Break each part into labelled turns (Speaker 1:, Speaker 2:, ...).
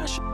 Speaker 1: passion.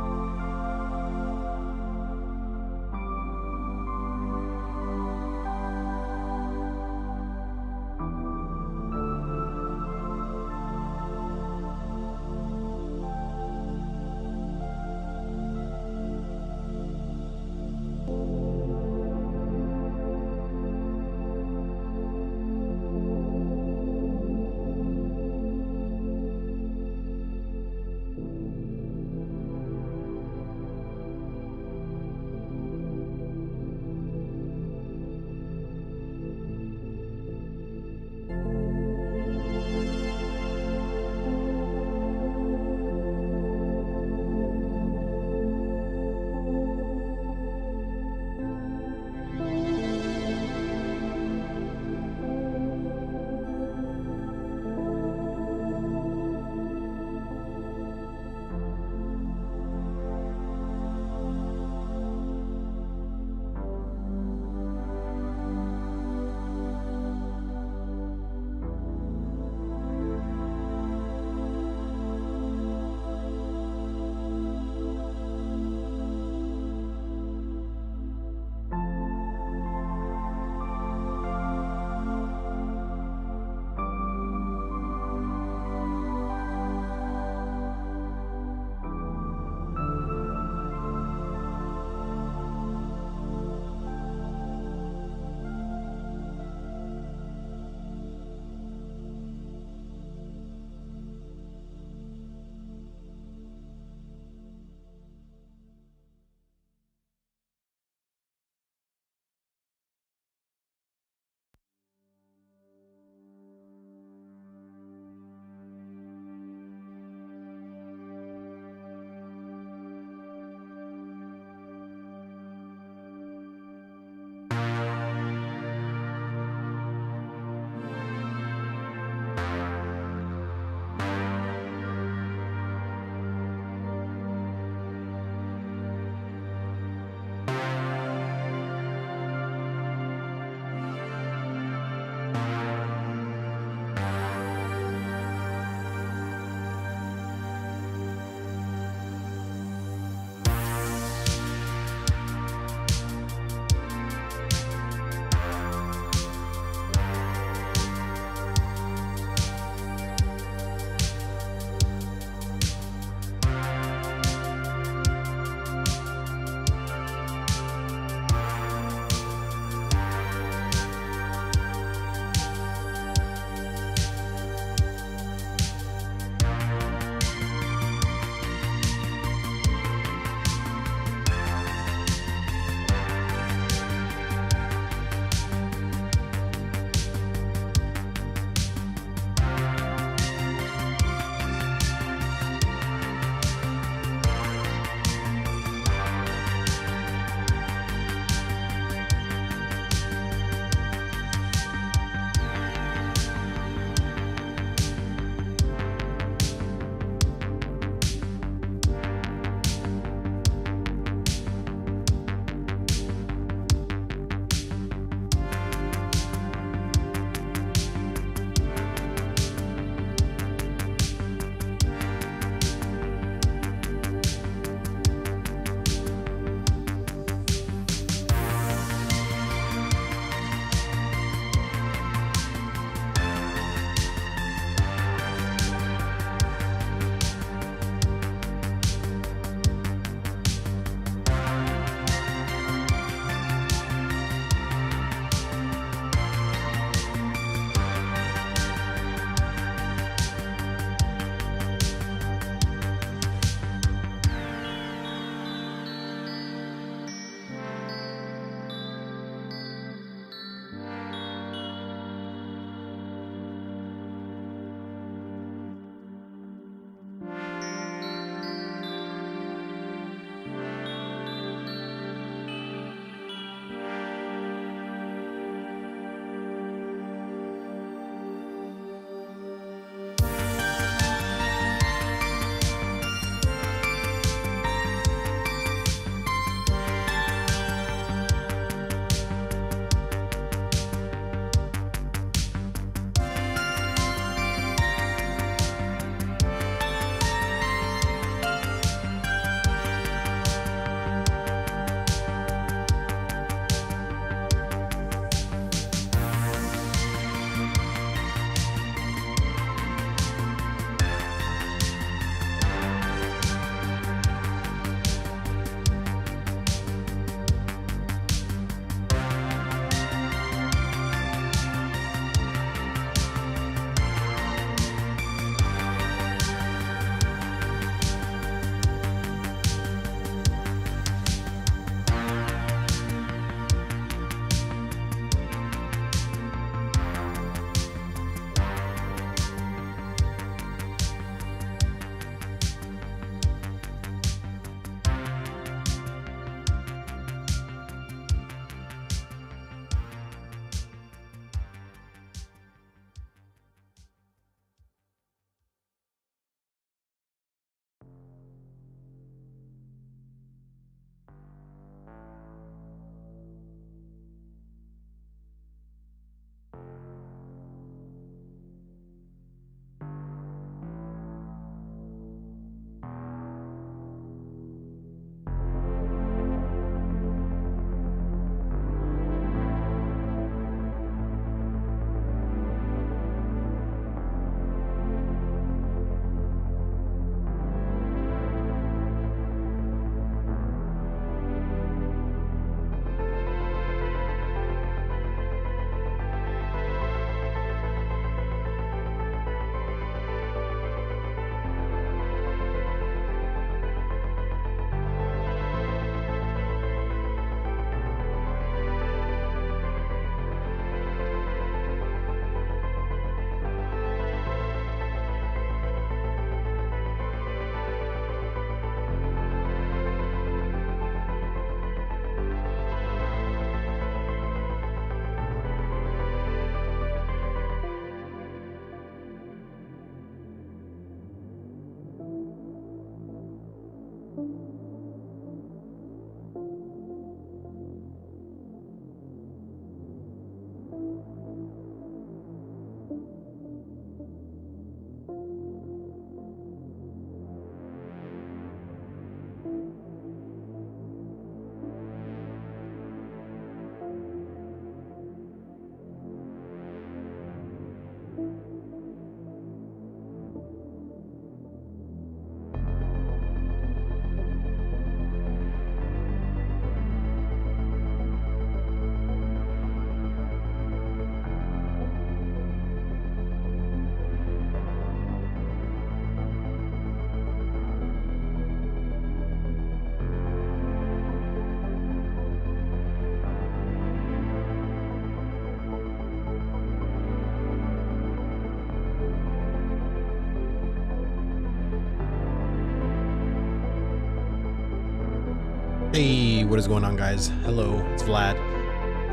Speaker 1: Hey, what is going on, guys? Hello, it's Vlad.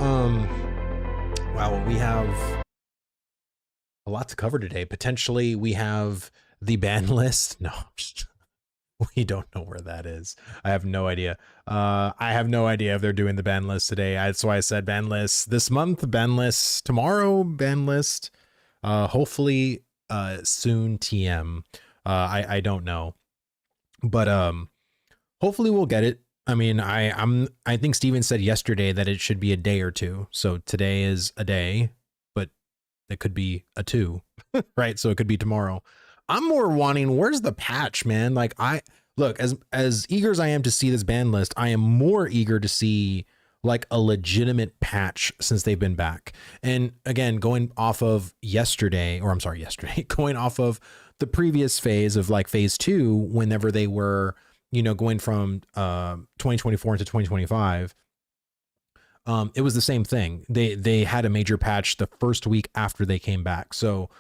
Speaker 1: Um, wow, we have a lot to cover today. Potentially, we have the ban list. No, we don't know where that is. I have no idea. I have no idea if they're doing the ban list today. That's why I said ban list this month, ban list tomorrow, ban list. Hopefully, soon. TM. I don't know, but hopefully we'll get it. I mean, I think Steven said yesterday that it should be a day or two. So today is a day, but it could be a two, right? So it could be tomorrow. I'm more wanting, where's the patch, man? Like, I look, as eager as I am to see this ban list, I am more eager to see like a legitimate patch since they've been back. And again, going off of yesterday, or I'm sorry, yesterday, going off of the previous phase of like phase 2, whenever they were, you know, going from 2024 into 2025, it was the same thing. They had a major patch the first week after they came back. So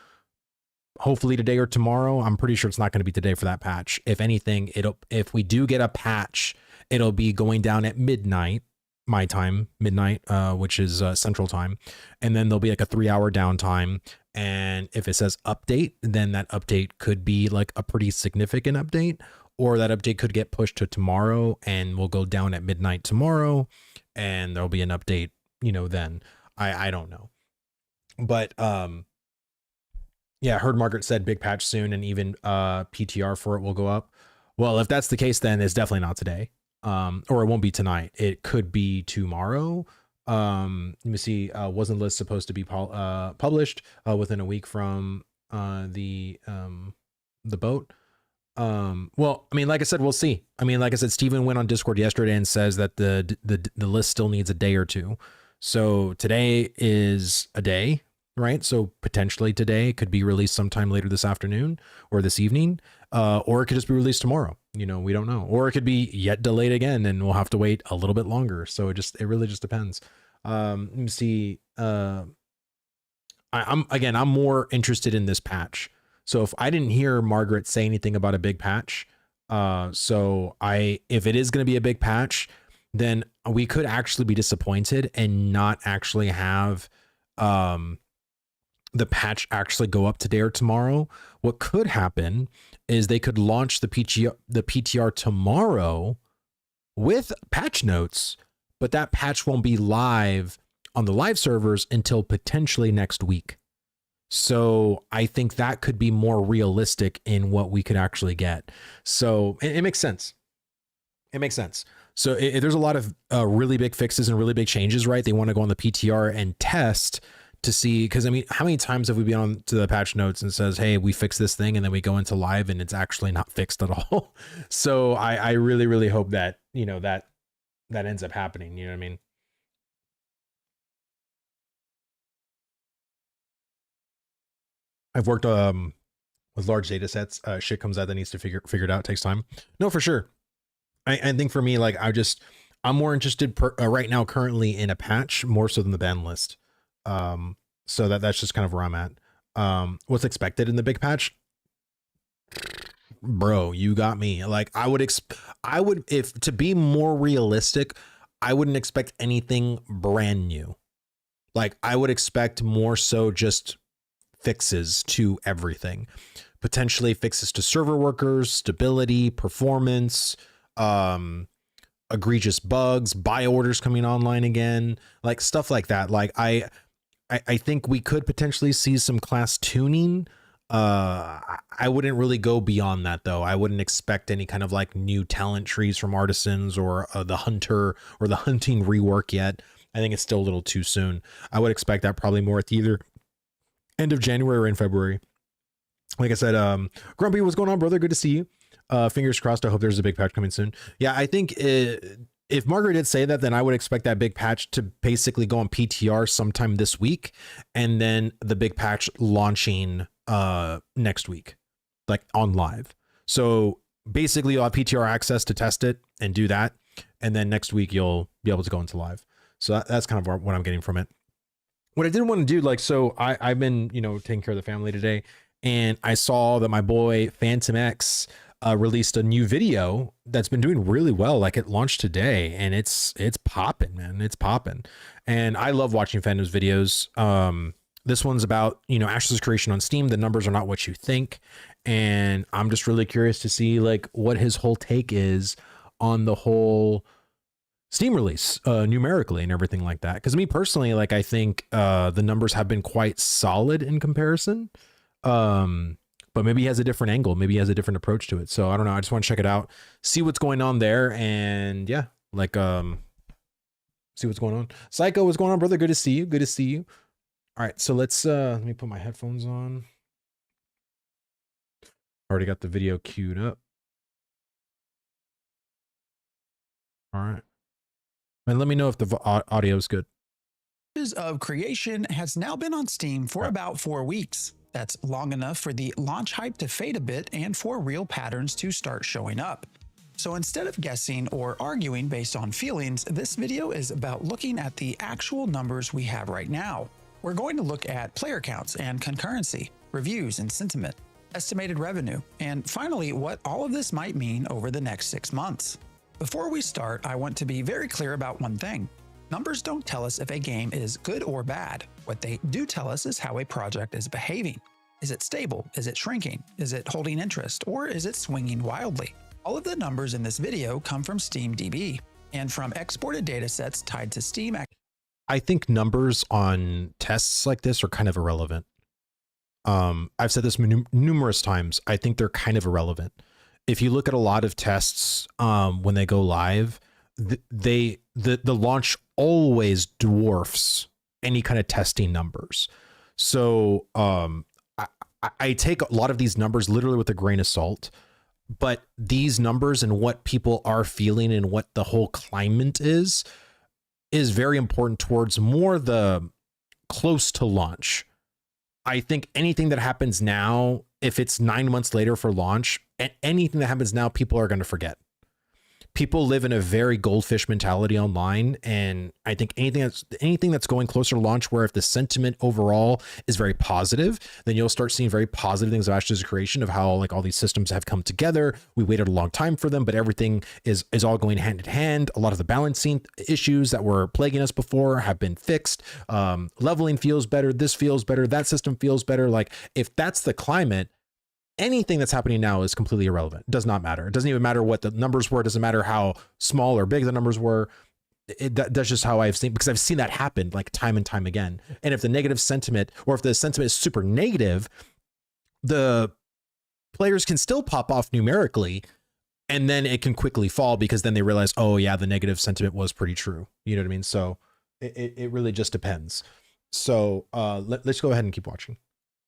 Speaker 1: hopefully today or tomorrow. I'm pretty sure it's not going to be today for that patch. If anything, if we do get a patch, it'll be going down at midnight, my time, midnight, which is Central Time, and then there'll be like a 3-hour downtime. And if it says update, then that update could be like a pretty significant update, or that update could get pushed to tomorrow and will go down at midnight tomorrow, and there'll be an update, you know, then. I don't know. But yeah, I heard Margaret said big patch soon, and even PTR for it will go up. Well, if that's the case, then it's definitely not today. Or it won't be tonight. It could be tomorrow. Let me see. Wasn't list supposed to be published within a week from the boat? Well, I mean, like I said, we'll see. I mean, like I said, Steven went on Discord yesterday and says that the list still needs a day or two. So today is a day, right? So potentially today it could be released sometime later this afternoon or this evening, or it could just be released tomorrow. You know, we don't know, or it could be yet delayed again, and we'll have to wait a little bit longer. So it really just depends. Let me see. I'm more interested in this patch. So if I didn't hear Margaret say anything about a big patch, if it is going to be a big patch, then we could actually be disappointed and not actually have the patch actually go up today or tomorrow. What could happen is they could launch the PTR tomorrow with patch notes, but that patch won't be live on the live servers until potentially next week. So I think that could be more realistic in what we could actually get. So it makes sense. It makes sense. So there's a lot of really big fixes and really big changes, right? They want to go on the PTR and test to see, because I mean, how many times have we been on to the patch notes and says, hey, we fixed this thing, and then we go into live and it's actually not fixed at all. So I really, really hope that, you know, that ends up happening. You know what I mean? I've worked with large data sets. Shit comes out that needs to figure it out. It takes time. No, for sure. I think for me, like, I'm more interested right now currently in a patch more so than the ban list. So that's just kind of where I'm at. What's expected in the big patch? Bro, you got me. Like, I would, if to be more realistic, I wouldn't expect anything brand new. Like, I would expect more so just fixes to everything, potentially fixes to server workers, stability, performance, egregious bugs, buy orders coming online again, like stuff like that. Like I think we could potentially see some class tuning. I wouldn't really go beyond that though. I wouldn't expect any kind of like new talent trees from artisans or the hunter or the hunting rework yet. I think it's still a little too soon. I would expect that probably more at the either end of January or in February. Like I said, Grumpy, what's going on, brother? Good to see you. Fingers crossed. I hope there's a big patch coming soon. Yeah, I think if Margaret did say that, then I would expect that big patch to basically go on PTR sometime this week, and then the big patch launching next week, like on live. So basically you'll have PTR access to test it and do that, and then next week you'll be able to go into live. So that's kind of what I'm getting from it. What I did want to do, like, so I've been, you know, taking care of the family today, and I saw that my boy Phantom X released a new video that's been doing really well. Like it launched today, and it's popping, man. It's popping. And I love watching fandoms videos. This one's about, you know, Ashes of Creation on Steam. The numbers are not what you think. And I'm just really curious to see like what his whole take is on the whole Steam release, numerically and everything like that. Because me personally, like I think the numbers have been quite solid in comparison. But maybe he has a different angle. Maybe he has a different approach to it. So I don't know. I just want to check it out, see what's going on there. And yeah, like, see what's going on. Psycho, what's going on, brother? Good to see you. Good to see you. All right. So let's, let me put my headphones on. Already got the video queued up. All right. And let me know if the audio is good.
Speaker 2: Ashes of Creation has now been on Steam for about 4 weeks. That's long enough for the launch hype to fade a bit and for real patterns to start showing up. So instead of guessing or arguing based on feelings, this video is about looking at the actual numbers we have right now. We're going to look at player counts and concurrency, reviews and sentiment, estimated revenue, and finally what all of this might mean over the next 6 months. Before we start, I want to be very clear about one thing. Numbers don't tell us if a game is good or bad. What they do tell us is how a project is behaving. Is it stable? Is it shrinking? Is it holding interest? Or is it swinging wildly? All of the numbers in this video come from SteamDB and from exported datasets tied to Steam.
Speaker 1: I think numbers on tests like this are kind of irrelevant. I've said this numerous times. I think they're kind of irrelevant. If you look at a lot of tests when they go live, the launch always dwarfs any kind of testing numbers. So I take a lot of these numbers literally with a grain of salt, but these numbers and what people are feeling and what the whole climate is very important towards more the close to launch. I think anything that happens now, if it's 9 months later for launch, anything that happens now, people are going to forget. People live in a very goldfish mentality online. And I think anything that's going closer to launch, where if the sentiment overall is very positive, then you'll start seeing very positive things of Ashes of Creation, of how like all these systems have come together. We waited a long time for them, but everything is all going hand in hand. A lot of the balancing issues that were plaguing us before have been fixed. Leveling feels better. This feels better. That system feels better. Like if that's the climate, anything that's happening now is completely irrelevant. It does not matter. It doesn't even matter what the numbers were. It doesn't matter how small or big the numbers were. That's just how I've seen, because I've seen that happen like time and time again. And if the negative sentiment, or if the sentiment is super negative, the players can still pop off numerically, and then it can quickly fall because then they realize, oh yeah, the negative sentiment was pretty true. You know what I mean? So it really just depends. So let's go ahead and keep watching.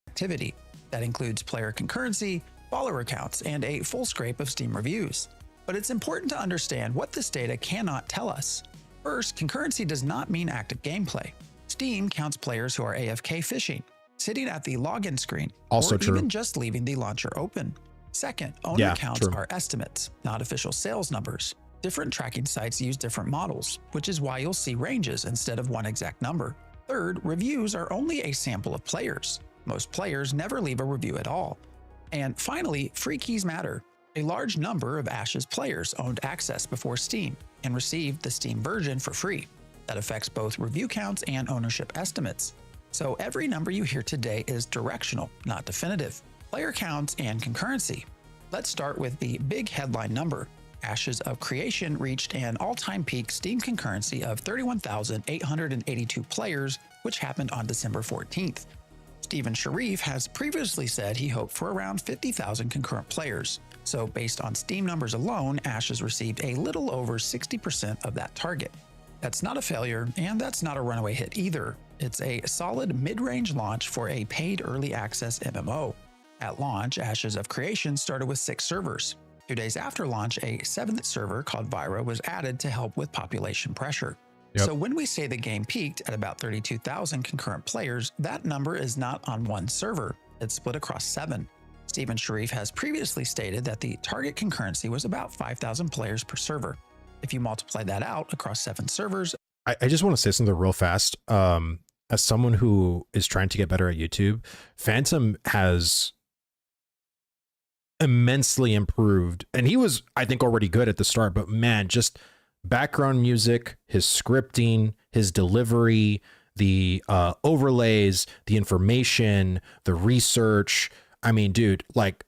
Speaker 2: Activity. That includes player concurrency, follower counts, and a full scrape of Steam reviews. But it's important to understand what this data cannot tell us. First, concurrency does not mean active gameplay. Steam counts players who are AFK fishing, sitting at the login screen,
Speaker 1: also
Speaker 2: or
Speaker 1: true,
Speaker 2: even just leaving the launcher open. Second, owner counts are estimates, not official sales numbers. Different tracking sites use different models, which is why you'll see ranges instead of one exact number. Third, reviews are only a sample of players. Most players never leave a review at all. And finally, free keys matter. A large number of Ashes players owned access before Steam and received the Steam version for free. That affects both review counts and ownership estimates. So every number you hear today is directional, not definitive. Player counts and concurrency. Let's start with the big headline number. Ashes of Creation reached an all-time peak Steam concurrency of 31,882 players, which happened on December 14th. Steven Sharif has previously said he hoped for around 50,000 concurrent players. So based on Steam numbers alone, Ashes received a little over 60% of that target. That's not a failure, and that's not a runaway hit either. It's a solid mid-range launch for a paid early access MMO. At launch, Ashes of Creation started with 6 servers. 2 days after launch, a 7th server called Verra was added to help with population pressure. So when we say the game peaked at about 32,000 concurrent players, that number is not on one server. It's split across 7. Steven Sharif has previously stated that the target concurrency was about 5,000 players per server. If you multiply that out across 7 servers...
Speaker 1: I just want to say something real fast. As someone who is trying to get better at YouTube, Phantom has immensely improved. And he was, I think, already good at the start, but man, just background music, his scripting, his delivery, the overlays, the information, the research. I mean, dude, like,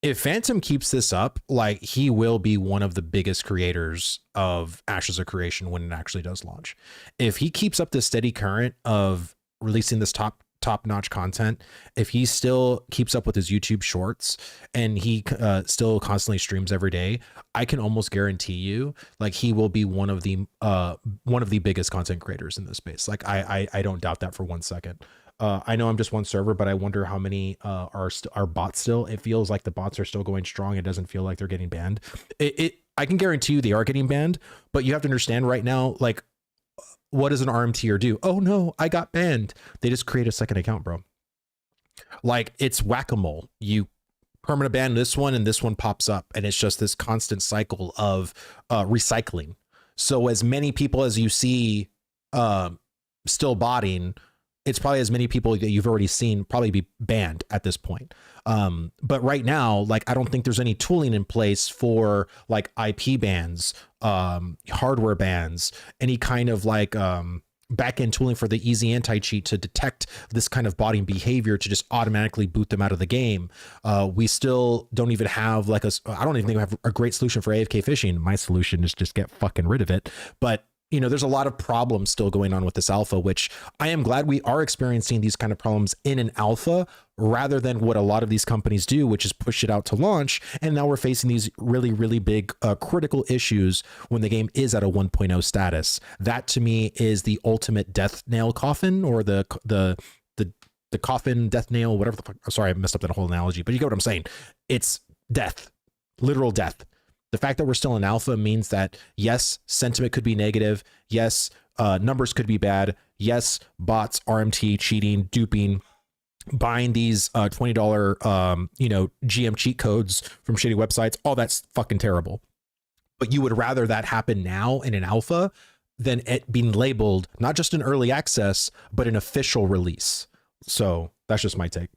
Speaker 1: if Phantom keeps this up, like, he will be one of the biggest creators of Ashes of Creation when it actually does launch. If he keeps up this steady current of releasing this top-notch content, if he still keeps up with his YouTube shorts and he still constantly streams every day, I can almost guarantee you, like, he will be one of the biggest content creators in this space. Like, I don't doubt that for 1 second. I know I'm just one server, but I wonder how many are bots still. It feels like the bots are still going strong. It doesn't feel like they're getting banned. I can guarantee you they are getting banned, but you have to understand right now, like, what does an RMTer do? Oh no, I got banned. They just create a second account, bro. Like, it's whack-a-mole. You permanent ban this one and this one pops up, and it's just this constant cycle of recycling. So as many people as you see still botting, it's probably as many people that you've already seen probably be banned at this point. But right now, like, I don't think there's any tooling in place for like IP bans, hardware bans, any kind of like back-end tooling for the easy anti-cheat to detect this kind of botting behavior to just automatically boot them out of the game. We still don't even have like I don't even think we have a great solution for AFK phishing. My solution is just get fucking rid of it. But you know, there's a lot of problems still going on with this alpha, which I am glad we are experiencing these kind of problems in an alpha rather than what a lot of these companies do, which is push it out to launch. And now we're facing these really, really big critical issues when the game is at a 1.0 status. That to me is the ultimate death nail coffin, or the coffin, death nail, whatever the fuck. Sorry, I messed up that whole analogy, but you get what I'm saying. It's death, literal death. The fact that we're still in alpha means that, yes, sentiment could be negative. Yes, numbers could be bad. Yes, bots, RMT, cheating, duping, buying these $20 GM cheat codes from shitty websites. All that's fucking terrible. But you would rather that happen now in an alpha than it being labeled not just an early access, but an official release. So that's just my take.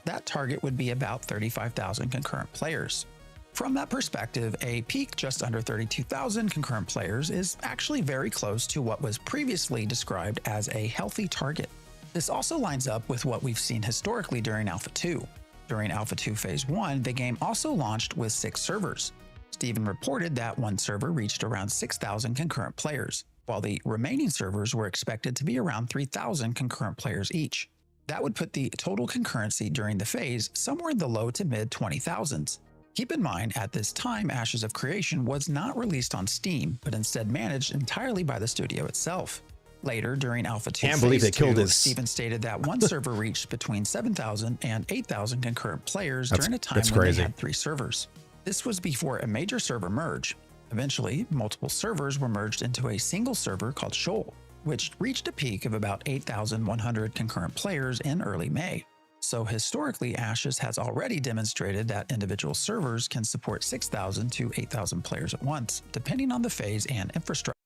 Speaker 2: That target would be about 35,000 concurrent players. From that perspective, a peak just under 32,000 concurrent players is actually very close to what was previously described as a healthy target. This also lines up with what we've seen historically during Alpha 2. During Alpha 2 Phase 1, the game also launched with 6 servers. Steven reported that one server reached around 6,000 concurrent players, while the remaining servers were expected to be around 3,000 concurrent players each. That would put the total concurrency during the phase somewhere in the low to mid 20,000s. Keep in mind, at this time, Ashes of Creation was not released on Steam, but instead managed entirely by the studio itself. Later, during Alpha 2 Phase 2, Steven stated that one server reached between 7,000 and 8,000 concurrent players during a time when they had 3 servers. This was before a major server merge. Eventually, multiple servers were merged into a single server called Shoal, which reached a peak of about 8,100 concurrent players in early May. So historically, Ashes has already demonstrated that individual servers can support 6,000 to 8,000 players at once, depending on the phase and infrastructure.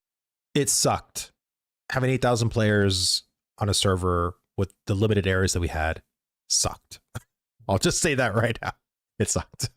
Speaker 1: It sucked. Having 8,000 players on a server with the limited areas that we had sucked. I'll just say that right now. It sucked.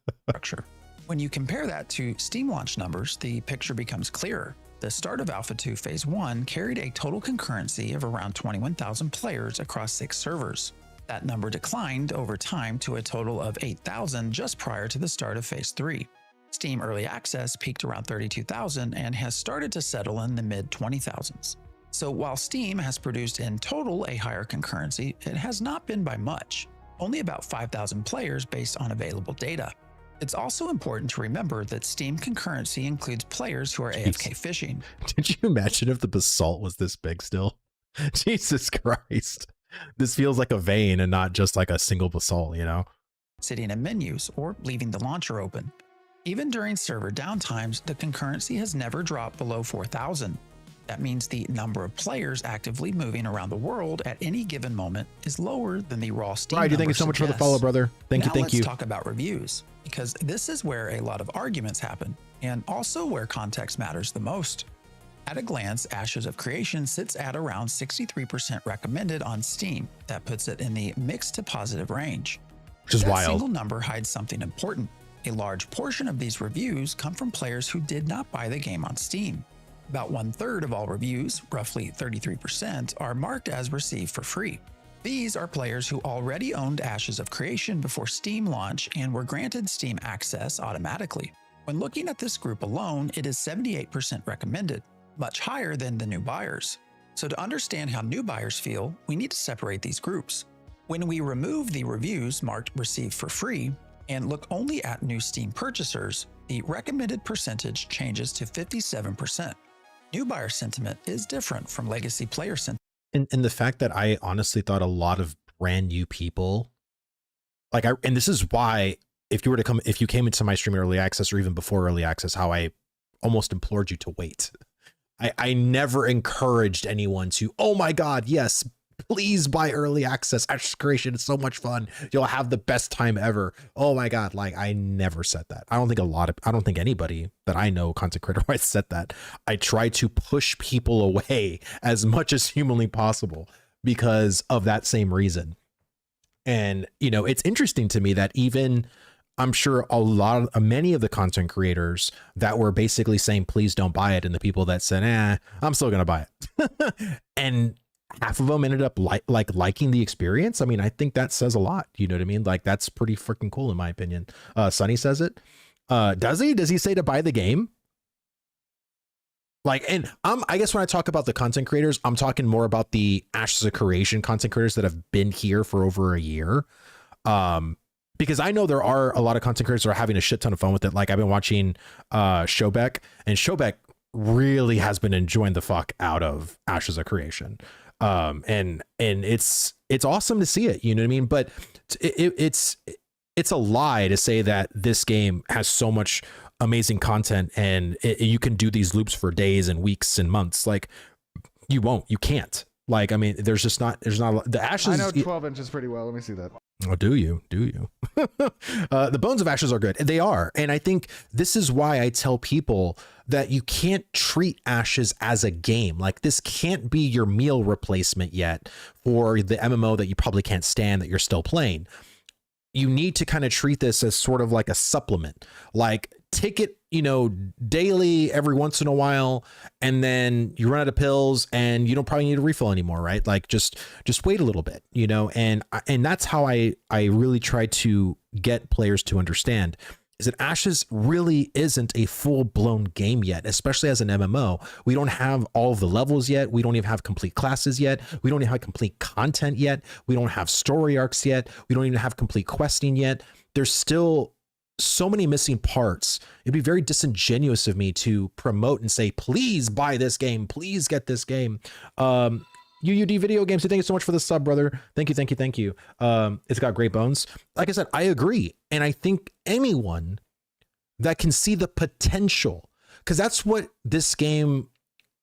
Speaker 2: When you compare that to Steam launch numbers, the picture becomes clearer. The start of Alpha 2 Phase 1 carried a total concurrency of around 21,000 players across 6 servers. That number declined over time to a total of 8,000 just prior to the start of Phase 3. Steam Early Access peaked around 32,000 and has started to settle in the mid-20,000s. So while Steam has produced in total a higher concurrency, it has not been by much, only about 5,000 players based on available data. It's also important to remember that Steam concurrency includes players who are AFK fishing.
Speaker 1: Did you imagine if the basalt was this big still? Jesus Christ. This feels like a vein and not just like a single basalt, you know?
Speaker 2: Sitting in menus or leaving the launcher open. Even during server downtimes, the concurrency has never dropped below 4,000. That means the number of players actively moving around the world at any given moment is lower than the raw Steam number
Speaker 1: thank you so much for the follow, brother. Thank you.
Speaker 2: Let's talk about reviews, because this is where a lot of arguments happen, and also where context matters the most. At a glance, Ashes of Creation sits at around 63% recommended on Steam. That puts it in the mixed to positive range.
Speaker 1: which is
Speaker 2: that
Speaker 1: wild.
Speaker 2: Single number hides something important. A large portion of these reviews come from players who did not buy the game on Steam. About 1/3 of all reviews, roughly 33%, are marked as received for free. These are players who already owned Ashes of Creation before Steam launch and were granted Steam access automatically. When looking at this group alone, it is 78% recommended, much higher than the new buyers. So to understand how new buyers feel, we need to separate these groups. When we remove the reviews marked received for free and look only at new Steam purchasers, the recommended percentage changes to 57%. New buyer sentiment is different from legacy player sentiment.
Speaker 1: And the fact that I honestly thought a lot of brand new people, and this is why if you came into my stream early access or even before early access, how I almost implored you to wait. I never encouraged anyone to, oh my God, yes, please buy early access. Ashes Creation is so much fun. You'll have the best time ever. Oh my God. Like, I never said that. I don't think anybody that I know content creator wise said that. I try to push people away as much as humanly possible because of that same reason. And, it's interesting to me that even I'm sure many of the content creators that were basically saying, please don't buy it. And the people that said, I'm still going to buy it. And half of them ended up liking the experience. I mean, I think that says a lot. You know what I mean? Like, that's pretty freaking cool in my opinion. Sonny says it. Does he say to buy the game? And I guess when I talk about the content creators, I'm talking more about the Ashes of Creation content creators that have been here for over a year. Because I know there are a lot of content creators that are having a shit ton of fun with it. Like, I've been watching Showbeck, and Showbeck really has been enjoying the fuck out of Ashes of Creation. And it's awesome to see it, you know what I mean? But it's a lie to say that this game has so much amazing content and you can do these loops for days and weeks and months. Like, you can't. Like, I mean, there's not the Ashes.
Speaker 3: I know 12 inches pretty well. Let me see that.
Speaker 1: Oh, do you? The Bones of Ashes are good. They are. And I think this is why I tell people that you can't treat Ashes as a game. Like, this can't be your meal replacement yet for the MMO that you probably can't stand that you're still playing. You need to kind of treat this as sort of like a supplement. Like, take it, daily every once in a while, and then you run out of pills and you don't probably need a refill anymore, right? Like, just wait a little bit, and that's how I really try to get players to understand is that Ashes really isn't a full-blown game yet, especially as an MMO. We don't have all of the levels yet. We don't even have complete classes yet. We don't even have complete content yet. We don't have story arcs yet. We don't even have complete questing yet. There's still so many missing parts. It'd be very disingenuous of me to promote and say, please buy this game. Please get this game. UUD Video Games, thank you so much for the sub, brother. Thank you. It's got great bones. Like I said, I agree. And I think anyone that can see the potential, because that's what this game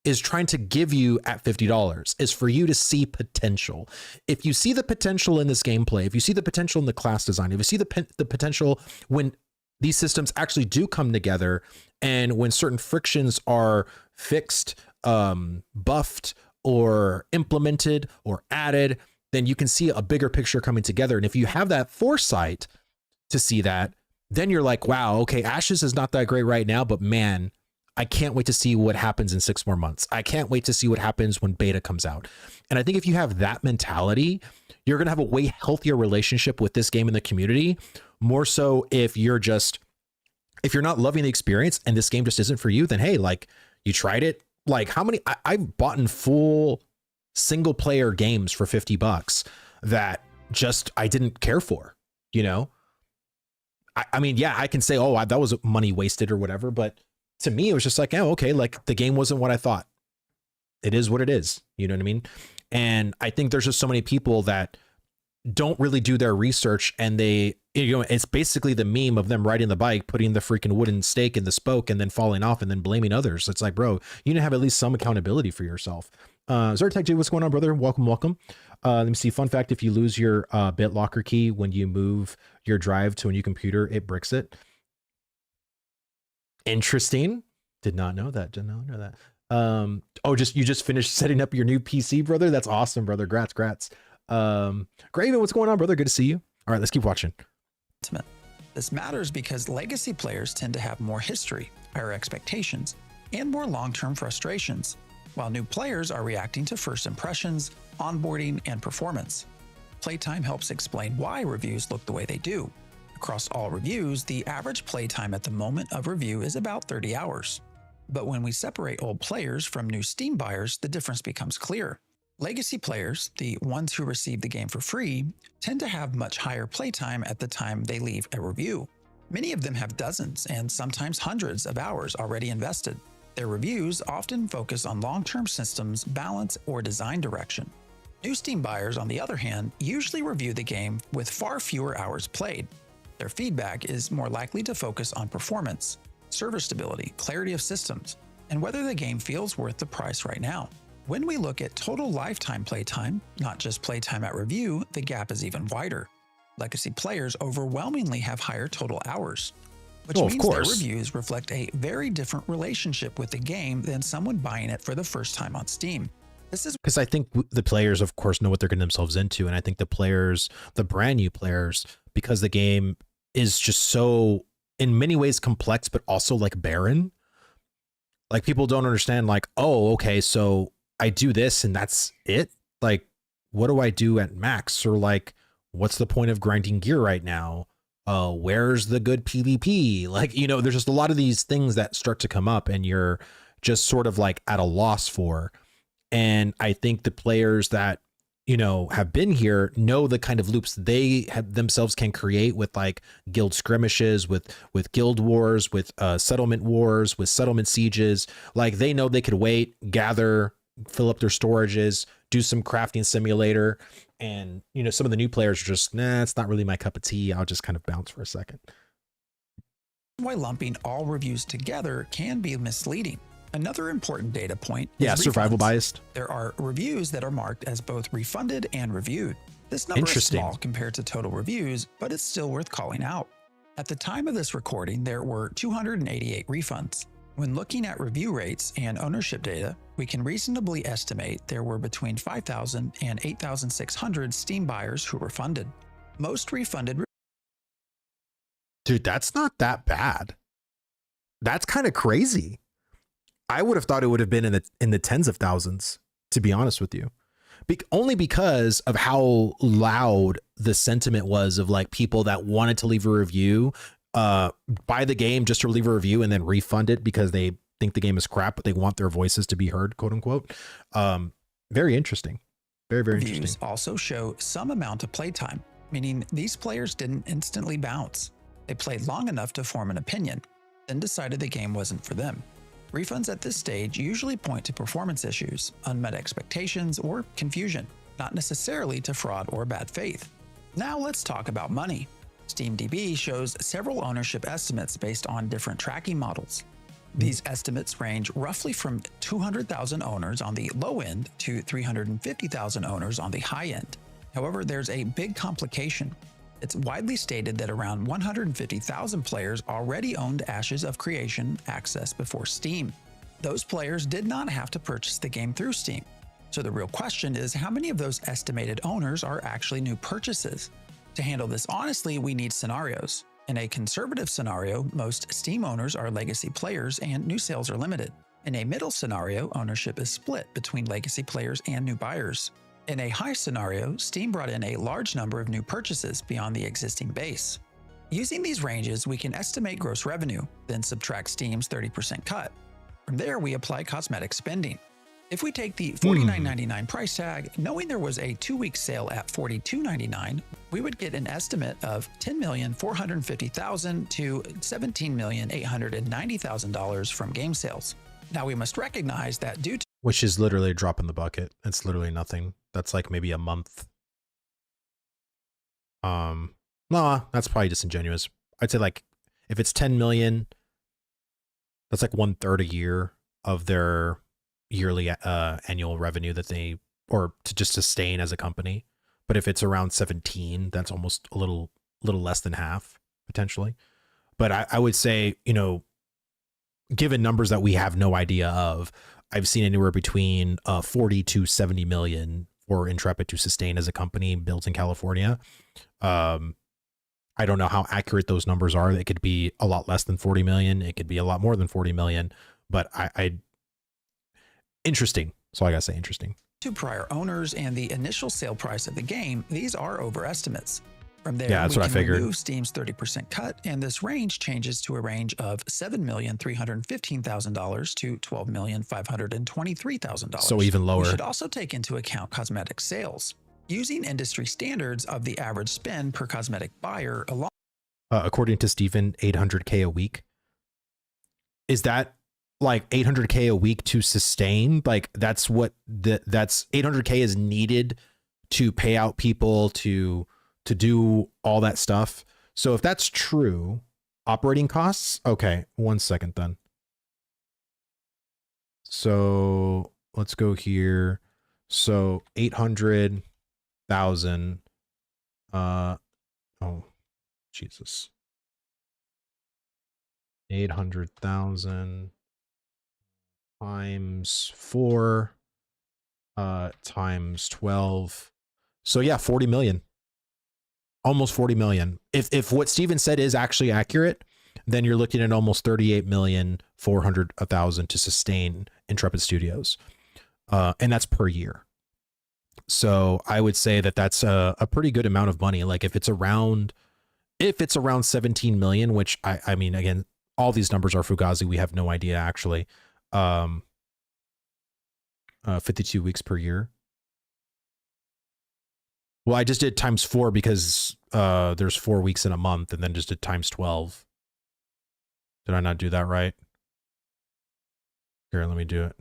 Speaker 1: is trying to give you at $50, is for you to see potential. If you see the potential in this gameplay, if you see the potential in the class design, if you see the potential when these systems actually do come together and when certain frictions are fixed, buffed, or implemented or added, then you can see a bigger picture coming together. And if you have that foresight to see that, then you're like, wow, okay, Ashes is not that great right now, but man, I can't wait to see what happens in 6 more months. I can't wait to see what happens when beta comes out. And I think if you have that mentality, you're going to have a way healthier relationship with this game in the community. More so if you're not loving the experience and this game just isn't for you, then hey, like, you tried it. Like, how many I've bought in full single player games for $50 that just I didn't care for, I mean, yeah, I can say, oh, that was money wasted or whatever, but to me, it was just like, oh, okay, like, the game wasn't what I thought. It is what it is. You know what I mean? And I think there's just so many people that don't really do their research, and it's basically the meme of them riding the bike, putting the freaking wooden stake in the spoke and then falling off and then blaming others. It's like, bro, you need to have at least some accountability for yourself. Zertech J, what's going on, brother? Welcome. Let me see. Fun fact, if you lose your BitLocker key when you move your drive to a new computer, it bricks it. Interesting. Did not know that. You just finished setting up your new PC, brother. That's awesome, brother. Grats. Graven, what's going on, brother? Good to see you. All right, let's keep watching.
Speaker 2: This matters because legacy players tend to have more history, higher expectations, and more long-term frustrations, while new players are reacting to first impressions, onboarding, and performance. Playtime helps explain why reviews look the way they do. Across all reviews, the average playtime at the moment of review is about 30 hours. But when we separate old players from new Steam buyers, the difference becomes clear. Legacy players, the ones who receive the game for free, tend to have much higher playtime at the time they leave a review. Many of them have dozens and sometimes hundreds of hours already invested. Their reviews often focus on long-term systems, balance, or design direction. New Steam buyers, on the other hand, usually review the game with far fewer hours played. Their feedback is more likely to focus on performance, server stability, clarity of systems, and whether the game feels worth the price right now. When we look at total lifetime playtime, not just playtime at review, the gap is even wider. Legacy players overwhelmingly have higher total hours, which means their reviews reflect a very different relationship with the game than someone buying it for the first time on Steam. This is
Speaker 1: because I think the players, of course, know what they're getting themselves into, and I think the players, the brand new players, because the game is just so, in many ways, complex, but also like barren. Like people don't understand, like, oh, okay, so I do this and that's it. Like, what do I do at max? Or like, what's the point of grinding gear right now? Where's the good PvP? Like, you know, there's just a lot of these things that start to come up and you're just sort of like at a loss for. And I think the players that, you know, have been here know the kind of loops they have themselves can create with like guild skirmishes, with guild wars, with settlement wars, with settlement sieges. Like they know they could wait, gather, fill up their storages, do some crafting simulator. And, you know, some of the new players are just, nah, it's not really my cup of tea. I'll just kind of bounce for a second.
Speaker 2: Why lumping all reviews together can be misleading. Another important data point
Speaker 1: is survival biased.
Speaker 2: There are reviews that are marked as both refunded and reviewed. This number is small compared to total reviews, but it's still worth calling out. At the time of this recording, there were 288 refunds. When looking at review rates and ownership data, we can reasonably estimate there were between 5,000 and 8,600 Steam buyers who were funded. Most refunded.
Speaker 1: Dude, that's not that bad. That's kind of crazy. I would have thought it would have been in the tens of thousands, to be honest with you. Only because of how loud the sentiment was of like people that wanted to leave a review, buy the game just to leave a review and then refund it because they think the game is crap, but they want their voices to be heard, quote unquote. Very interesting. Very, very interesting.
Speaker 2: Reviews also show some amount of playtime, meaning these players didn't instantly bounce. They played long enough to form an opinion, then decided the game wasn't for them. Refunds at this stage usually point to performance issues, unmet expectations, or confusion, not necessarily to fraud or bad faith. Now let's talk about money. SteamDB shows several ownership estimates based on different tracking models. These estimates range roughly from 200,000 owners on the low end to 350,000 owners on the high end. However, there's a big complication. It's widely stated that around 150,000 players already owned Ashes of Creation access before Steam. Those players did not have to purchase the game through Steam. So the real question is, how many of those estimated owners are actually new purchases? To handle this honestly, we need scenarios. In a conservative scenario, most Steam owners are legacy players and new sales are limited. In a middle scenario, ownership is split between legacy players and new buyers. In a high scenario, Steam brought in a large number of new purchases beyond the existing base. Using these ranges, we can estimate gross revenue, then subtract Steam's 30% cut. From there, we apply cosmetic spending. If we take the $49.99 price tag, knowing there was a 2-week sale at $42.99, we would get an estimate of $10,450,000 to $17,890,000 from game sales. Now we must recognize that due to
Speaker 1: which is literally a drop in the bucket. It's literally nothing. That's like maybe a month. Nah, that's probably disingenuous. I'd say like if it's 10 million, that's like 1/3 a year of their yearly annual revenue that they, or to just sustain as a company. But if it's around 17, that's almost a little less than half potentially. But I would say, you know, given numbers that we have no idea of, I've seen anywhere between 40 to 70 million for Intrepid to sustain as a company built in California. I I don't know how accurate those numbers are. It could be a lot less than 40 million. It could be a lot more than 40 million, but I interesting. So I gotta say interesting.
Speaker 2: To prior owners and the initial sale price of the game, these are overestimates. From there,
Speaker 1: yeah, that's
Speaker 2: we
Speaker 1: what I
Speaker 2: can
Speaker 1: figured.
Speaker 2: remove Steam's 30% cut, and this range changes to a range of $7,315,000 to $12,523,000.
Speaker 1: So even lower.
Speaker 2: We should also take into account cosmetic sales. Using industry standards of the average spend per cosmetic buyer along.
Speaker 1: According to Stephen, 800K a week. Is that like 800K a week to sustain? Like that's 800K is needed to pay out people to do all that stuff. So if that's true, operating costs. Okay. 1 second then. So let's go here. So 800,000. Oh, Jesus. 800,000 times 4 times 12. So yeah, 40 million. Almost 40 million. If what Steven said is actually accurate, then you're looking at almost 38,400,000 to sustain Intrepid Studios. And that's per year. So I would say that that's a pretty good amount of money. Like if it's around 17 million, which I mean, again, all these numbers are Fugazi. We have no idea actually. 52 weeks per year. Well, I just did times 4 because there's 4 weeks in a month, and then just did times 12. Did I not do that right? Here, let me do it.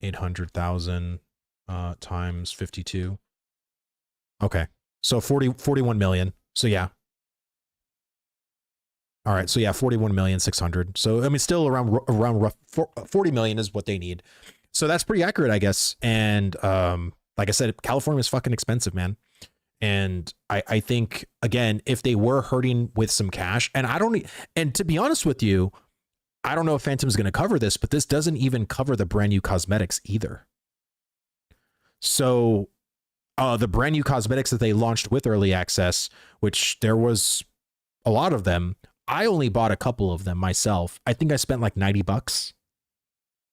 Speaker 1: 800,000 times 52. Okay. So 41 million. So yeah. All right. So yeah, 41,600,000. So I mean, still around 40 million is what they need. So that's pretty accurate, I guess. And like I said, California is fucking expensive, man. And I think, again, if they were hurting with some cash, and to be honest with you, I don't know if Phantom's going to cover this, but this doesn't even cover the brand new cosmetics either. So the brand new cosmetics that they launched with early access, which there was a lot of them, I only bought a couple of them myself. I think I spent like $90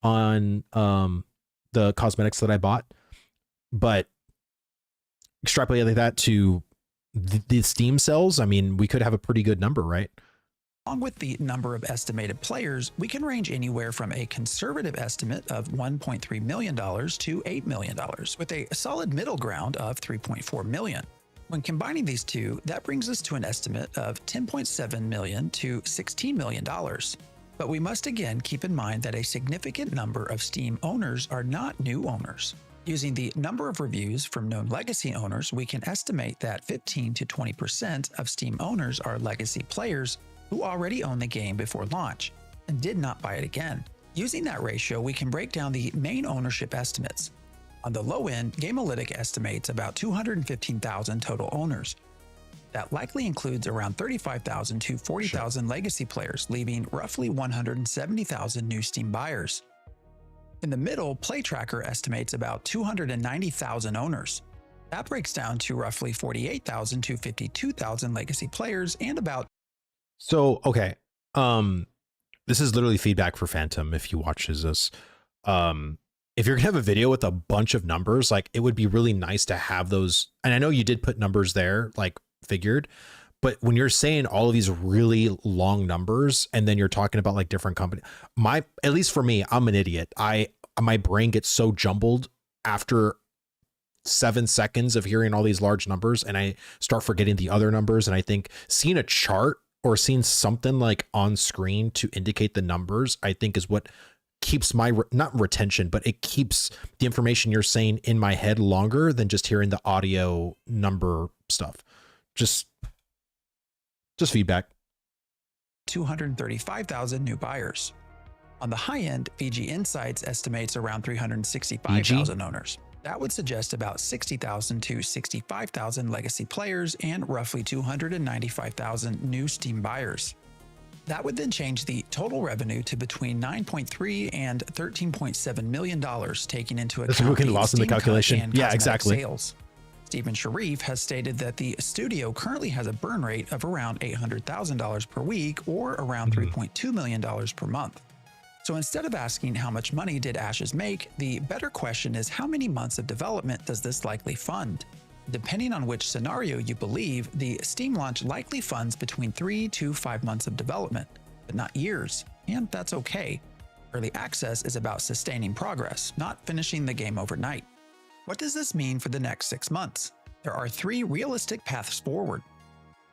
Speaker 1: on the cosmetics that I bought. But extrapolating that to the Steam sales, I mean, we could have a pretty good number, right?
Speaker 2: Along with the number of estimated players, we can range anywhere from a conservative estimate of $1.3 million to $8 million, with a solid middle ground of $3.4 million. When combining these two, that brings us to an estimate of $10.7 million to $16 million. But we must again keep in mind that a significant number of Steam owners are not new owners. Using the number of reviews from known legacy owners, we can estimate that 15 to 20% of Steam owners are legacy players who already own the game before launch and did not buy it again. Using that ratio, we can break down the main ownership estimates. On the low end, Gamealytic estimates about 215,000 total owners. That likely includes around 35,000 to 40,000 legacy players, leaving roughly 170,000 new Steam buyers. In the middle, PlayTracker estimates about 290,000 owners. That breaks down to roughly 48,000 to 52,000 legacy players and about.
Speaker 1: So, okay. This is literally feedback for Phantom if he watches this. If you're gonna have a video with a bunch of numbers, like it would be really nice to have those. And I know you did put numbers there, like figured, but when you're saying all of these really long numbers and then you're talking about like different companies, at least for me, I'm an idiot. My brain gets so jumbled after 7 seconds of hearing all these large numbers, and I start forgetting the other numbers. And I think seeing a chart or seeing something like on screen to indicate the numbers, I think is what keeps my, not retention, but it keeps the information you're saying in my head longer than just hearing the audio number stuff. Just feedback.
Speaker 2: 235,000 new buyers. On the high end, VG Insights estimates around 365,000 owners. That would suggest about 60,000 to 65,000 legacy players and roughly 295,000 new Steam buyers. That would then change the total revenue to between $9.3 and $13.7 million, taking into account
Speaker 1: the loss in the calculation. Yeah, exactly.
Speaker 2: Sales. Stephen Sharif has stated that the studio currently has a burn rate of around $800,000 per week or around $3.2 million per month. So instead of asking how much money did Ashes make, the better question is how many months of development does this likely fund? Depending on which scenario you believe, the Steam launch likely funds between 3 to 5 months of development, but not years, and that's okay. Early access is about sustaining progress, not finishing the game overnight. What does this mean for the next 6 months? There are 3 realistic paths forward.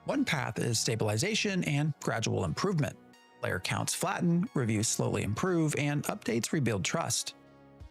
Speaker 2: One path is stabilization and gradual improvement. Player counts flatten, reviews slowly improve, and updates rebuild trust.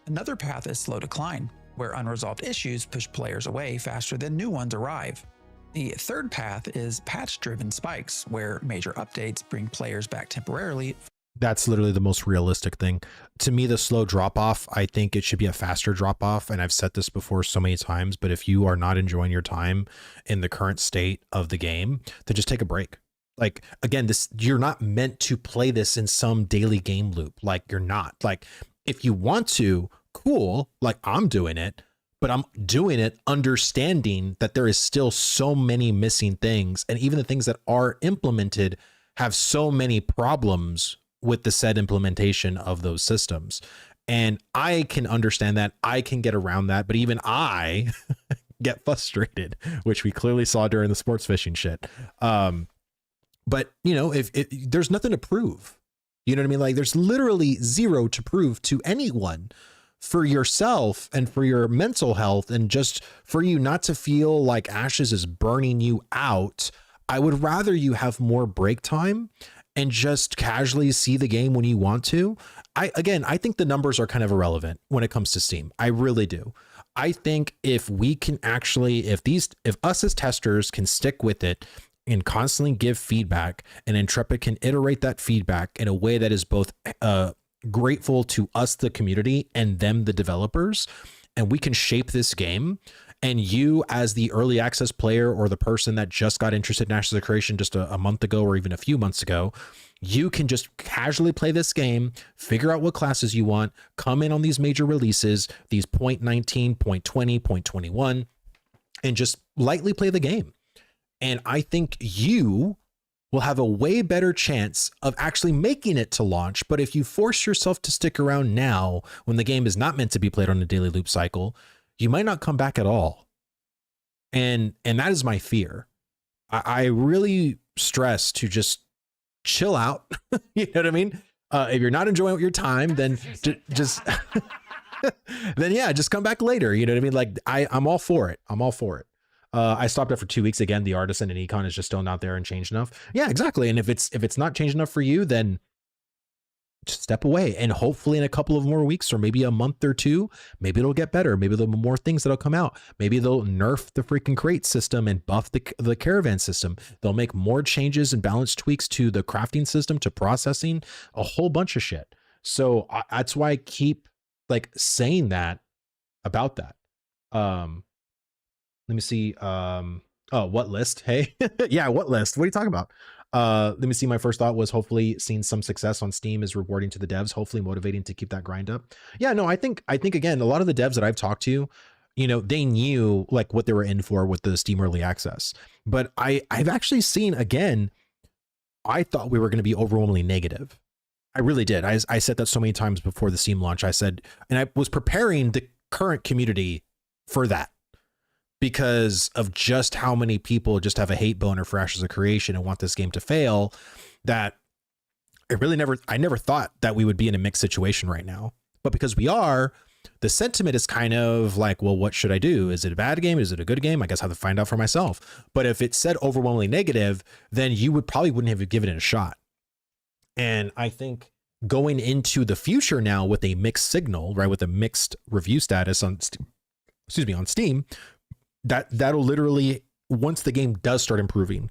Speaker 2: Another path is slow decline, where unresolved issues push players away faster than new ones arrive. The third path is patch-driven spikes, where major updates bring players back temporarily.
Speaker 1: That's literally the most realistic thing. To me, the slow drop-off, I think it should be a faster drop-off, and I've said this before so many times, but if you are not enjoying your time in the current state of the game, then just take a break. Like, again, you're not meant to play this in some daily game loop. Like, you're not. Like, if you want to, cool, like I'm doing it, but I'm doing it understanding that there is still so many missing things, and even the things that are implemented have so many problems with the said implementation of those systems. And I can understand that. I can get around that, but even I get frustrated, which we clearly saw during the sports fishing shit. But you know, if there's nothing to prove, you know what I mean? Like there's literally zero to prove to anyone for yourself and for your mental health, and just for you not to feel like Ashes is burning you out. I would rather you have more break time and just casually see the game when you want to. I think the numbers are kind of irrelevant when it comes to Steam. I really do. I think if we can actually, if us as testers can stick with it and constantly give feedback, and Intrepid can iterate that feedback in a way that is both grateful to us, the community, and them, the developers, and we can shape this game. And you, as the early access player or the person that just got interested in Ashes of Creation just a month ago or even a few months ago, you can just casually play this game, figure out what classes you want, come in on these major releases, these 0.19, 0.20, 0.21, and just lightly play the game. And I think you will have a way better chance of actually making it to launch. But if you force yourself to stick around now, when the game is not meant to be played on a daily loop cycle, you might not come back at all. And that is my fear. I really stress to just chill out. You know what I mean? If you're not enjoying your time, then just then yeah, just come back later. You know what I mean? Like I'm all for it. I'm all for it. I stopped it for 2 weeks. Again, the artisan and econ is just still not there and changed enough. Yeah, exactly. And if it's not changed enough for you, then just step away, and hopefully in a couple of more weeks or maybe a month or two, maybe it'll get better. Maybe there'll be more things that'll come out. Maybe they'll nerf the freaking crate system and buff the caravan system. They'll make more changes and balance tweaks to the crafting system, to processing, a whole bunch of shit. So that's why I keep like saying that about that. Let me see. Oh, what list? Hey, yeah, what list? What are you talking about? Let me see. My first thought was hopefully seeing some success on Steam is rewarding to the devs, hopefully motivating to keep that grind up. Yeah, no, I think again, a lot of the devs that I've talked to, you know, they knew like what they were in for with the Steam early access. But I've actually seen, again, I thought we were going to be overwhelmingly negative. I really did. I said that so many times before the Steam launch. I said, and I was preparing the current community for that, because of just how many people just have a hate boner for Ashes of Creation and want this game to fail, that I never thought that we would be in a mixed situation right now. But because we are, the sentiment is kind of like, well, what should I do? Is it a bad game? Is it a good game? I guess I have to find out for myself. But if it said overwhelmingly negative, then you wouldn't have given it a shot. And I think going into the future now with a mixed signal, right, with a mixed review status on Steam, that'll literally, once the game does start improving,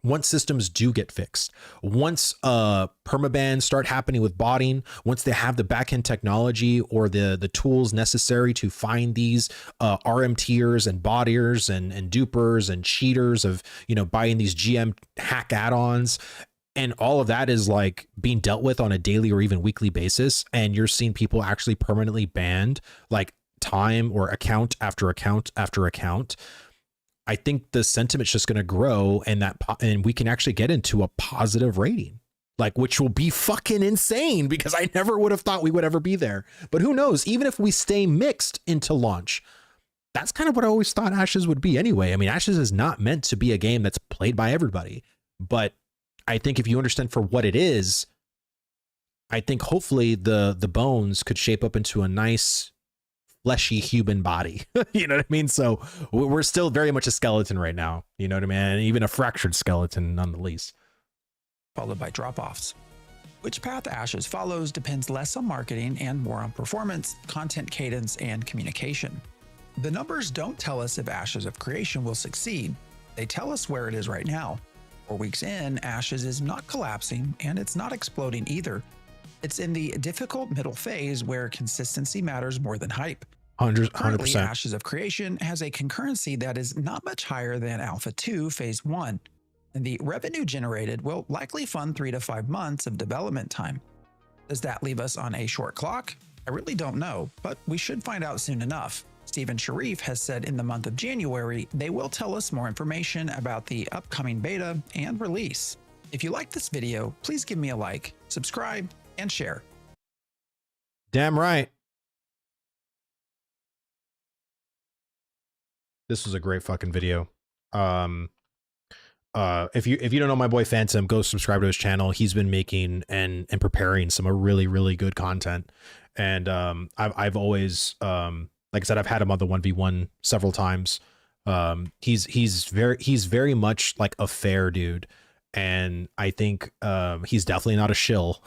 Speaker 1: once systems do get fixed, once permabans start happening with botting, once they have the backend technology or the tools necessary to find these RMTers and bottiers and dupers and cheaters of, you know, buying these GM hack add-ons, and all of that is like being dealt with on a daily or even weekly basis, and you're seeing people actually permanently banned, like time or account after account after account, I think the sentiment's just going to grow, and and we can actually get into a positive rating, like, which will be fucking insane, because I never would have thought we would ever be there. But who knows? Even if we stay mixed into launch, that's kind of what I always thought Ashes would be anyway. I mean, Ashes is not meant to be a game that's played by everybody, but I think if you understand for what it is, I think hopefully the bones could shape up into a nice fleshy human body. You know what I mean? So we're still very much a skeleton right now. You know what I mean? And even a fractured skeleton none the least.
Speaker 2: Followed by drop-offs. Which path Ashes follows depends less on marketing and more on performance, content cadence, and communication. The numbers don't tell us if Ashes of Creation will succeed. They tell us where it is right now. 4 weeks in, Ashes is not collapsing, and it's not exploding either. It's in the difficult middle phase where consistency matters more than hype.
Speaker 1: 100%.
Speaker 2: Currently, Ashes of Creation has a concurrency that is not much higher than Alpha 2 Phase 1, and the revenue generated will likely fund 3 to 5 months of development time. Does that leave us on a short clock? I really don't know, but we should find out soon enough. Stephen Sharif has said in the month of January they will tell us more information about the upcoming beta and release. If you like this video, please give me a like, subscribe, and share.
Speaker 1: Damn right. This was a great fucking video. If you don't know my boy Phantom, go subscribe to his channel. He's been making and preparing some really good content. And I've always like I said, I've had him on the 1v1 several times. He's very much like a fair dude. And I think he's definitely not a shill.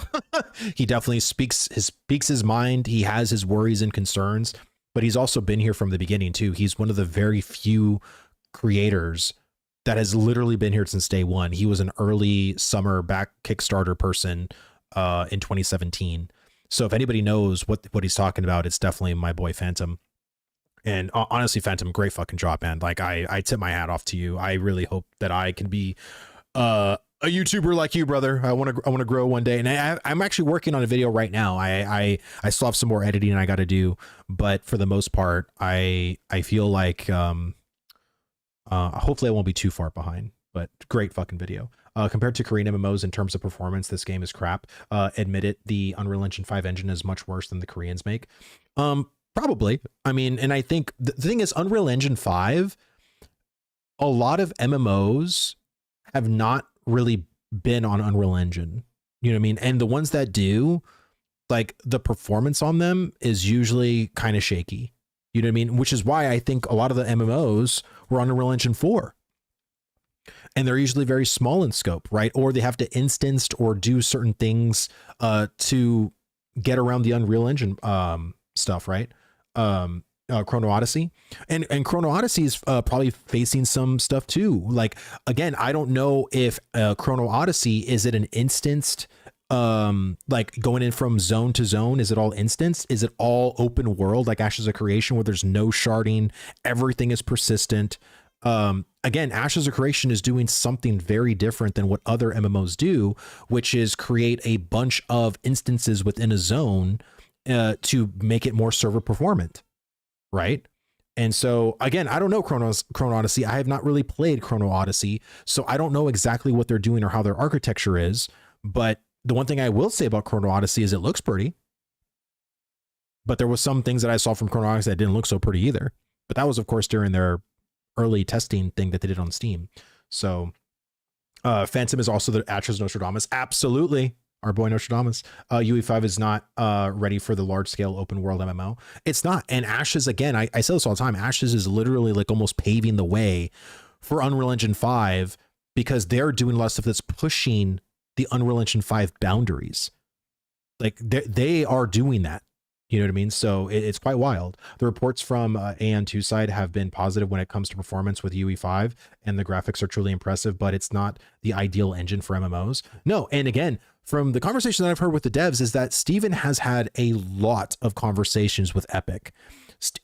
Speaker 1: He definitely speaks his mind. He has his worries and concerns, but he's also been here from the beginning too. He's one of the very few creators that has literally been here since day one. He was an early summer back Kickstarter person in 2017. So if anybody knows what he's talking about, it's definitely my boy Phantom. And honestly, Phantom, great fucking job, man. Like I tip my hat off to you. I really hope that I can be a YouTuber like you, brother. I want to grow one day. And I'm actually working on a video right now. I still have some more editing I got to do, but for the most part, I feel like hopefully I won't be too far behind. But great fucking video. Compared to Korean MMOs in terms of performance, this game is crap. Admit it, the Unreal Engine 5 engine is much worse than the Koreans make. Probably. I mean, and I think the thing is, Unreal Engine 5, a lot of MMOs have not really been on Unreal Engine. You know what I mean? And the ones that do, like, the performance on them is usually kind of shaky. You know what I mean? Which is why I think a lot of the MMOs were on Unreal Engine 4. And they're usually very small in scope, right? Or they have to instance or do certain things to get around the Unreal Engine stuff, right? Chrono Odyssey and Chrono Odyssey is probably facing some stuff too. Like, again, I don't know if Chrono Odyssey, is it an instanced like going in from zone to zone? Is it all instanced? Is it all open world like Ashes of Creation where there's no sharding, everything is persistent? Again, Ashes of Creation is doing something very different than what other MMOs do, which is create a bunch of instances within a zone to make it more server performant, right? And so, again, I don't know Chrono Odyssey. I have not really played Chrono Odyssey, so I don't know exactly what they're doing or how their architecture is. But the one thing I will say about Chrono Odyssey is it looks pretty. But there was some things that I saw from Chrono Odyssey that didn't look so pretty either. But that was, of course, during their early testing thing that they did on Steam. So Phantom is also the Atros Nostradamus. Absolutely. Our boy Nostradamus. UE5 is not ready for the large scale open world MMO. It's not. And Ashes, again, I say this all the time, Ashes is literally like almost paving the way for Unreal Engine 5 because they're doing a lot of stuff that's pushing the Unreal Engine 5 boundaries. Like they are doing that. You know what I mean? So it's quite wild. The reports from AN2 side have been positive when it comes to performance with UE5, and the graphics are truly impressive, but it's not the ideal engine for MMOs. No, and again, from the conversation that I've heard with the devs is that Steven has had a lot of conversations with Epic.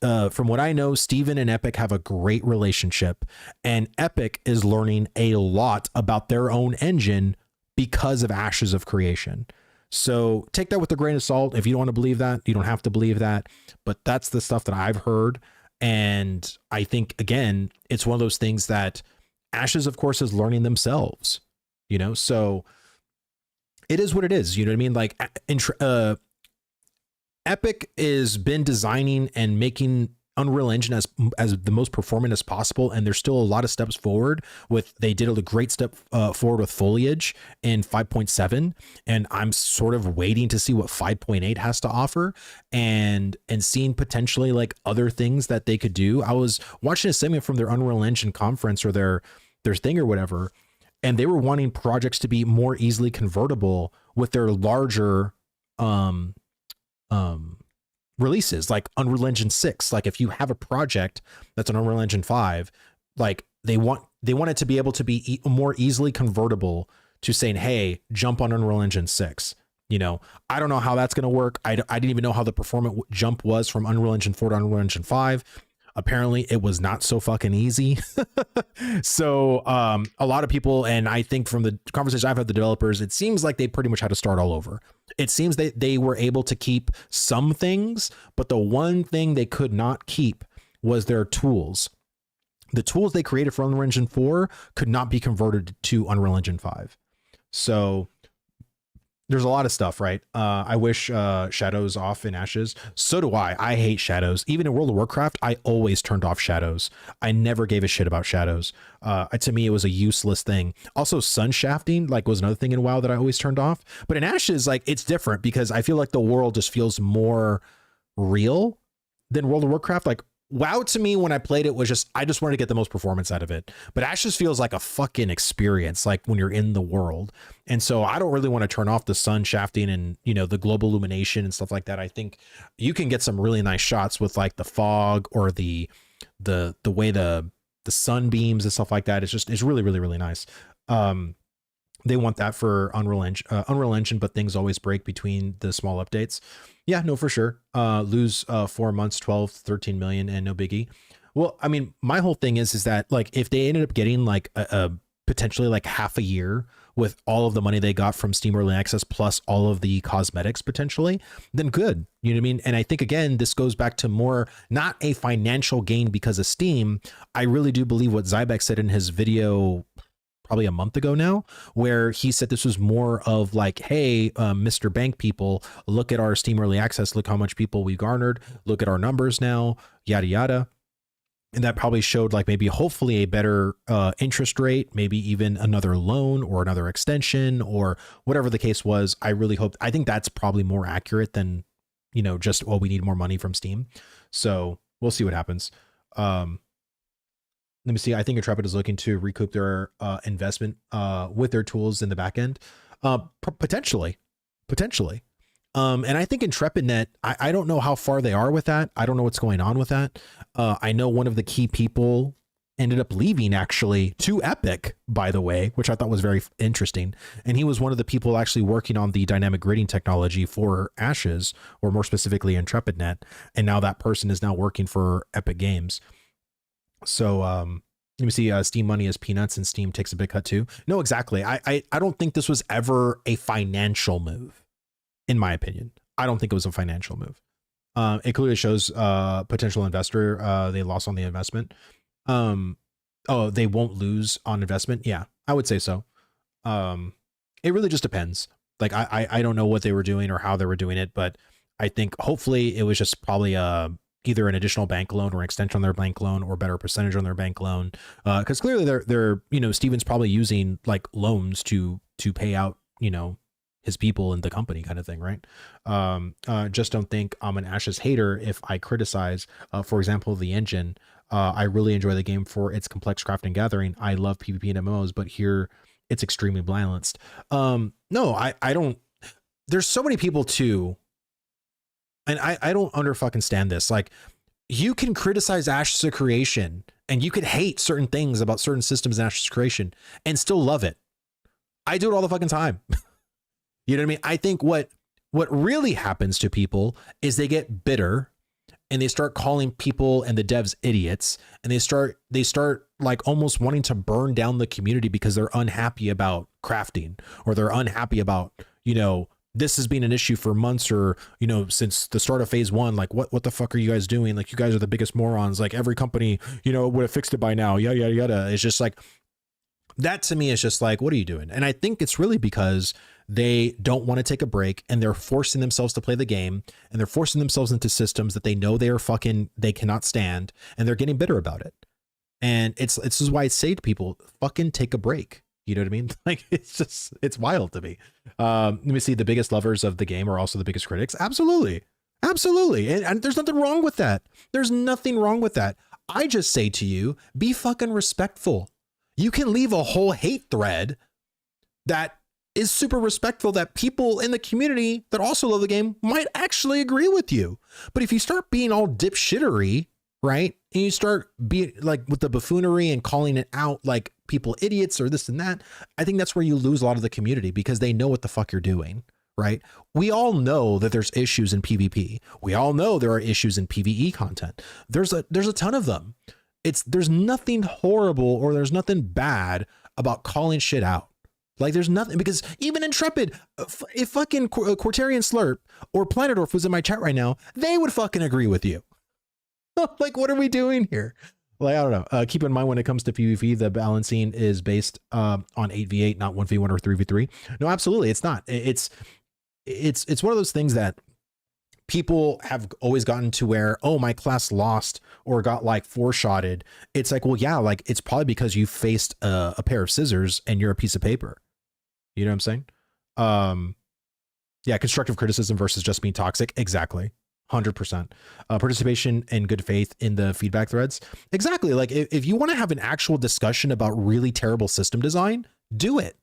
Speaker 1: From what I know, Steven and Epic have a great relationship, and Epic is learning a lot about their own engine because of Ashes of Creation. So take that with a grain of salt. If you don't want to believe that, you don't have to believe that. But that's the stuff that I've heard. And I think, again, it's one of those things that Ashes, of course, is learning themselves, you know, so it is what it is. You know what I mean? Like Epic has been designing and making Unreal Engine as the most performant as possible, and there's still a lot of steps forward. They did a great step forward with Foliage in 5.7, and I'm sort of waiting to see what 5.8 has to offer, and seeing potentially like other things that they could do. I was watching a segment from their Unreal Engine conference or their thing or whatever, and they were wanting projects to be more easily convertible with their larger releases, like Unreal Engine 6. Like if you have a project that's an Unreal Engine 5, like they want it to be able to be more easily convertible to saying, hey, jump on Unreal Engine 6. You know, I don't know how that's going to work. I didn't even know how the performance jump was from Unreal Engine 4 to Unreal Engine 5. Apparently it was not so fucking easy. So a lot of people, and I think from the conversation I've had with the developers, it seems like they pretty much had to start all over. It seems they were able to keep some things, but the one thing they could not keep was their tools. The tools they created for Unreal Engine 4 could not be converted to Unreal Engine 5. So there's a lot of stuff, right? I wish shadows off in Ashes. So do I. I hate shadows. Even in World of Warcraft, I always turned off shadows. I never gave a shit about shadows. To me, it was a useless thing. Also, sun shafting was another thing in WoW that I always turned off. But in Ashes, it's different because I feel like the world just feels more real than World of Warcraft. WoW to me, when I played it, was I just wanted to get the most performance out of it. But Ashes feels like a fucking experience, like when you're in the world. And so I don't really want to turn off the sun shafting and, the global illumination and stuff like that. I think you can get some really nice shots with the fog or the way the sunbeams and stuff like that. It's really, really, really nice. They want that for Unreal Engine, but things always break between the small updates. Yeah, no, for sure. Lose 4 months, 12, 13 million and no biggie. Well, I mean, my whole thing is that if they ended up getting a potentially half a year with all of the money they got from Steam Early Access plus all of the cosmetics potentially, then good. You know what I mean? And I think, again, this goes back to more not a financial gain because of Steam. I really do believe what Zybeck said in his video probably a month ago now, where he said this was more of hey, Mr. Bank people, look at our Steam Early Access, look how much people we garnered, look at our numbers now, yada, yada. And that probably showed maybe hopefully a better interest rate, maybe even another loan or another extension or whatever the case was. I think that's probably more accurate than, just, we need more money from Steam. So we'll see what happens. Let me see. I think Intrepid is looking to recoup their investment with their tools in the back end. Potentially. And I think IntrepidNet, I don't know how far they are with that. I don't know what's going on with that. I know one of the key people ended up leaving actually to Epic, by the way, which I thought was very interesting. And he was one of the people actually working on the dynamic gridding technology for Ashes, or more specifically IntrepidNet. And now that person is now working for Epic Games. So let me see. Steam money is peanuts and Steam takes a big cut too. No, exactly. I don't think this was ever a financial move, in my opinion. I don't think it was a financial move. It clearly shows potential investor. They lost on the investment. They won't lose on investment. Yeah, I would say so. It really just depends. I don't know what they were doing or how they were doing it, but I think hopefully it was just probably either an additional bank loan or an extension on their bank loan or better percentage on their bank loan. Cause clearly they're, Steven's probably using loans to pay out, his people in the company kind of thing. Right. Just don't think I'm an Ashes hater if I criticize, for example, the engine. I really enjoy the game for its complex crafting gathering. I love PvP and MMOs, but here it's extremely balanced. No, I don't, there's so many people too. And I don't fucking stand this. You can criticize Ashes of Creation and you could hate certain things about certain systems in Ashes of Creation and still love it. I do it all the fucking time. You know what I mean? I think what really happens to people is they get bitter and they start calling people and the devs idiots, and they start almost wanting to burn down the community because they're unhappy about crafting or they're unhappy about, this has been an issue for months, or, you know, since the start of phase 1, like what the fuck are you guys doing? Like, you guys are the biggest morons. Like, every company, you know, would have fixed it by now. Yada, yada, yada. It's just like, that to me is just like, what are you doing? And I think it's really because they don't want to take a break, and they're forcing themselves to play the game, and they're forcing themselves into systems that they know they cannot stand, and they're getting bitter about it. And this is why I say to people, fucking take a break. You know what I mean? Like, it's wild to me. Let me see. The biggest lovers of the game are also the biggest critics. Absolutely. Absolutely. And there's nothing wrong with that. There's nothing wrong with that. I just say to you, be fucking respectful. You can leave a whole hate thread that is super respectful, that people in the community that also love the game might actually agree with you. But if you start being all dipshittery, right, and you start being like with the buffoonery and calling it out like people idiots or this and that, I think that's where you lose a lot of the community, because they know what the fuck you're doing, right? We all know that there's issues in PvP. We all know there are issues in PvE content. There's a ton of them. There's nothing horrible or there's nothing bad about calling shit out. Like, there's nothing, because even Intrepid, if fucking Quartarian Slurp or Planetdorf was in my chat right now, they would fucking agree with you. Like, what are we doing here? Like, I don't know. Keep in mind, when it comes to PvP, the balancing is based on 8v8, not 1v1 or 3v3. No, absolutely, it's not. It's one of those things that people have always gotten to where, oh, my class lost or got like four-shotted. It's like, well, yeah, like, it's probably because you faced a pair of scissors and you're a piece of paper. You know what I'm saying? Yeah, constructive criticism versus just being toxic. Exactly. 100%. Participation and good faith in the feedback threads. Exactly. Like, if you want to have an actual discussion about really terrible system design, do it.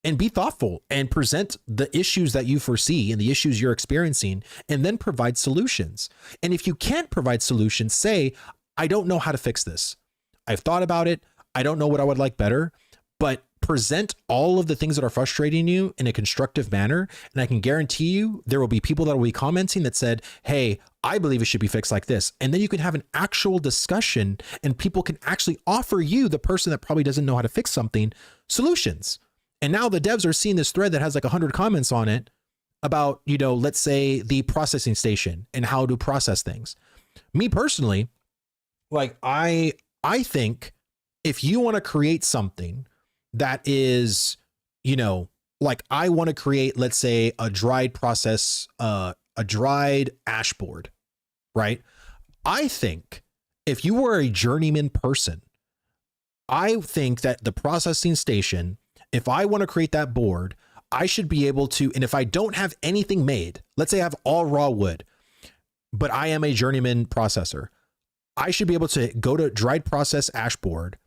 Speaker 1: And be thoughtful and present the issues that you foresee and the issues you're experiencing, and then provide solutions. And if you can't provide solutions, say, I don't know how to fix this. I've thought about it. I don't know what I would like better, but present all of the things that are frustrating you in a constructive manner. And I can guarantee you there will be people that will be commenting that said, hey, I believe it should be fixed like this. And then you can have an actual discussion, and people can actually offer you, the person that probably doesn't know how to fix something, solutions. And now the devs are seeing this thread that has like 100 comments on it about, you know, let's say the processing station and how to process things. Me personally, like, I think if you want to create something that is, you know, like, I want to create, let's say, a dried ash board, right? I think if you were a journeyman person, I think that the processing station, if I want to create that board, I should be able to, and if I don't have anything made, let's say I have all raw wood, but I am a journeyman processor, I should be able to go to dried process ash board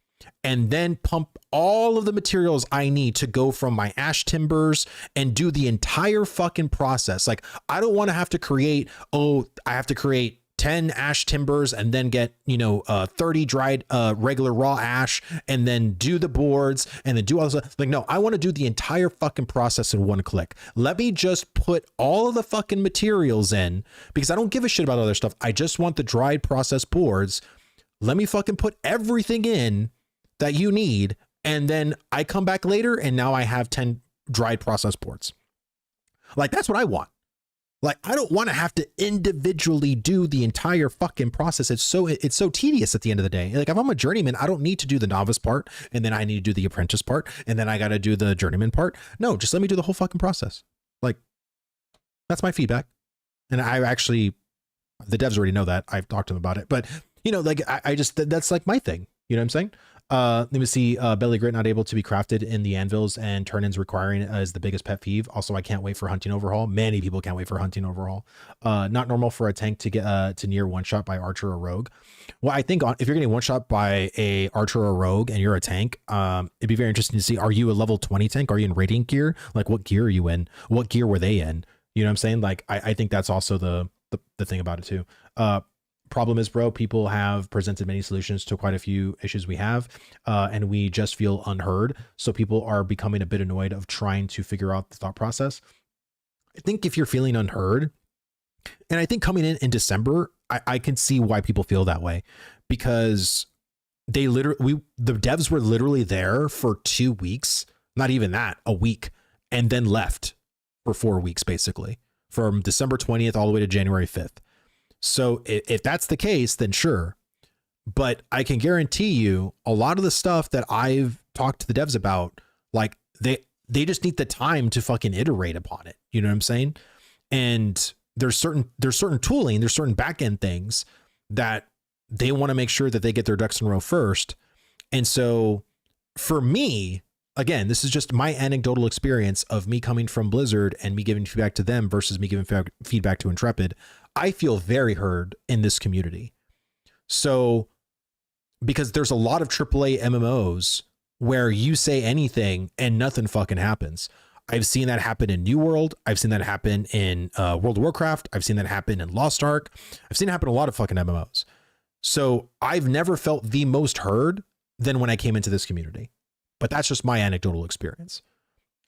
Speaker 1: and then pump all of the materials I need to go from my ash timbers and do the entire fucking process. Like, I don't want to have to create, I have to create 10 ash timbers and then get, 30 dried regular raw ash and then do the boards and then do all this stuff. Like, no, I want to do the entire fucking process in one click. Let me just put all of the fucking materials in, because I don't give a shit about other stuff. I just want the dried process boards. Let me fucking put everything in that you need. And then I come back later and now I have 10 dried process boards. Like, that's what I want. Like, I don't want to have to individually do the entire fucking process. It's so tedious at the end of the day. Like, if I'm a journeyman, I don't need to do the novice part, and then I need to do the apprentice part, and then I got to do the journeyman part. No, just let me do the whole fucking process. Like, that's my feedback. And the devs already know that. I've talked to them about it, but I just, that's like my thing. You know what I'm saying? Let me see. Belly Grit not able to be crafted in the anvils and turn-ins requiring is the biggest pet peeve. Also, I can't wait for Hunting Overhaul. Many people can't wait for Hunting Overhaul. Not normal for a tank to get to near one shot by Archer or Rogue. Well, I think if you're getting one shot by a Archer or Rogue and you're a tank, it'd be very interesting to see, are you a level 20 tank? Are you in Radiant gear? Like, what gear are you in? What gear were they in? You know what I'm saying? Like, I think that's also the thing about it too. Problem is, bro, people have presented many solutions to quite a few issues we have, and we just feel unheard. So people are becoming a bit annoyed of trying to figure out the thought process. I think if you're feeling unheard, and I think coming in December, I can see why people feel that way, because the devs were literally there for 2 weeks, not even that, a week, and then left for 4 weeks, basically, from December 20th all the way to January 5th. So if that's the case, then sure. But I can guarantee you a lot of the stuff that I've talked to the devs about, like they just need the time to fucking iterate upon it. You know what I'm saying? And there's certain tooling, there's certain back-end things that they want to make sure that they get their ducks in a row first. And so for me, again, this is just my anecdotal experience of me coming from Blizzard and me giving feedback to them versus me giving feedback to Intrepid. I feel very heard in this community. So, because there's a lot of AAA MMOs where you say anything and nothing fucking happens. I've seen that happen in New World. I've seen that happen in World of Warcraft. I've seen that happen in Lost Ark. I've seen it happen in a lot of fucking MMOs. So I've never felt the most heard than when I came into this community. But that's just my anecdotal experience.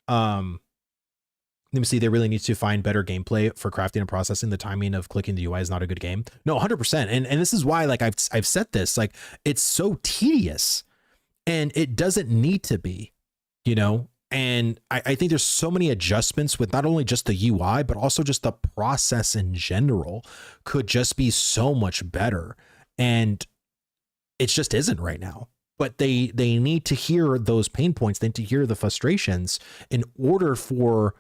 Speaker 1: Let me see. They really need to find better gameplay for crafting and processing. The timing of clicking the UI is not a good game. No, 100%. And this is why, like I've said this, like it's so tedious and it doesn't need to be, you know? And I think there's so many adjustments with not only just the UI, but also just the process in general could just be so much better. And it just isn't right now. But they need to hear those pain points. They need to hear the frustrations in order for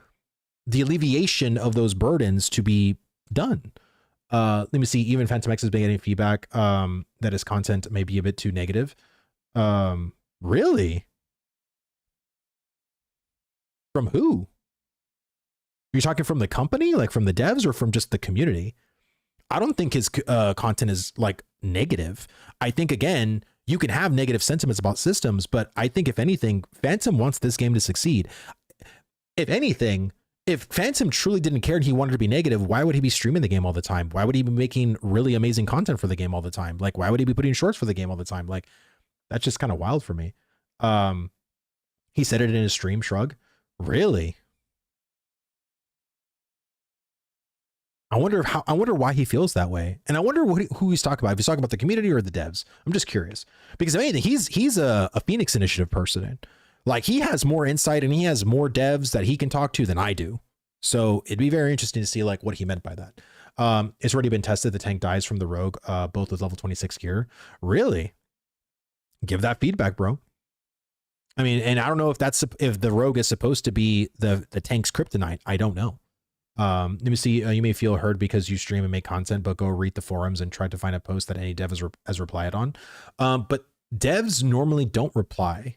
Speaker 1: the alleviation of those burdens to be done. Let me see. Even Phantom X has been getting feedback that his content may be a bit too negative. Really? From who? Are you talking from the company, like from the devs, or from just the community? I don't think his content is like negative. I think, again, you can have negative sentiments about systems, but I think if anything, Phantom wants this game to succeed. If anything, if Phantom truly didn't care and he wanted to be negative, why would he be streaming the game all the time? Why would he be making really amazing content for the game all the time? Like, why would he be putting shorts for the game all the time? Like, that's just kind of wild for me. He said it in his stream, Shrug. Really? I wonder why he feels that way. And I wonder who he's talking about. If he's talking about the community or the devs. I'm just curious. Because if anything, he's a Phoenix Initiative person. Like, he has more insight and he has more devs that he can talk to than I do. So it'd be very interesting to see like what he meant by that. It's already been tested. The tank dies from the rogue, both with level 26 gear. Really? Give that feedback, bro. I mean, and I don't know if the rogue is supposed to be the tank's kryptonite. I don't know. Let me see. You may feel heard because you stream and make content, but go read the forums and try to find a post that any dev has replied on. But devs normally don't reply.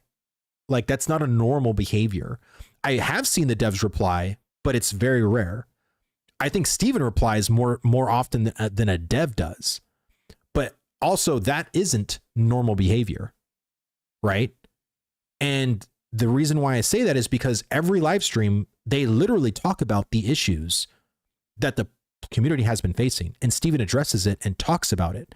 Speaker 1: Like, that's not a normal behavior. I have seen the devs reply, but it's very rare. I think Steven replies more often than a dev does. But also, that isn't normal behavior, right? And the reason why I say that is because every live stream, they literally talk about the issues that the community has been facing, and Steven addresses it and talks about it.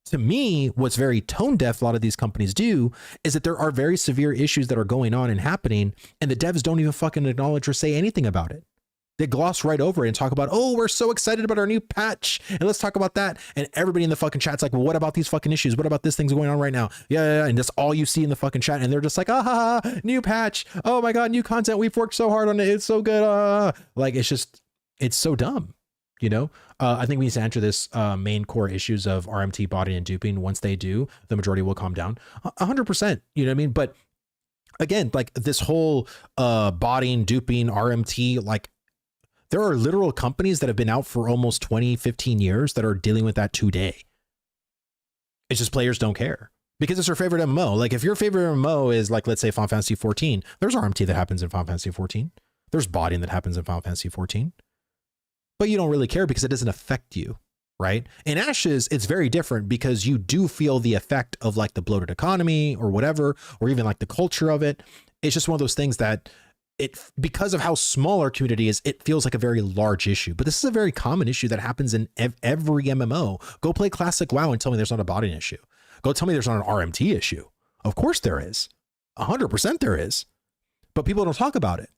Speaker 1: To me, what's very tone deaf a lot of these companies do is that there are very severe issues that are going on and happening, and the devs don't even fucking acknowledge or say anything about it. They gloss right over it and talk about, oh, we're so excited about our new patch, and let's talk about that. And everybody in the fucking chat's like, well, what about these fucking issues? What about this thing's going on right now? Yeah. And that's all you see in the fucking chat. And they're just like, new patch. Oh my God, new content. We've worked so hard on it. It's so good. Like, it's so dumb, you know? I think we need to answer this main core issues of RMT, botting, and duping. Once they do, the majority will calm down. 100%, you know what I mean? But again, like this whole botting, duping, RMT, like, there are literal companies that have been out for almost 20, 15 years that are dealing with that today. It's just players don't care because it's their favorite MMO. Like, if your favorite MMO is like, let's say Final Fantasy 14, there's RMT that happens in Final Fantasy 14. There's botting that happens in Final Fantasy 14, but you don't really care because it doesn't affect you, right? In Ashes, it's very different because you do feel the effect of like the bloated economy or whatever, or even like the culture of it. It's just one of those things that because of how small our community is, it feels like a very large issue. But this is a very common issue that happens in every MMO. Go play Classic WoW and tell me there's not a botting issue. Go tell me there's not an RMT issue. Of course there is. 100% there is. But people don't talk about it.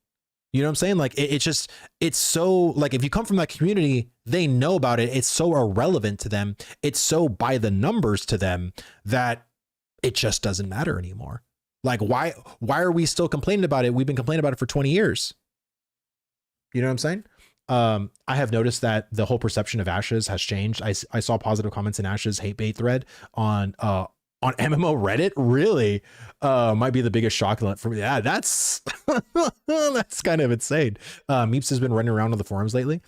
Speaker 1: You know what I'm saying? Like, it's so, like, if you come from that community, they know about it. It's so irrelevant to them. It's so by the numbers to them that it just doesn't matter anymore. Like, why are we still complaining about it? We've been complaining about it for 20 years. You know what I'm saying? I have noticed that the whole perception of Ashes has changed. I saw positive comments in Ashes hate bait thread on MMO Reddit. Really, might be the biggest shock for me. Yeah, that's that's kind of insane. Meeps has been running around on the forums lately,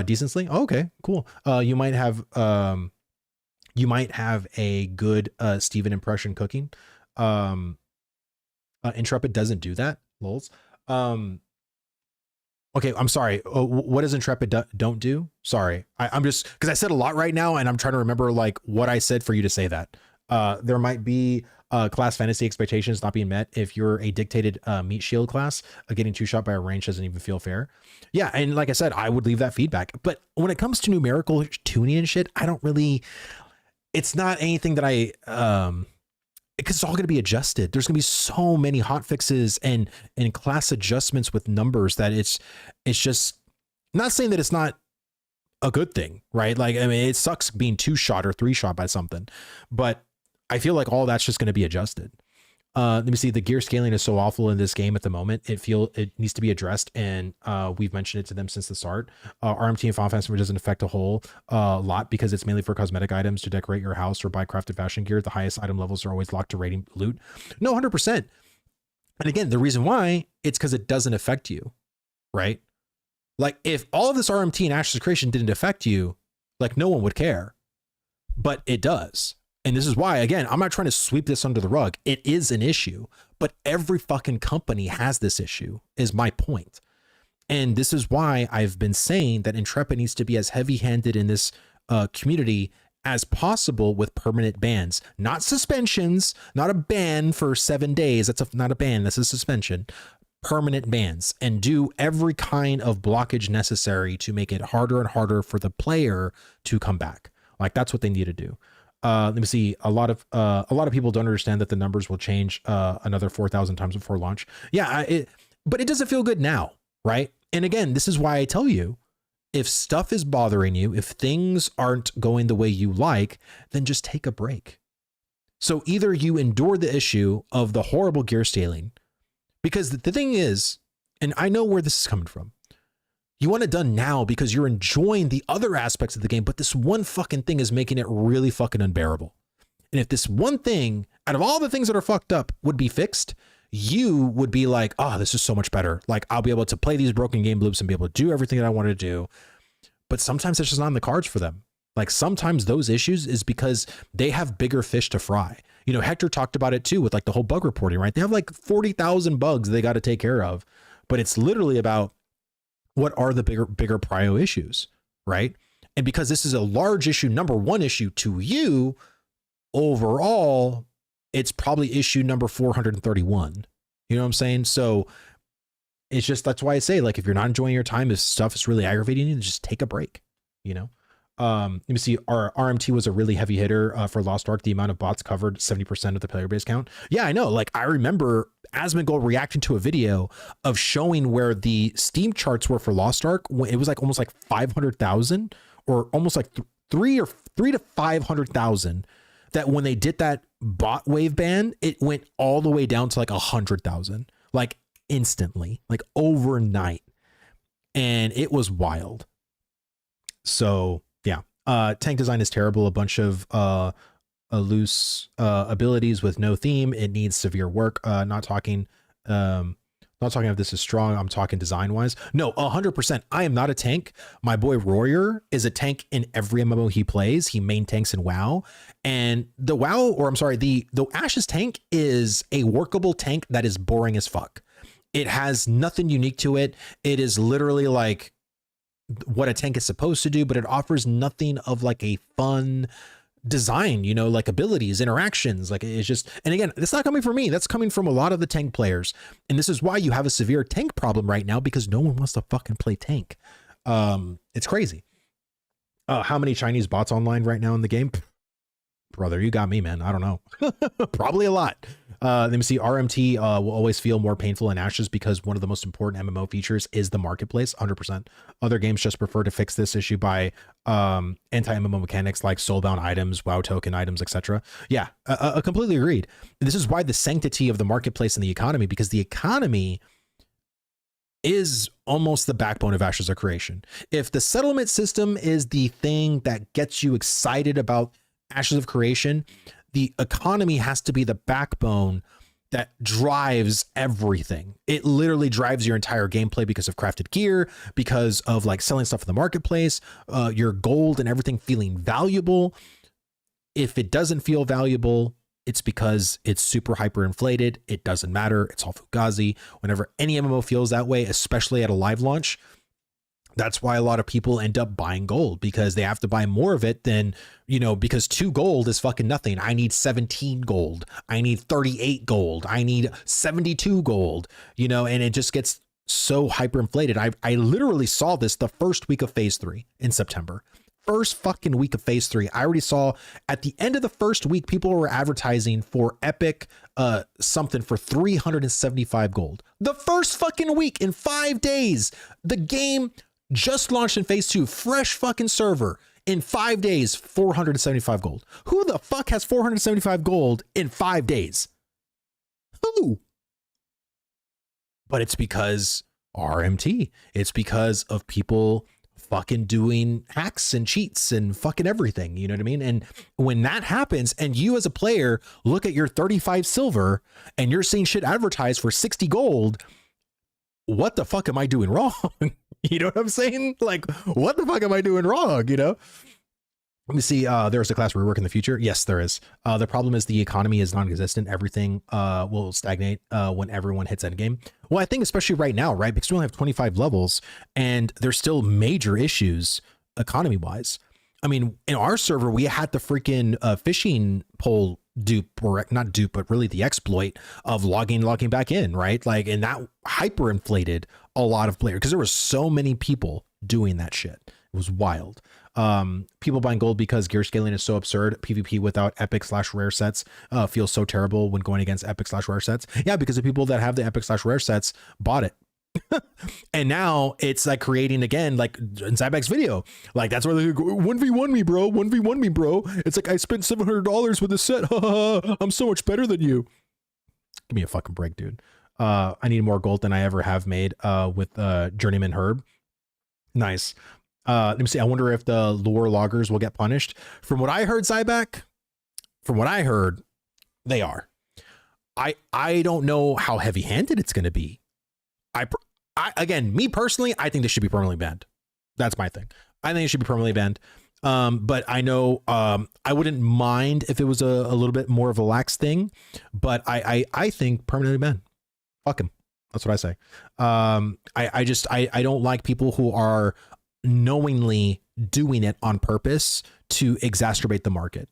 Speaker 1: decently. Oh, okay, cool. You might have a good Steven impression cooking. Intrepid doesn't do that. Lols. Okay, I'm sorry. What does Intrepid don't do? Sorry. I'm just, because I said a lot right now and I'm trying to remember like what I said for you to say that. There might be class fantasy expectations not being met if you're a dictated meat shield class. Getting two-shot by a range doesn't even feel fair. Yeah, and like I said, I would leave that feedback. But when it comes to numerical tuning and shit, I don't really, it's not anything that I, because it's all going to be adjusted. There's going to be so many hot fixes and class adjustments with numbers that it's just, not saying that it's not a good thing, right? Like, I mean, it sucks being 2-shot or 3-shot by something, but I feel like all that's just going to be adjusted. Let me see. The gear scaling is so awful in this game at the moment. It needs to be addressed, and we've mentioned it to them since the start. RMT and Final Fantasy doesn't affect a whole lot because it's mainly for cosmetic items to decorate your house or buy crafted fashion gear. The highest item levels are always locked to rating loot. No, 100%. And again, the reason why, it's because it doesn't affect you, right? Like if all of this RMT and Ashes creation didn't affect you, like no one would care, but it does. And this is why, again, I'm not trying to sweep this under the rug. It is an issue, but every fucking company has this issue, is my point. And this is why I've been saying that Intrepid needs to be as heavy-handed in this community as possible with permanent bans, not suspensions, not a ban for 7 days. That's not a ban. That's a suspension. Permanent bans, and do every kind of blockage necessary to make it harder and harder for the player to come back. Like that's what they need to do. Let me see. A lot of people don't understand that the numbers will change another 4,000 times before launch. Yeah, but it doesn't feel good now, right? And again, this is why I tell you, if stuff is bothering you, if things aren't going the way you like, then just take a break. So either you endure the issue of the horrible gear scaling, because the thing is, and I know where this is coming from, you want it done now because you're enjoying the other aspects of the game, but this one fucking thing is making it really fucking unbearable. And if this one thing, out of all the things that are fucked up, would be fixed, you would be like, oh, this is so much better. Like I'll be able to play these broken game loops and be able to do everything that I want to do. But sometimes it's just not in the cards for them. Like sometimes those issues is because they have bigger fish to fry. You know, Hector talked about it too with like the whole bug reporting, right? They have like 40,000 bugs they got to take care of, but it's literally about what are the bigger prio issues, right? And because this is a large issue, number one issue to you, overall, it's probably issue number 431. You know what I'm saying? So it's just, that's why I say, like, if you're not enjoying your time, if stuff is really aggravating you, just take a break, you know? Let me see. Our RMT was a really heavy hitter for Lost Ark. The amount of bots covered 70% of the player base count. Yeah, I know. Like I remember Asmongold reacting to a video of showing where the Steam charts were for Lost Ark. It was like almost like 500,000 or almost like three to 500,000. That when they did that bot wave ban, it went all the way down to like 100,000, like instantly, like overnight. And it was wild. So yeah, tank design is terrible. A bunch of loose abilities with no theme. It needs severe work. Not talking if this is strong. I'm talking design wise. No, 100%. I am not a tank. My boy Royer is a tank in every MMO he plays. He main tanks in WoW, and the Ashes tank is a workable tank that is boring as fuck. It has nothing unique to it. It is literally like what a tank is supposed to do, but it offers nothing of like a fun design, you know, like abilities, interactions. Like it's just, and again, it's not coming from me. That's coming from a lot of the tank players. And this is why you have a severe tank problem right now, because no one wants to fucking play tank. It's crazy. How many Chinese bots online right now in the game? Brother, you got me, man. I don't know. Probably a lot. Let me see. RMT will always feel more painful in Ashes because one of the most important MMO features is the marketplace. 100%. Other games just prefer to fix this issue by anti-MMO mechanics like soulbound items, WoW token items, etc. Yeah, completely agreed. This is why the sanctity of the marketplace and the economy, because the economy is almost the backbone of Ashes of Creation. If the settlement system is the thing that gets you excited about Ashes of Creation, the economy has to be the backbone that drives everything. It literally drives your entire gameplay because of crafted gear, because of like selling stuff in the marketplace, your gold and everything feeling valuable. If it doesn't feel valuable, it's because it's super hyper inflated. It doesn't matter. It's all fugazi. Whenever any MMO feels that way, especially at a live launch, that's why a lot of people end up buying gold, because they have to buy more of it than, you know, because 2 gold is fucking nothing. I need 17 gold. I need 38 gold. I need 72 gold, you know, and it just gets so hyperinflated. I literally saw this the first week of phase 3 in September. First fucking week of phase 3. I already saw at the end of the first week, people were advertising for epic something for 375 gold. The first fucking week in 5 days. The game just launched in phase 2, fresh fucking server. In 5 days, 475 gold. Who the fuck has 475 gold in 5 days? Who? But it's because RMT. It's because of people fucking doing hacks and cheats and fucking everything. You know what I mean? And when that happens and you as a player look at your 35 silver and you're seeing shit advertised for 60 gold, what the fuck am I doing wrong? You know what I'm saying? Like, what the fuck am I doing wrong? You know? Let me see. There's a class rework in the future. Yes, there is. The problem is the economy is non-existent. Everything will stagnate when everyone hits endgame. Well, I think especially right now, right? Because we only have 25 levels and there's still major issues economy-wise. I mean, in our server, we had the freaking fishing pole dupe, or not dupe, but really the exploit of logging back in, right? Like, and that hyperinflated a lot of players because there were so many people doing that shit. It was wild. People buying gold because gear scaling is so absurd. PvP without epic/rare sets feels so terrible when going against epic/rare sets. Yeah, because the people that have the epic/rare sets bought it. And now it's like creating again, like in Zyback's video, like that's where they go, 1v1 me, bro. 1v1 me, bro. It's like I spent $700 with this set. I'm so much better than you. Give me a fucking break, dude. I need more gold than I ever have made with Journeyman Herb. Nice. Let me see. I wonder if the lore loggers will get punished. From what I heard, Zyback, from what I heard, they are. I don't know how heavy-handed it's going to be. Again, me personally, I think this should be permanently banned. That's my thing. I think it should be permanently banned. But I know I wouldn't mind if it was a little bit more of a lax thing. But I think permanently banned. Fuck him. That's what I say. I don't like people who are knowingly doing it on purpose to exacerbate the market.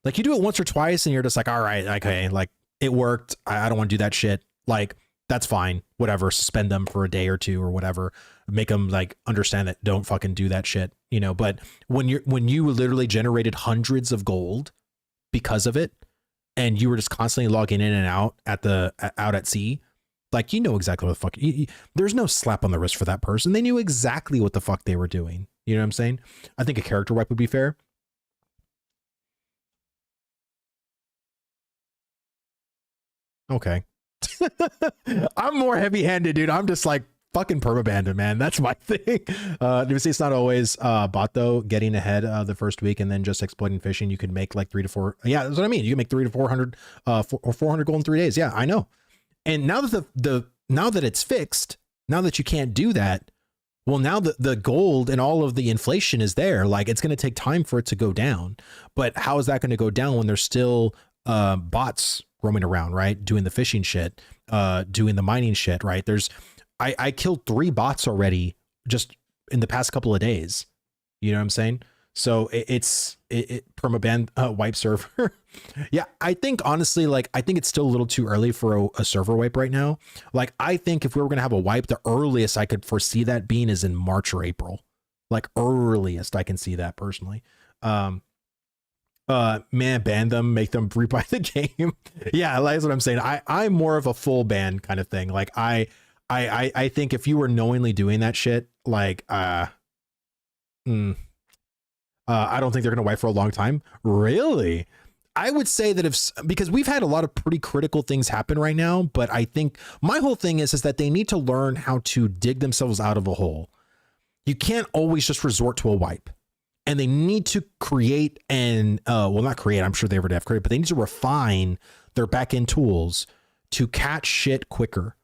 Speaker 1: Like, you do it once or twice and you're just like, all right, okay, like it worked. I don't want to do that shit. Like, that's fine. Whatever. Suspend them for a day or two or whatever. Make them like understand that don't fucking do that shit, you know. But when you literally generated hundreds of gold because of it, and you were just constantly logging in and out at sea, like, you know exactly what the fuck. There's no slap on the wrist for that person. They knew exactly what the fuck they were doing. You know what I'm saying? I think a character wipe would be fair. Okay. I'm more heavy-handed, dude. I'm just like fucking permabanded, man. That's my thing. It's not always bot though. Getting ahead the first week and then just exploiting fishing, you could make like 3 to 4. Yeah, that's what I mean. You can make 300 to 400 or 400 gold in 3 days. Yeah, I know. And now that now that it's fixed, now that you can't do that, well, now the gold and all of the inflation is there. Like, it's going to take time for it to go down. But how is that going to go down when there's still bots roaming around, right? Doing the fishing shit, doing the mining shit, right? I killed 3 bots already just in the past couple of days. You know what I'm saying? So it's permaban wipe server. Yeah, I think honestly, like, I think it's still a little too early for a server wipe right now. Like, I think if we were going to have a wipe, the earliest I could foresee that being is in March or April. Like, earliest I can see that personally. Man, ban them, make them rebuy the game. Yeah, that's what I'm saying. I'm more of a full ban kind of thing. Like, I think if you were knowingly doing that shit, like, I don't think they're gonna wipe for a long time. Really? I would say that because we've had a lot of pretty critical things happen right now, but I think my whole thing is that they need to learn how to dig themselves out of a hole. You can't always just resort to a wipe, and they need to create not create, I'm sure they already have created, but they need to refine their back-end tools to catch shit quicker.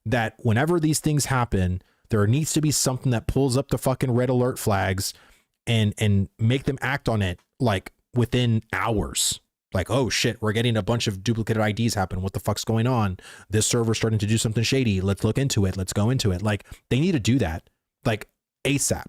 Speaker 1: That whenever these things happen, there needs to be something that pulls up the fucking red alert flags and make them act on it like within hours. Like, oh shit, we're getting a bunch of duplicated IDs happen. What the fuck's going on? This server's starting to do something shady. Let's look into it. Let's go into it. Like, they need to do that like ASAP.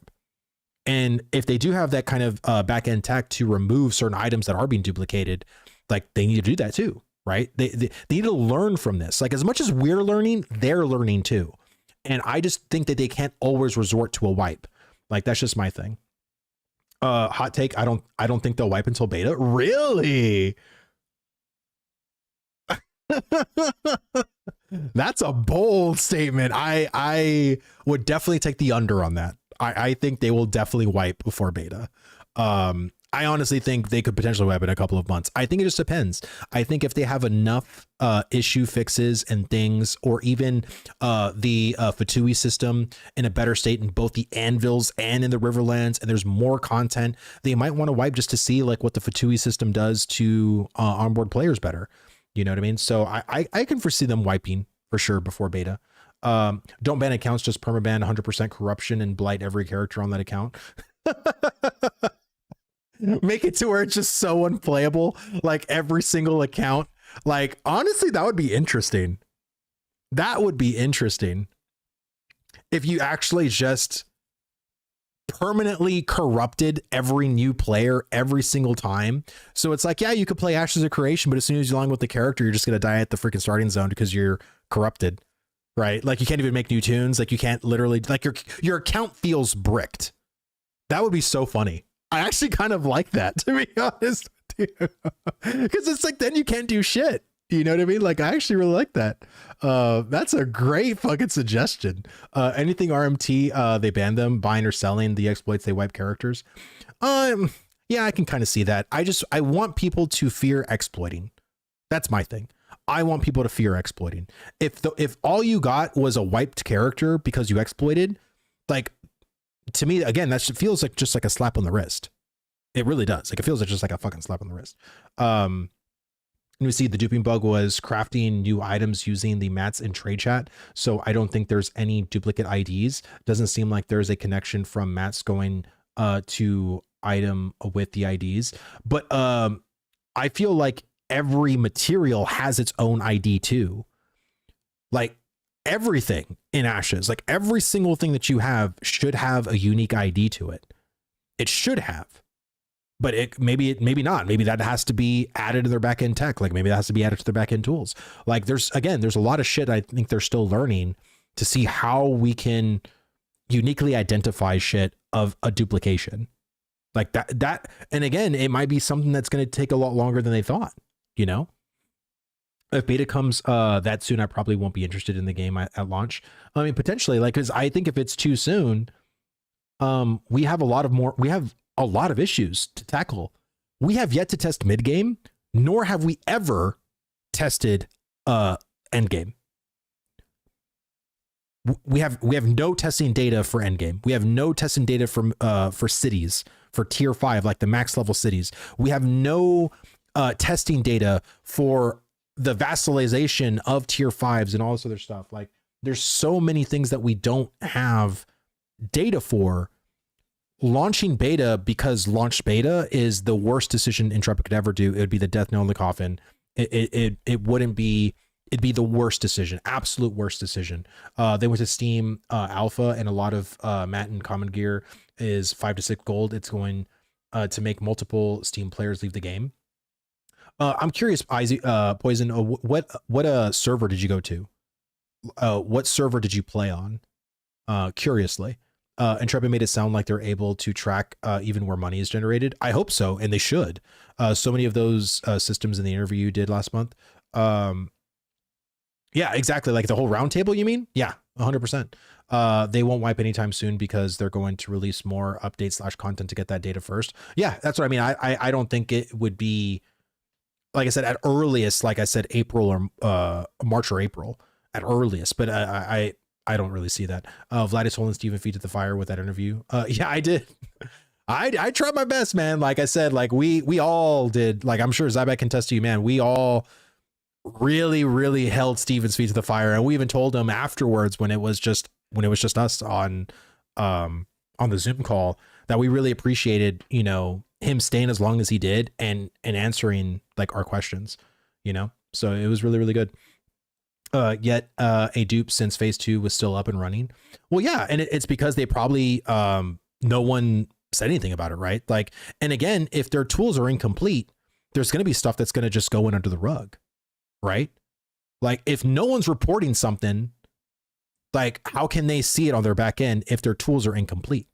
Speaker 1: And if they do have that kind of back-end tech to remove certain items that are being duplicated, like, they need to do that too, right? They need to learn from this. Like, as much as we're learning, they're learning too. And I just think that they can't always resort to a wipe. Like, that's just my thing. Hot take. I don't think they'll wipe until beta. Really? That's a bold statement. I would definitely take the under on that. I think they will definitely wipe before beta. I honestly think they could potentially wipe in a couple of months. I think it just depends. I think if they have enough issue fixes and things, or even the Fatui system in a better state in both the Anvils and in the Riverlands, and there's more content, they might want to wipe just to see like what the Fatui system does to onboard players better. You know what I mean? So I can foresee them wiping for sure before beta. Don't ban accounts, just permaban 100% corruption and blight every character on that account. Make it to where it's just so unplayable, like every single account. Like, honestly, that would be interesting. That would be interesting if you actually just permanently corrupted every new player every single time. So it's like, yeah, you could play Ashes of Creation, but as soon as you log with the character, you're just going to die at the freaking starting zone because you're corrupted, right? Like, you can't even make new tunes. Like, you can't literally, like, your account feels bricked. That would be so funny. I actually kind of like that, to be honest with you. Because it's like, then you can't do shit. You know what I mean? Like, I actually really like that. That's a great fucking suggestion. Anything RMT, they ban them, buying or selling the exploits, they wipe characters. Yeah, I can kind of see that. I want people to fear exploiting. That's my thing. I want people to fear exploiting. If all you got was a wiped character because you exploited, like, to me, again, that feels like just like a slap on the wrist. It really does. Like, it feels like just like a fucking slap on the wrist. And we see the duping bug was crafting new items using the mats in trade chat. So I don't think there's any duplicate IDs. Doesn't seem like there's a connection from mats going to item with the IDs. But I feel like every material has its own ID too. Like, everything in Ashes, like every single thing that you have should have a unique ID to it. It should have, but maybe not. Maybe that has to be added to their backend tech. Like, maybe that has to be added to their backend tools. Like, there's a lot of shit I think they're still learning to see how we can uniquely identify shit of a duplication like that. And again, it might be something that's going to take a lot longer than they thought, you know? If beta comes that soon, I probably won't be interested in the game at launch. I mean, potentially, like, because I think if it's too soon, we have a lot of issues to tackle. We have yet to test mid game, nor have we ever tested end game. We have no testing data for end game. We have no testing data for cities, for tier 5, like the max level cities. We have no testing data for the vassalization of tier 5s and all this other stuff. Like, there's so many things that we don't have data for. Launching beta because launched beta is the worst decision Intrepid could ever do. It would be the death nail in the coffin. It wouldn't be, it'd be the worst decision, absolute worst decision. They went to Steam alpha, and a lot of mat and common gear is 5 to 6 gold. It's going to make multiple Steam players leave the game. I'm curious, Poison, what server did you go to? What server did you play on? Curiously. Intrepid made it sound like they're able to track even where money is generated. I hope so, and they should. So many of those systems in the interview you did last month. Yeah, exactly. Like the whole roundtable, you mean? Yeah, 100%. They won't wipe anytime soon because they're going to release more updates / content to get that data first. Yeah, that's what I mean. I don't think it would be like I said, at earliest, like I said, April or March or April at earliest. But I don't really see that. Vladis holding Steven feet to the fire with that interview. Yeah, I did. I tried my best, man. Like I said, like we all did. Like I'm sure Zyback can attest to you, man. We all really held Steven's feet to the fire, and we even told him afterwards when it was just us on the Zoom call that we really appreciated, you know, him staying as long as he did and answering like our questions, you know. So it was really good. Yet a dupe since phase 2 was still up and running. Well, yeah, and it's because they probably no one said anything about it, right? Like, and again, if their tools are incomplete, there's going to be stuff that's going to just go in under the rug, right? Like, if no one's reporting something, like, how can they see it on their back end if their tools are incomplete?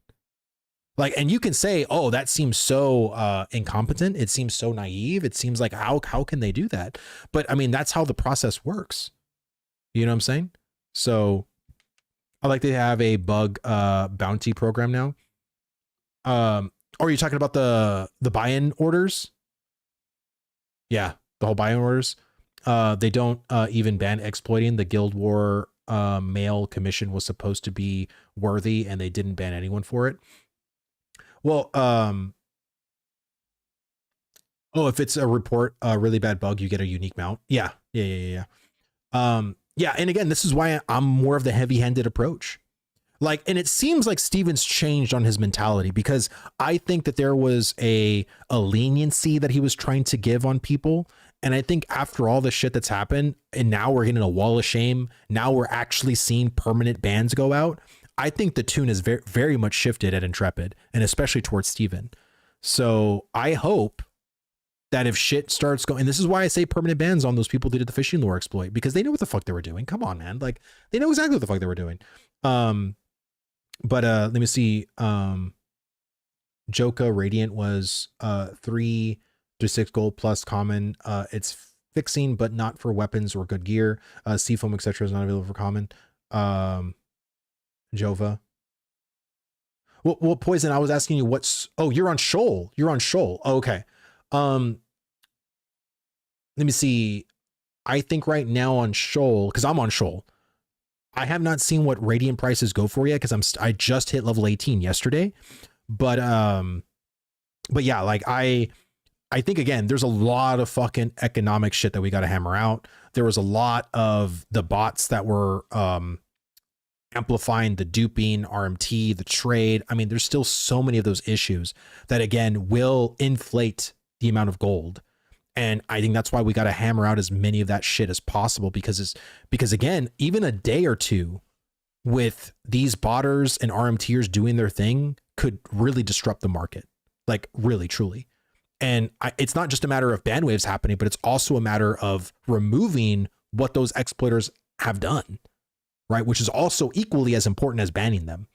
Speaker 1: Like, and you can say, oh, that seems so incompetent. It seems so naive. It seems like, how can they do that? But I mean, that's how the process works. You know what I'm saying? So I like to have a bug bounty program now. Are you talking about the buy-in orders? Yeah, the whole buy-in orders. They don't even ban exploiting. The Guild War mail commission was supposed to be worthy, and they didn't ban anyone for it. Well, if it's a report, a really bad bug, you get a unique mount. Yeah. Yeah. And again, this is why I'm more of the heavy-handed approach. Like, and it seems like Steven's changed on his mentality, because I think that there was a leniency that he was trying to give on people. And I think after all the shit that's happened, and now we're getting a wall of shame, now we're actually seeing permanent bans go out. I think the tune is very, very much shifted at Intrepid, and especially towards Steven. So I hope that if shit starts going, and this is why I say permanent bans on those people that did the fishing lore exploit, because they know what the fuck they were doing. Come on, man. Like, they know exactly what the fuck they were doing. But let me see. Joka Radiant was 3 to 6 gold plus common. It's fixing, but not for weapons or good gear. Seafoam, etc. is not available for common. Jova. Well, Poison, I was asking you you're on Shoal. You're on Shoal. Oh, okay. Let me see. I think right now on Shoal, because I'm on Shoal, I have not seen what Radiant prices go for yet, because I just hit level 18 yesterday. But yeah, like I think, again, there's a lot of fucking economic shit that we got to hammer out. There was a lot of the bots that were amplifying the duping, RMT, the trade. I mean, there's still so many of those issues that, again, will inflate the amount of gold. And I think that's why we got to hammer out as many of that shit as possible, because again, even a day or two with these botters and RMTers doing their thing could really disrupt the market, like really, truly. And it's not just a matter of ban waves happening, but it's also a matter of removing what those exploiters have done, right? Which is also equally as important as banning them.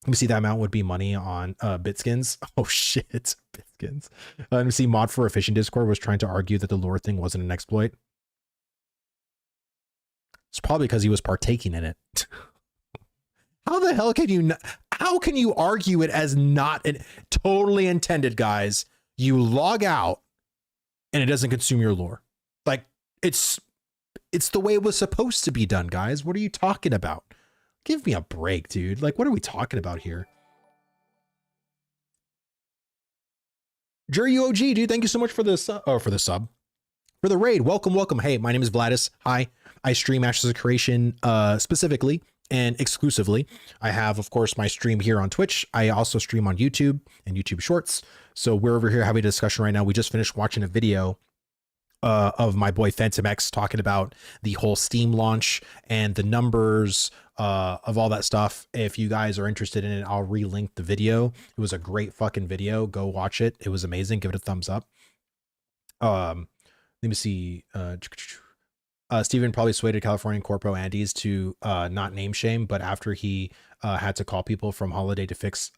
Speaker 1: Let me see, that amount would be money on Bitskins. Oh shit, Bitskins. Let me see, Mod for a Fishing Discord was trying to argue that the lure thing wasn't an exploit. It's probably because he was partaking in it. How the hell can you how can you argue it as not totally intended, guys? You log out and it doesn't consume your lore. Like, it's the way it was supposed to be done, guys. What are you talking about? Give me a break, dude. Like, what are we talking about here? Jury UOG, dude, thank you so much for the for the raid. Welcome. Hey, my name is Vladis. Hi. I stream Ashes of Creation specifically and exclusively. I have, of course, my stream here on Twitch. I also stream on YouTube and YouTube Shorts. So we're over here having a discussion right now. We just finished watching a video of my boy Phantom X talking about the whole Steam launch and the numbers of all that stuff. If you guys are interested in it, I'll relink the video. It was a great fucking video. Go watch it. It was amazing. Give it a thumbs up. Let me see. Steven probably swayed Californian Corpo Andes to not name shame, but after he had to call people from Holiday to fix,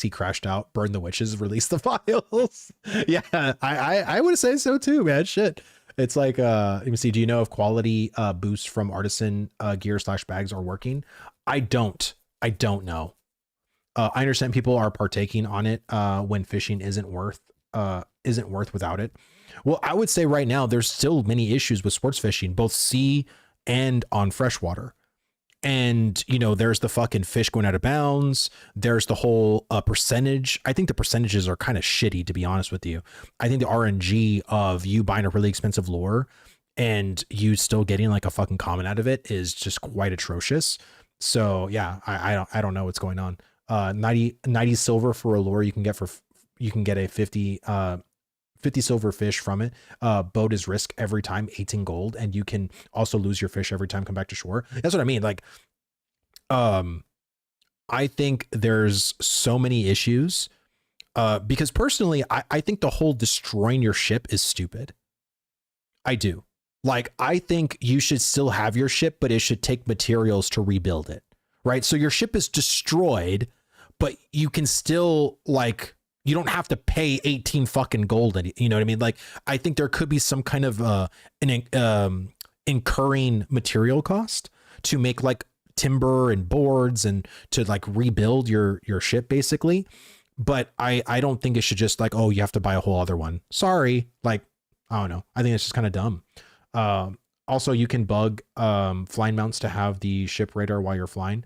Speaker 1: he crashed out, burned the witches, released the files. Yeah, I would say so too, man. Shit. It's like, let me see. Do you know if quality boosts from artisan gear / bags are working? I don't know. I understand people are partaking on it when fishing isn't worth isn't worth without it. Well, I would say right now there's still many issues with sports fishing, both sea and on freshwater. And, you know, there's the fucking fish going out of bounds. There's the whole percentage. I think the percentages are kind of shitty, to be honest with you. I think the RNG of you buying a really expensive lure and you still getting like a fucking comment out of it is just quite atrocious. So yeah, I don't know what's going on. 90 silver for a lure you can get a 50 silver fish from it. Boat is risk every time, 18 gold, and you can also lose your fish every time come back to shore. That's what I mean. Like, I think there's so many issues because personally, I think the whole destroying your ship is stupid. I do. Like, I think you should still have your ship, but it should take materials to rebuild it, right? So your ship is destroyed, but you can still, like, you don't have to pay 18 fucking gold. You know what I mean? Like, I think there could be some kind of incurring material cost to make like timber and boards and to like rebuild your ship basically. But I don't think it should just like, oh, you have to buy a whole other one. Sorry. Like, I don't know. I think it's just kind of dumb. Also, you can bug flying mounts to have the ship radar while you're flying.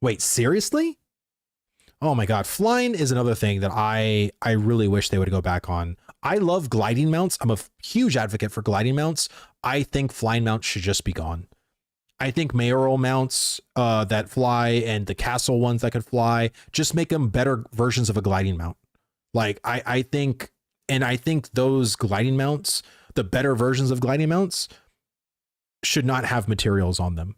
Speaker 1: Wait, seriously? Oh my God. Flying is another thing that I really wish they would go back on. I love gliding mounts. I'm a huge advocate for gliding mounts. I think flying mounts should just be gone. I think mayoral mounts that fly and the castle ones that could fly, just make them better versions of a gliding mount. Like I think those gliding mounts, the better versions of gliding mounts, should not have materials on them.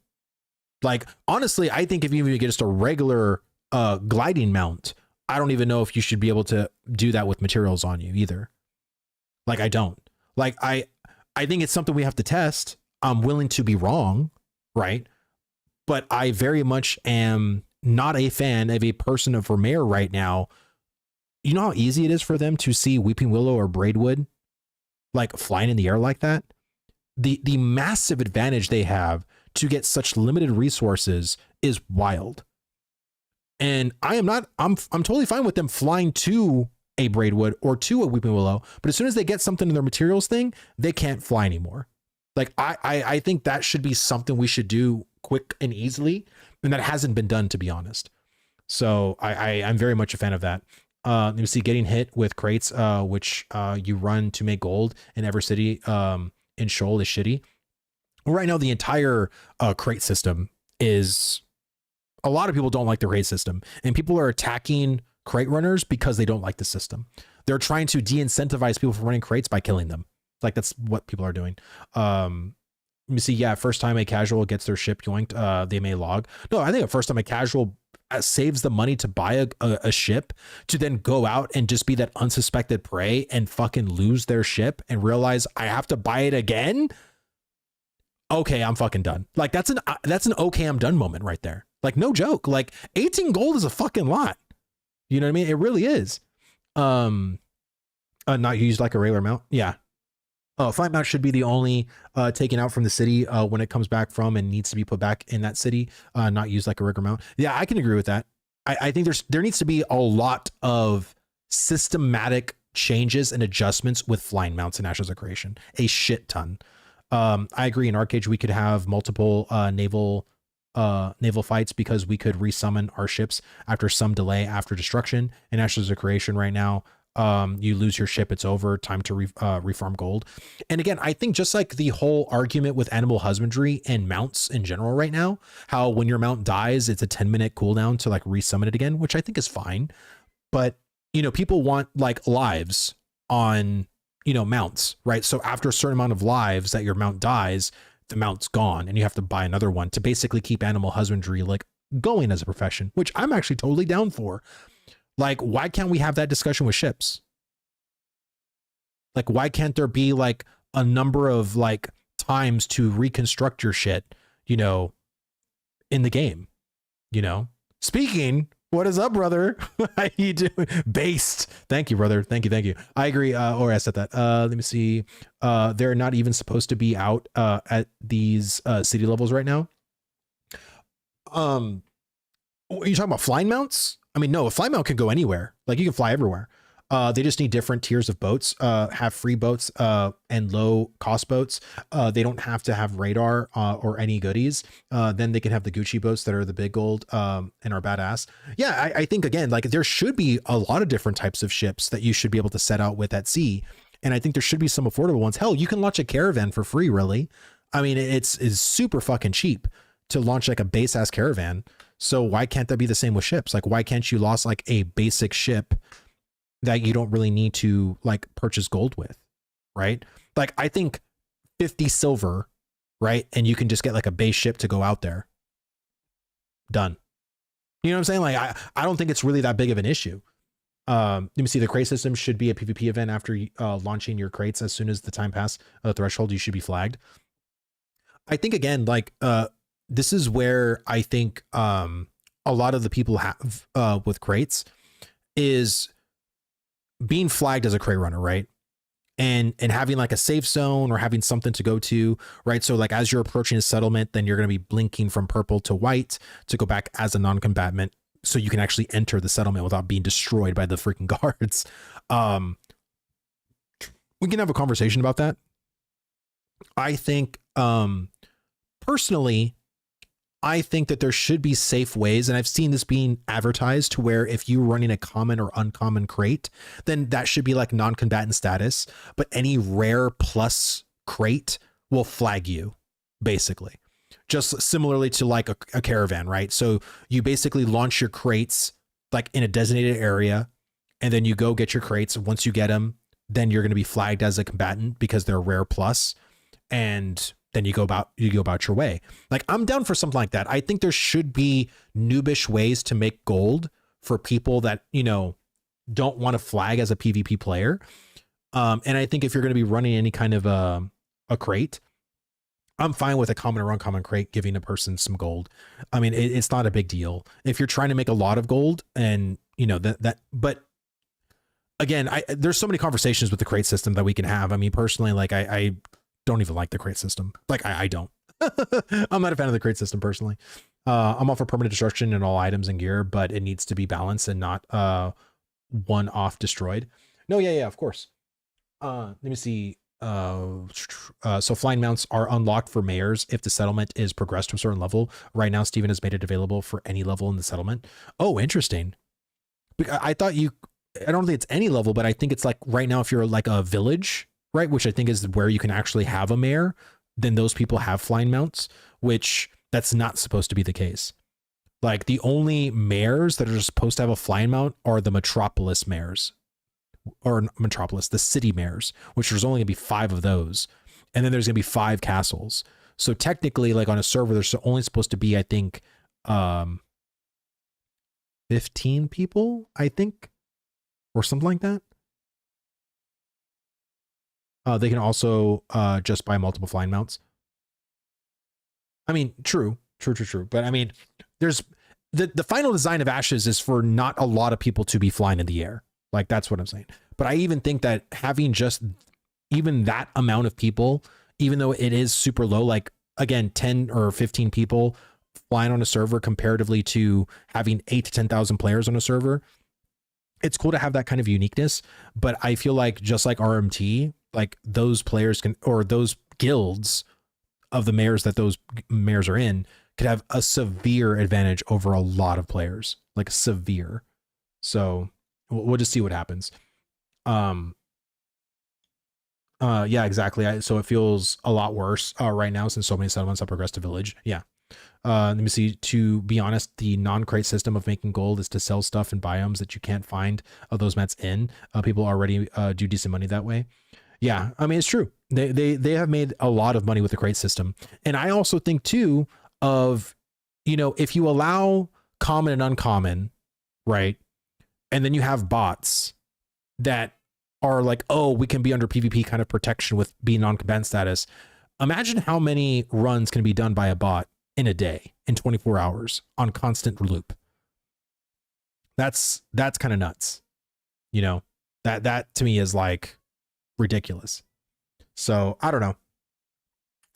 Speaker 1: Like, honestly, I think if you even get just a regular gliding mount, I don't even know if you should be able to do that with materials on you either. Like, I don't. Like, I think it's something we have to test. I'm willing to be wrong, right? But I very much am not a fan of a person of Vermeer right now. You know how easy it is for them to see weeping willow or braidwood like flying in the air like that? The massive advantage they have to get such limited resources is wild. And I'm totally fine with them flying to a braidwood or to a weeping willow, but as soon as they get something in their materials thing, they can't fly anymore. Like, I think that should be something we should do quick and easily, and that hasn't been done, to be honest. So I'm very much a fan of that. You see, getting hit with crates, which you run to make gold in every city in Shoal is shitty. Right now, the entire crate system is, a lot of people don't like the crate system, and people are attacking crate runners because they don't like the system. They're trying to de-incentivize people from running crates by killing them. Like, that's what people are doing. You see, yeah, first time a casual gets their ship yoinked, they may log. No, I think the first time a casual saves the money to buy a ship to then go out and just be that unsuspected prey and fucking lose their ship and realize I have to buy it again. Okay, I'm fucking done. Like, that's an okay, I'm done moment right there. Like, no joke. Like, 18 gold is a fucking lot. You know what I mean? It really is. Not used like a regular mount. Yeah. Flight mount should be the only taken out from the city when it comes back from and needs to be put back in that city, not used like a rigger mount. Yeah, I can agree with that. I think there needs to be a lot of systematic changes and adjustments with flying mounts in Ashes of Creation. A shit ton. I agree. In Arcade, we could have multiple naval fights because we could resummon our ships after some delay after destruction. In Ashes of Creation right now, you lose your ship, it's over, time to reform gold. And again, I think just like the whole argument with animal husbandry and mounts in general right now, how when your mount dies, it's a 10-minute cooldown to like resummon it again, which I think is fine. But, you know, people want like lives on, you know, mounts, right? So after a certain amount of lives that your mount dies, the mount's gone and you have to buy another one to basically keep animal husbandry like going as a profession, which I'm actually totally down for. Like, why can't we have that discussion with ships? Like, why can't there be like a number of like times to reconstruct your shit, you know, in the game, you know? Speaking, what is up, brother? How you doing? Based. Thank you, brother. Thank you. I agree. Or I said that. Let me see. They're not even supposed to be out at these city levels right now. Are you talking about flying mounts? I mean, no, a fly mount can go anywhere. Like, you can fly everywhere. They just need different tiers of boats, have free boats and low cost boats. They don't have to have radar or any goodies. Then they can have the Gucci boats that are the big gold and are badass. Yeah, I think, again, like there should be a lot of different types of ships that you should be able to set out with at sea. And I think there should be some affordable ones. Hell, you can launch a caravan for free, really. I mean, it's super fucking cheap to launch like a base ass caravan. So why can't that be the same with ships? Like, why can't you launch like a basic ship that you don't really need to like purchase gold with, right? Like, I think 50 silver, right? And you can just get like a base ship to go out there. Done. You know what I'm saying? Like, I don't think it's really that big of an issue. Let me see. The crate system should be a PvP event after launching your crates. As soon as the time pass threshold, you should be flagged. I think, again, like, this is where I think a lot of the people have with crates is being flagged as a crate runner, right? And having like a safe zone or having something to go to, right? So like as you're approaching a settlement, then you're going to be blinking from purple to white to go back as a non-combatant, so you can actually enter the settlement without being destroyed by the freaking guards. We can have a conversation about that. I think, personally, I think that there should be safe ways, and I've seen this being advertised to where if you're running a common or uncommon crate, then that should be like non-combatant status, but any rare plus crate will flag you, basically. Just similarly to like a caravan, right? So you basically launch your crates like in a designated area, and then you go get your crates. Once you get them, then you're going to be flagged as a combatant because they're rare plus, and then you go about your way. Like, I'm down for something like that. I think there should be noobish ways to make gold for people that, you know, don't want to flag as a PvP player. And I think if you're going to be running any kind of a crate, I'm fine with a common or uncommon crate giving a person some gold. I mean, it's not a big deal if you're trying to make a lot of gold, and you know but again, there's so many conversations with the crate system that we can have. I mean, personally, like I don't even like the crate system. Like I don't. I'm not a fan of the crate system personally. I'm all for permanent destruction in all items and gear, but it needs to be balanced and not one-off destroyed. No, yeah, of course. Let me see. So flying mounts are unlocked for mayors if the settlement is progressed to a certain level. Right now, Steven has made it available for any level in the settlement. Oh, interesting. I thought I don't think it's any level, but I think it's like right now, if you're like a village, right, which I think is where you can actually have a mayor, then those people have flying mounts, which that's not supposed to be the case. Like, the only mayors that are supposed to have a flying mount are the metropolis mayors, or metropolis, the city mayors, which there's only gonna be 5 of those. And then there's gonna be 5 castles. So technically, like on a server, there's only supposed to be, I think, 15 people, I think, or something like that. They can also just buy multiple flying mounts. I mean, true. But I mean, there's the final design of Ashes is for not a lot of people to be flying in the air. Like, that's what I'm saying. But I even think that having just even that amount of people, even though it is super low, like again, 10 or 15 people flying on a server comparatively to having 8 to 10,000 players on a server, it's cool to have that kind of uniqueness. But I feel like just like RMT, like those players can, or those guilds of the mayors that those mayors are in, could have a severe advantage over a lot of players, like severe. So we'll just see what happens. Yeah, exactly. So it feels a lot worse right now since so many settlements have progressed to village. Yeah. Let me see. To be honest, the non-crate system of making gold is to sell stuff in biomes that you can't find those mats in. People already do decent money that way. Yeah, I mean, it's true. They have made a lot of money with the crate system. And I also think too of, you know, if you allow common and uncommon, right? And then you have bots that are like, oh, we can be under PvP kind of protection with being non-combatant status. Imagine how many runs can be done by a bot in a day, in 24 hours on constant loop. That's kind of nuts. You know, that to me is like ridiculous. So I don't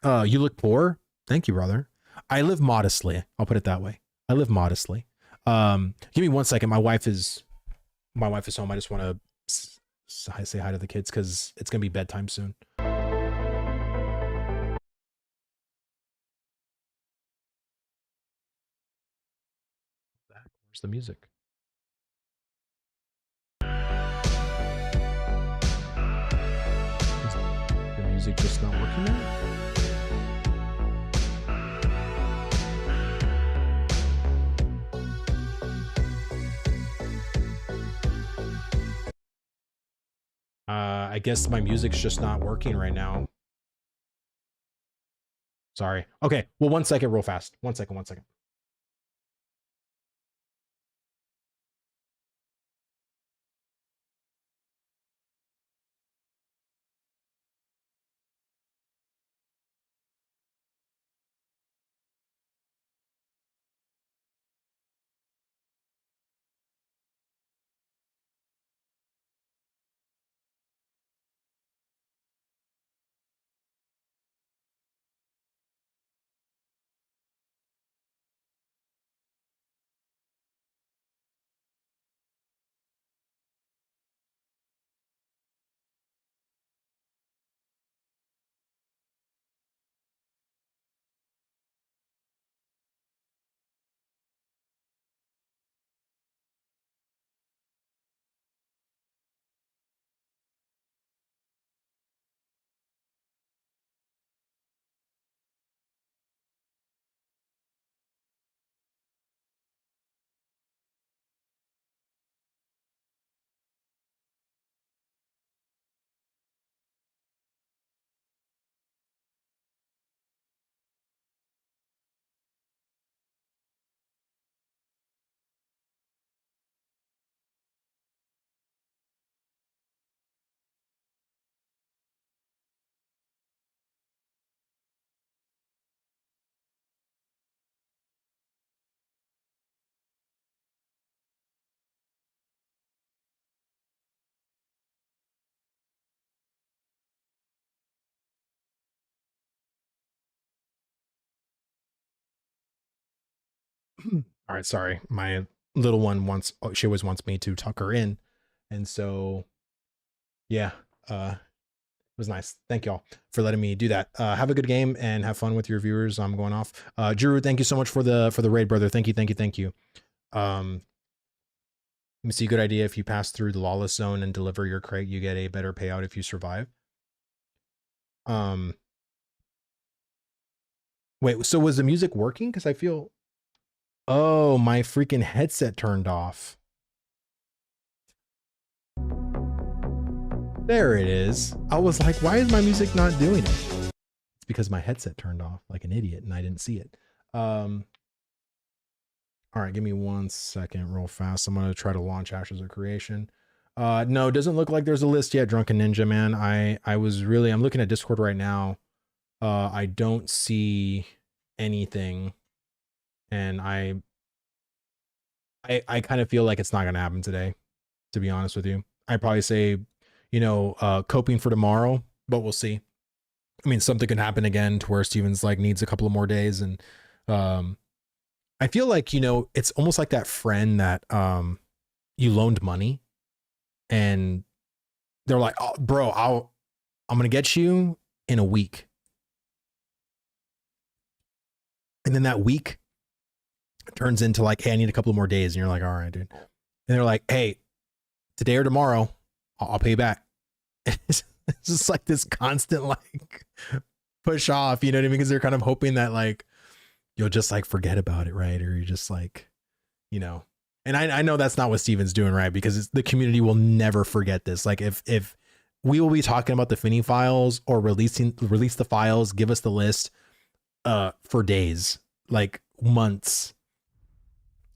Speaker 1: know. You look poor. Thank you, brother. I live modestly. I'll put it that way. I live modestly. Give me 1 second. My wife is home. I just want to say hi to the kids because it's gonna be bedtime soon. Where's the music? Is the music just not working now? I guess my music's just not working right now. Sorry. Okay. Well, 1 second, real fast. 1 second. 1 second. All right, sorry. My little one wants, she always wants me to tuck her in. And so, yeah, it was nice. Thank y'all for letting me do that. Have a good game and have fun with your viewers. I'm going off. Drew, thank you so much for the raid, brother. Thank you. Let me see. Good idea. If you pass through the lawless zone and deliver your crate, you get a better payout if you survive. Wait, so was the music working? Because I feel, oh, my freaking headset turned off. There it is. I was like, why is my music not doing it? It's because my headset turned off like an idiot and I didn't see it. All right, give me 1 second real fast. I'm going to try to launch Ashes of Creation. No, it doesn't look like there's a list yet, Drunken Ninja, man. I'm looking at Discord right now. I don't see anything. And I kind of feel like it's not going to happen today, to be honest with you. I'd probably say, coping for tomorrow, but we'll see. I mean, something could happen again to where Steven's like needs a couple of more days. And I feel like, it's almost like that friend that you loaned money and they're like, oh, bro, I'm going to get you in a week. And then that week turns into like, hey, I need a couple of more days. And you're like, all right, dude. And they're like, hey, today or tomorrow, I'll pay you back. It's just like this constant like push off, you know what I mean? Because they're kind of hoping that like you'll just like forget about it, right? Or you're just like, and I know that's not what Steven's doing, right? Because the community will never forget this. Like if we will be talking about the Finney files or release the files, give us the list for days, like months,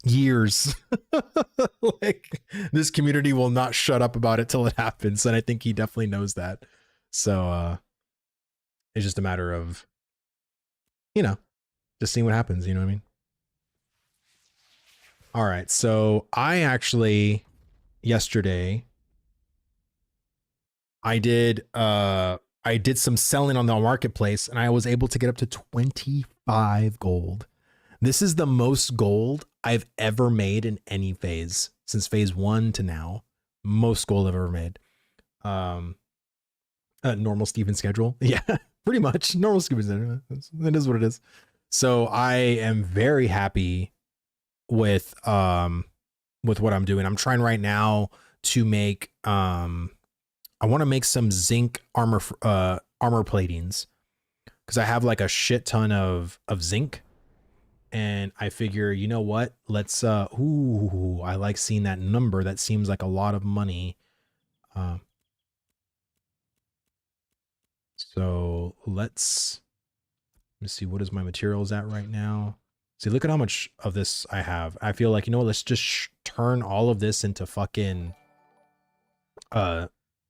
Speaker 1: years. Like this community will not shut up about it till it happens, and I think he definitely knows that. So it's just a matter of just seeing what happens, you know what I mean? All right, so I actually yesterday I did some selling on the marketplace and I was able to get up to 25 gold. This is the most gold I've ever made in any phase since phase 1 to now. Most gold I've ever made. Normal Steven schedule. Yeah, pretty much normal Steven schedule. That is what it is. So I am very happy with what I'm doing. I'm trying right now to make I want to make some zinc armor platings, because I have like a shit ton of zinc, and I figure, you know what, let's ooh, I like seeing that number. That seems like a lot of money. So let me see, what is my materials at right now? See, look at how much of this I have. I feel like, you know what, let's just turn all of this into fucking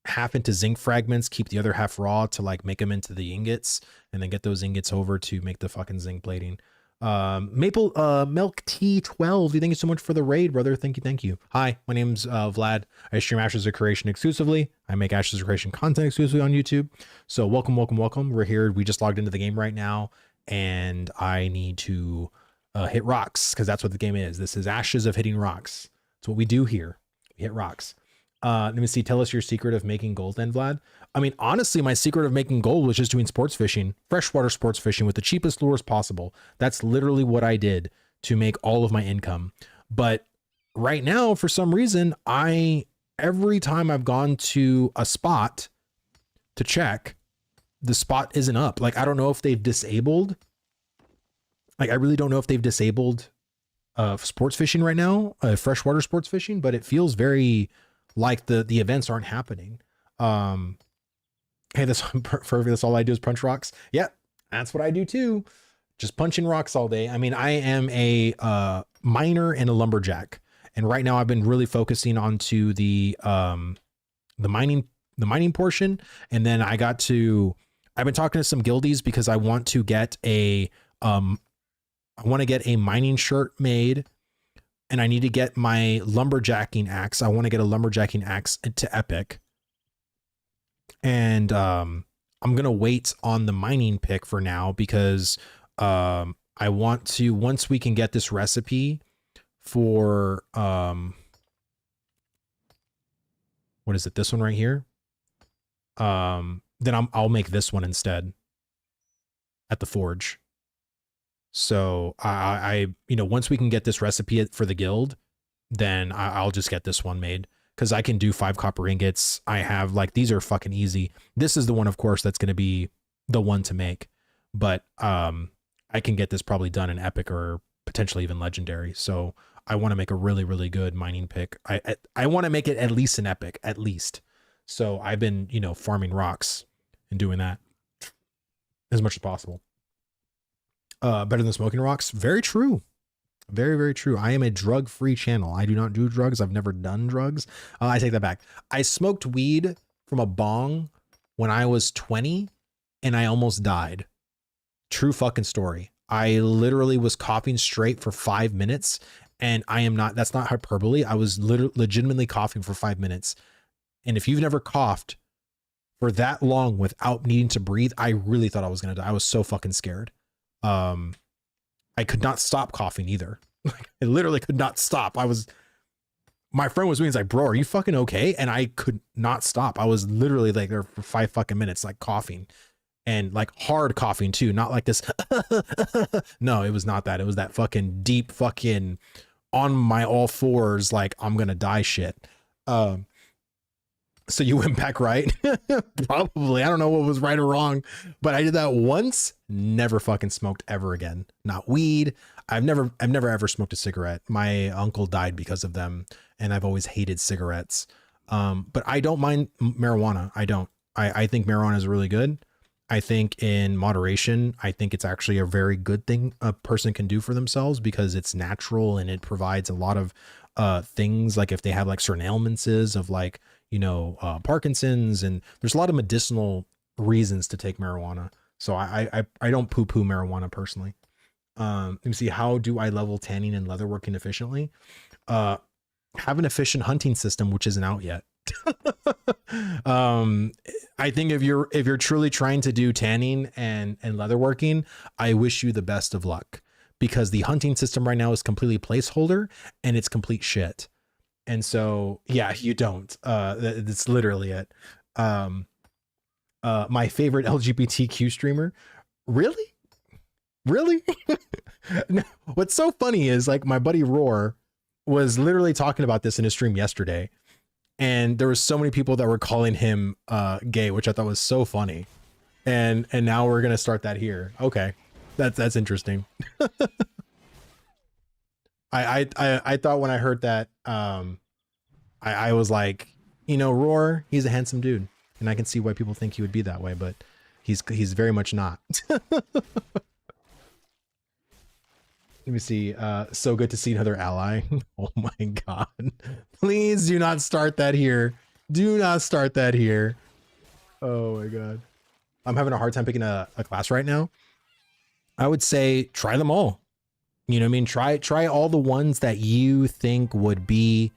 Speaker 1: half into zinc fragments, keep the other half raw to like make them into the ingots, and then get those ingots over to make the fucking zinc plating. Maple Milk T12, thank you so much for the raid, brother. Thank you. Hi, my name's Vlad. I stream Ashes of Creation exclusively. I make Ashes of Creation content exclusively on YouTube. So welcome. We're here. We just logged into the game right now, and I need to hit rocks, because that's what the game is. This is Ashes of hitting rocks. That's what we do here. We hit rocks. Let me see. Tell us your secret of making gold then, Vlad. I mean, honestly, my secret of making gold was just doing sports fishing, freshwater sports fishing with the cheapest lures possible. That's literally what I did to make all of my income. But right now, for some reason, every time I've gone to a spot to check, the spot isn't up. Like, I don't know if they've disabled. Like, I really don't know if they've disabled sports fishing right now, freshwater sports fishing, but it feels very like the events aren't happening. Hey, that's all I do is punch rocks. Yeah, that's what I do too. Just punching rocks all day. I mean, I am a miner and a lumberjack, and right now I've been really focusing onto the mining portion. And then I've been talking to some guildies because I want to get a mining shirt made, and I need to get my lumberjacking axe. I want to get a lumberjacking axe to epic. And I'm going to wait on the mining pick for now, because I want to, once we can get this recipe for, what is it? This one right here. Then I'll make this one instead at the forge. So I once we can get this recipe for the guild, then I'll just get this one made, because I can do 5 copper ingots. I have, like, these are fucking easy. This is the one, of course, that's going to be the one to make, but I can get this probably done in epic or potentially even legendary. So I want to make a really, really good mining pick. I want to make it at least an epic, at least. So I've been, farming rocks and doing that as much as possible. Better than smoking rocks. Very true. Very, very true. I am a drug-free channel. I do not do drugs. I've never done drugs. I take that back. I smoked weed from a bong when I was 20 and I almost died. True fucking story. I literally was coughing straight for 5 minutes, and that's not hyperbole. I was legitimately coughing for 5 minutes. And if you've never coughed for that long without needing to breathe, I really thought I was going to die. I was so fucking scared. I could not stop coughing either. I literally could not stop. My friend was like, bro, are you fucking okay? And I could not stop. I was literally like there for 5 fucking minutes, like coughing, and like hard coughing too. Not like this. No, it was not that. It was that fucking deep fucking on my all fours, like I'm going to die shit. So you went back right? Probably. I don't know what was right or wrong, but I did that once. Never fucking smoked ever again. Not weed. I've never ever smoked a cigarette. My uncle died because of them, and I've always hated cigarettes. But I don't mind marijuana. I don't. I think marijuana is really good. I think in moderation, I think it's actually a very good thing a person can do for themselves, because it's natural and it provides a lot of things, like if they have like certain ailments of like, Parkinson's, and there's a lot of medicinal reasons to take marijuana. So I don't poo-poo marijuana personally. Let me see. How do I level tanning and leatherworking efficiently? Have an efficient hunting system, which isn't out yet. I think if you're truly trying to do tanning and leatherworking, I wish you the best of luck, because the hunting system right now is completely placeholder and it's complete shit. And so, yeah, you don't. That's literally it. my favorite LGBTQ streamer. Really? No, what's so funny is like my buddy Roar was literally talking about this in his stream yesterday, and there were so many people that were calling him gay, which I thought was so funny. And now we're gonna start that here. Okay, that's interesting. I thought when I heard that, I was like, you know, Roar, he's a handsome dude, and I can see why people think he would be that way, but he's very much not. Let me see. So good to see another ally. Oh my god. Please do not start that here. Do not start that here. Oh my god. I'm having a hard time picking a class right now. I would say try them all. You know what I mean? Try all the ones that you think would be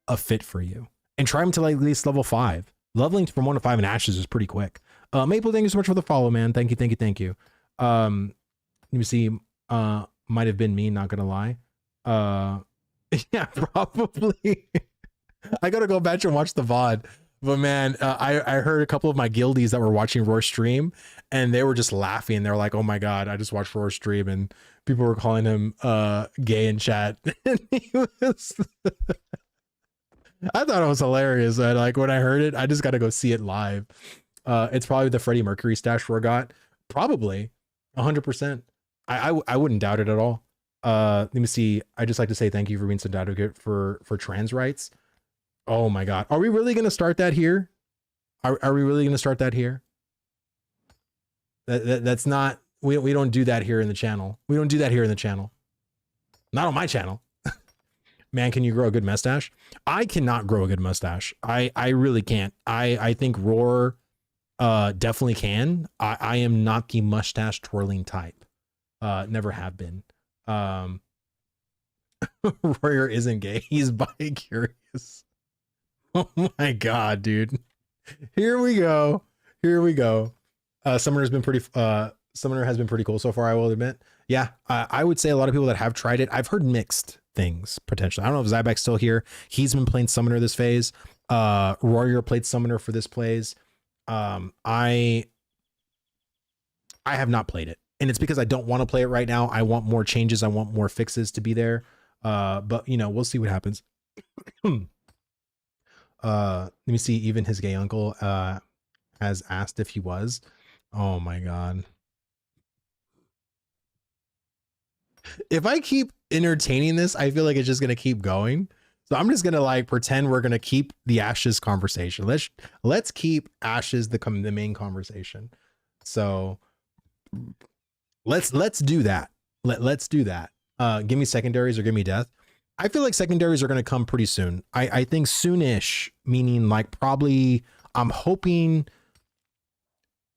Speaker 1: a fit for you. And try them to like at least level 5. Leveling from 1 to 5 in Ashes is pretty quick. Maple, thank you so much for the follow, man. Thank you. Let me see. Might have been me, not gonna lie. Yeah, probably. I gotta go back and watch the VOD. But man, I heard a couple of my guildies that were watching Roar stream, and they were just laughing. They were like, "Oh my god, I just watched Roar stream," and people were calling him gay in chat. And he was. I thought it was hilarious. And like when I heard it, I just gotta go see it live. It's probably the Freddie Mercury stash Roar got. Probably 100%. I wouldn't doubt it at all. Let me see. I just like to say thank you for being such an advocate for trans rights. Oh my god, are we really gonna start that here? Are we really gonna start that here? That's not. We don't do that here in the channel. We don't do that here in the channel. Not on my channel. Man, can you grow a good mustache? I cannot grow a good mustache. I really can't. I think Roar definitely can. I am not the mustache twirling type. Never have been. Royer isn't gay. He's bi-curious. Oh my god, dude. Here we go. Summoner has been pretty cool so far, I will admit. Yeah, I would say a lot of people that have tried it, I've heard mixed things potentially. I don't know if Zybek's still here. He's been playing Summoner this phase. Royer played Summoner for this plays. I have not played it. And it's because I don't want to play it right now. I want more changes. I want more fixes to be there. But you know, we'll see what happens. Let me see. Even his gay uncle has asked if he was. Oh my god. If I keep entertaining this, I feel like it's just gonna keep going. So I'm just gonna like pretend we're gonna keep the Ashes conversation. Let's keep Ashes the main conversation. So let's do that. Let's do that. Give me secondaries or give me death. I feel like secondaries are going to come pretty soon. I think soonish, meaning like probably I'm hoping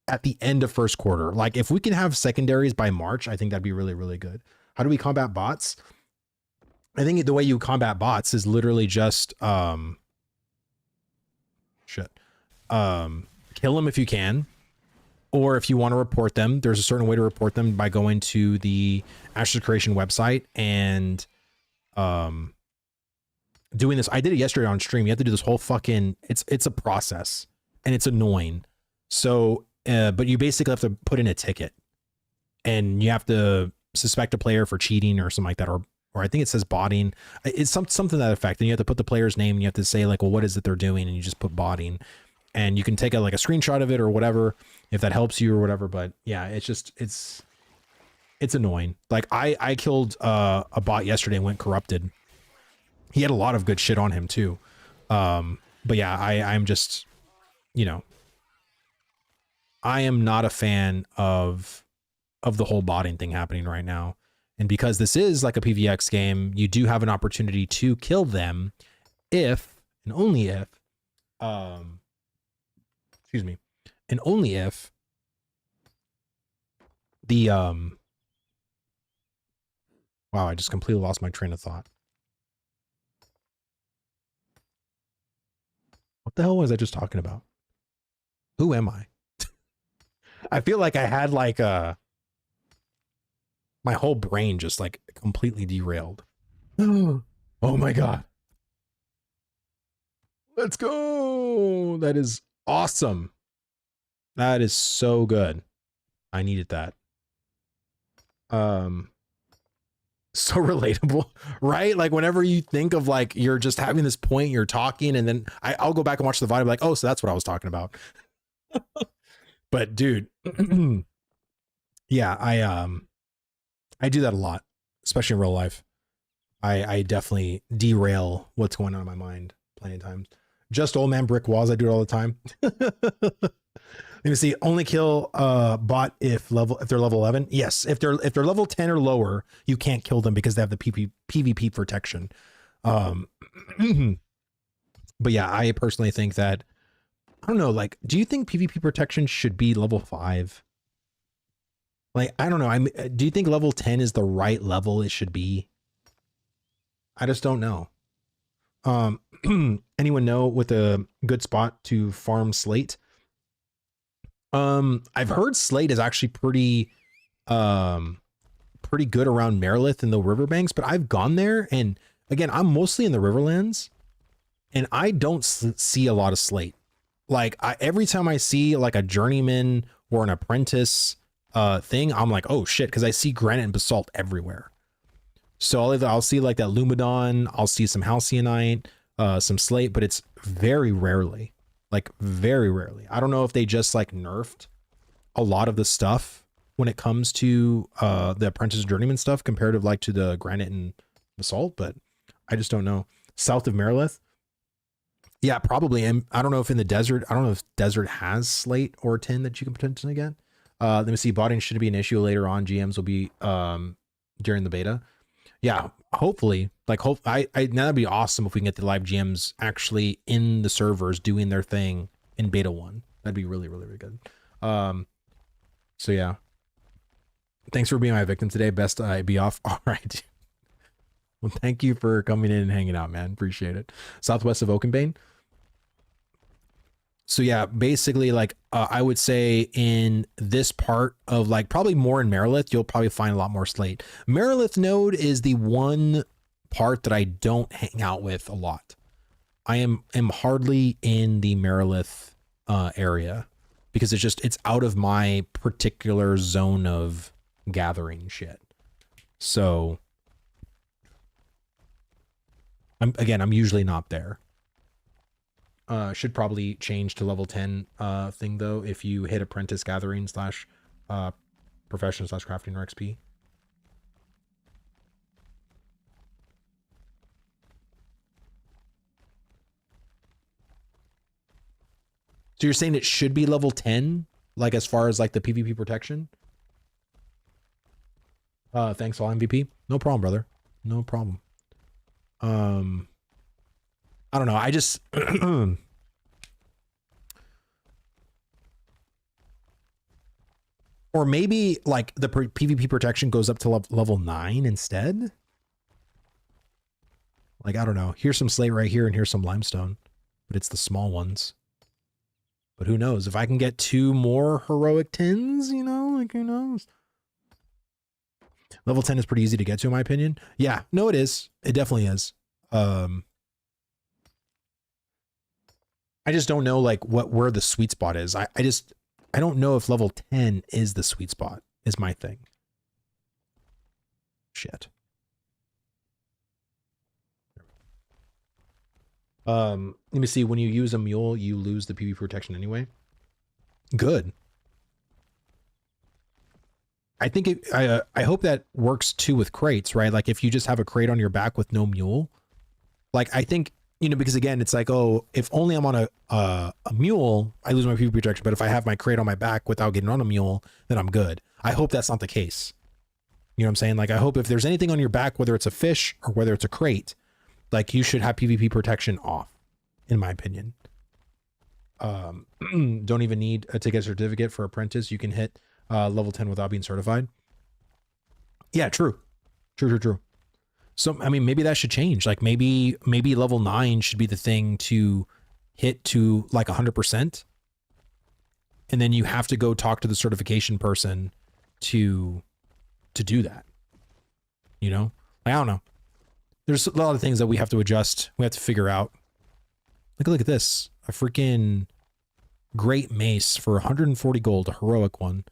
Speaker 1: at the end of first quarter. Like if we can have secondaries by March, I think that'd be really, really good. How do we combat bots? I think the way you combat bots is literally just kill them if you can. Or if you want to report them, there's a certain way to report them by going to the Ashes Creation website and doing this. I did it yesterday on stream. You have to do this whole fucking, it's a process and it's annoying. So, but you basically have to put in a ticket and you have to suspect a player for cheating or something like that. Or I think it says botting. It's something to that effect. And you have to put the player's name and you have to say like, well, what is it they're doing? And you just put botting. And you can take like a screenshot of it or whatever, if that helps you or whatever. But yeah, it's just, it's annoying. Like I killed a bot yesterday and went corrupted. He had a lot of good shit on him too. But yeah, I'm just, you know, I am not a fan of the whole botting thing happening right now. And because this is like a PvX game, you do have an opportunity to kill them if and only if, excuse me, and only if the wow, I just completely lost my train of thought. What the hell was I just talking about? Who am I? I feel like I had like my whole brain just like completely derailed. Oh my god. Let's go. That is Awesome. That is so good. I needed that. So relatable, right? Like whenever you think of like, you're just having this point, you're talking, and then I'll go back and watch the VOD, like, oh, so that's what I was talking about. But dude, yeah, I do that a lot, especially in real life. I definitely derail what's going on in my mind plenty of times. Just old man brick walls. I do it all the time. Let me see. Only kill bot if they're level 11. Yes, if they're level 10 or lower, you can't kill them because they have the PvP protection. But yeah, I personally think that, I don't know, like, do you think PvP protection should be level 5? Like, I don't know. Do you think level 10 is the right level it should be? I just don't know. Anyone know with a good spot to farm slate? I've heard slate is actually pretty good around Marilith and the riverbanks, but I've gone there, and again, I'm mostly in the Riverlands, and I don't see a lot of slate. Like every time I see like a journeyman or an apprentice thing, I'm like, oh shit, because I see granite and basalt everywhere. So I'll see like that Lumidon, I'll see some Halcyon, some slate, but it's very rarely. Like very rarely. I don't know if they just like nerfed a lot of the stuff when it comes to the apprentice journeyman stuff comparative like to the granite and basalt, but I just don't know. South of Marilith, yeah, probably. And I don't know if in the desert, I don't know if desert has slate or tin that you can potentially get. Let me see. Botting should be an issue later on. GMs will be during the beta. Yeah, hopefully. Like, that'd be awesome if we can get the live GMs actually in the servers doing their thing in beta 1. That'd be really, really, really good. So yeah. Thanks for being my victim today. Best I be off. All right. Well, thank you for coming in and hanging out, man. Appreciate it. Southwest of Oakenbane. So yeah, basically, like I would say in this part of like probably more in Marilith, you'll probably find a lot more slate. Marilith node is the one part that I don't hang out with a lot. I am hardly in the Marilith area because it's out of my particular zone of gathering shit. So I'm usually not there. Should probably change to level 10 thing though if you hit apprentice gathering / profession / crafting or XP. So you're saying it should be level 10, like as far as like the PvP protection? Thanks all MVP. No problem, brother. No problem. I don't know. I just or maybe like the PvP protection goes up to level 9 instead. Like, I don't know. Here's some slate right here and here's some limestone, but it's the small ones. But who knows? If I can get 2 more heroic tins, you know, like who knows? Level 10 is pretty easy to get to in my opinion. Yeah, no, it is. It definitely is. I just don't know like where the sweet spot is. I don't know if level 10 is the sweet spot is my thing. Shit. Let me see. When you use a mule, you lose the PvP protection anyway. Good. I think I hope that works too with crates, right? Like if you just have a crate on your back with no mule, like I think, you know, because again, it's like, oh, if only I'm on a mule, I lose my PvP protection. But if I have my crate on my back without getting on a mule, then I'm good. I hope that's not the case. You know what I'm saying? Like I hope if there's anything on your back, whether it's a fish or whether it's a crate, like you should have PvP protection off, in my opinion. Don't even need to get a certificate for apprentice. You can hit level 10 without being certified. Yeah, true. So, I mean, maybe that should change. Like maybe level 9 should be the thing to hit to like 100%. And then you have to go talk to the certification person to do that. You know, I don't know. There's a lot of things that we have to adjust. We have to figure out. Look at this. A freaking great mace for 140 gold, a heroic one.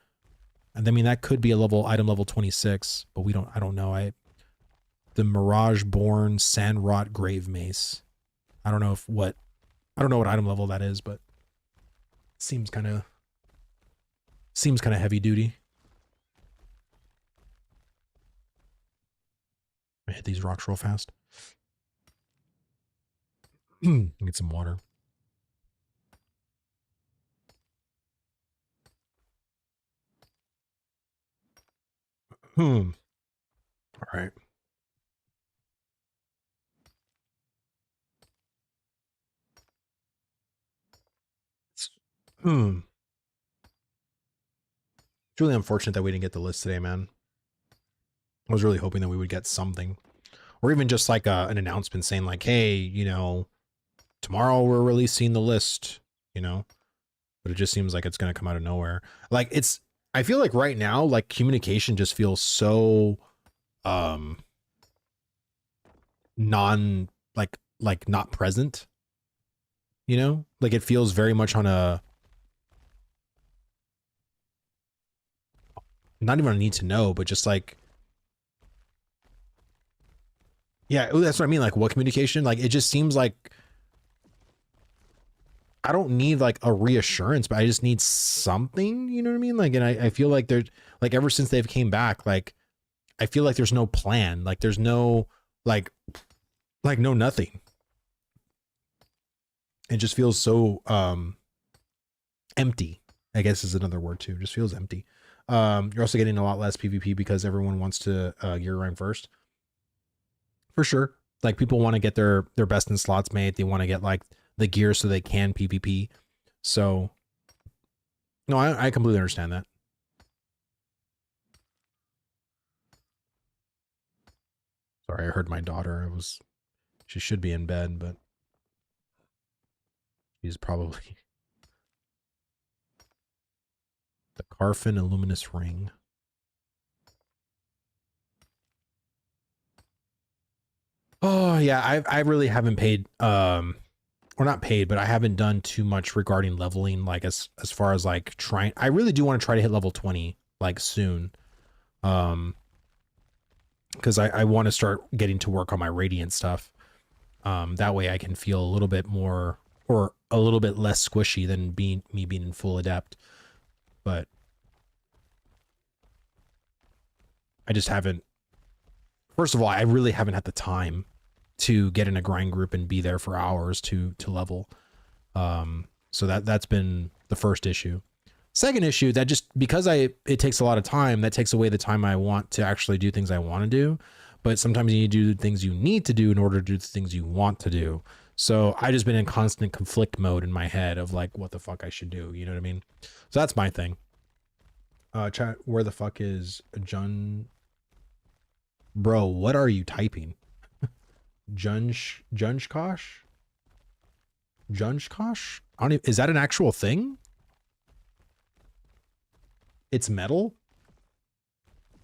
Speaker 1: And I mean, that could be a item level 26, but I don't know. The Mirage Born Sandrot Grave Mace. I don't know what item level that is, but it seems kind of heavy duty. I hit these rocks real fast. Get some water. All right. It's really unfortunate that we didn't get the list today, man. I was really hoping that we would get something, or even just like an announcement saying like, hey, you know, tomorrow we're releasing the list, you know, but it just seems like it's going to come out of nowhere. Like I feel like right now, like communication just feels so, not present, you know, like it feels very much on a, not even a need to know, but just like, yeah, that's what I mean. Like what communication, like it just seems like I don't need like a reassurance, but I just need something, you know what I mean? Like, and I feel like they're like, ever since they've came back, like, I feel like there's no plan. Like there's no, like no nothing. It just feels so, empty, I guess is another word too. It just feels empty. You're also getting a lot less PvP because everyone wants to gear rank first. For sure. Like people want to get their best in slots made. They want to get like the gear so they can PvP. So no, I completely understand that. Sorry, I heard my daughter. She should be in bed, but she's probably the Carfin Illuminous Ring. Oh yeah, I really haven't paid or not paid, but I haven't done too much regarding leveling, like as far as like trying. I really do want to try to hit level 20 like soon. Because I want to start getting to work on my radiant stuff. That way I can feel a little bit more or a little bit less squishy than me being in full adept. But I just haven't. First of all, I really haven't had the time to get in a grind group and be there for hours to level. So that's been the first issue. Second issue, that just because it takes a lot of time, that takes away the time I want to actually do things I want to do. But sometimes you need to do things you need to do in order to do the things you want to do. So I just been in constant conflict mode in my head of like what the fuck I should do. You know what I mean? So that's my thing. Chat, where the fuck is Jun? Bro, what are you typing? Junshkosh? Junshkosh? Is that an actual thing? It's metal?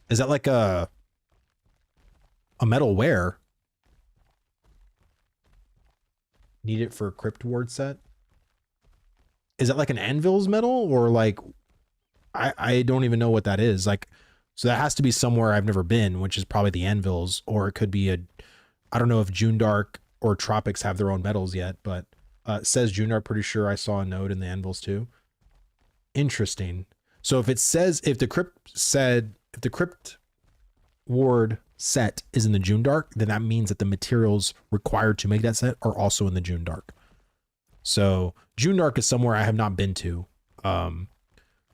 Speaker 1: Is that like a metal where? Need it for crypt ward set? Is it like an anvil's metal or like I don't even know what that is. Like, so that has to be somewhere I've never been, which is probably the anvils, or it could be I don't know if June Dark or Tropics have their own metals yet, but it says June Dark. Pretty sure I saw a node in the anvils too. Interesting. So if the crypt ward set is in the June Dark, then that means that the materials required to make that set are also in the June Dark. So June Dark is somewhere I have not been to.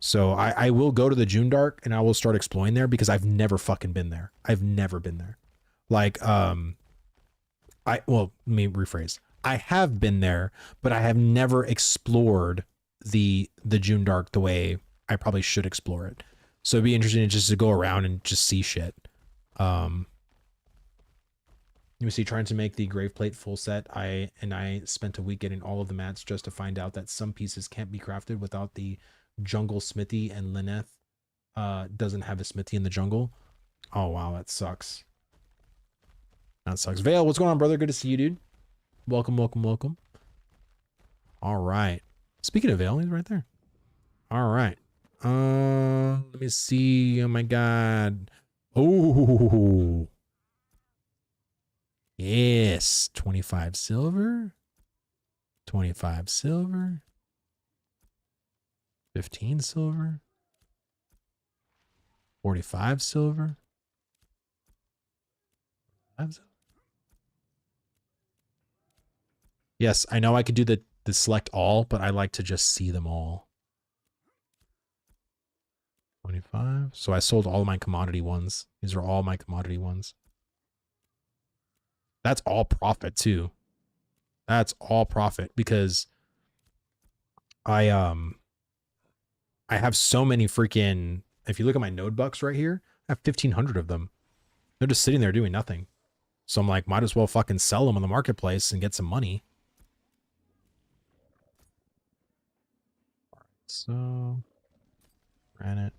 Speaker 1: So I will go to the June Dark and I will start exploring there because I've never fucking been there. I've never been there. Like, let me rephrase. I have been there, but I have never explored the June Dark the way I probably should explore it. So it'd be interesting just to go around and just see shit. You see, trying to make the grave plate full set, I spent a week getting all of the mats just to find out that some pieces can't be crafted without the jungle smithy, and Lineth doesn't have a smithy in the jungle. Oh wow, that sucks. That sucks. Vale, what's going on, brother? Good to see you, dude. Welcome. All right. Speaking of Vale, he's right there. All right. Let me see. Oh my god. Oh. Yes. 25 silver. 25 silver. 15 silver. 45 silver. 5 silver. Yes, I know I could do the select all, but I like to just see them all. 25. So I sold all my commodity ones. These are all my commodity ones. That's all profit too. That's all profit because I have so many freaking, if you look at my node bucks right here, I have 1,500 of them. They're just sitting there doing nothing. So I'm like, might as well fucking sell them on the marketplace and get some money. So granite.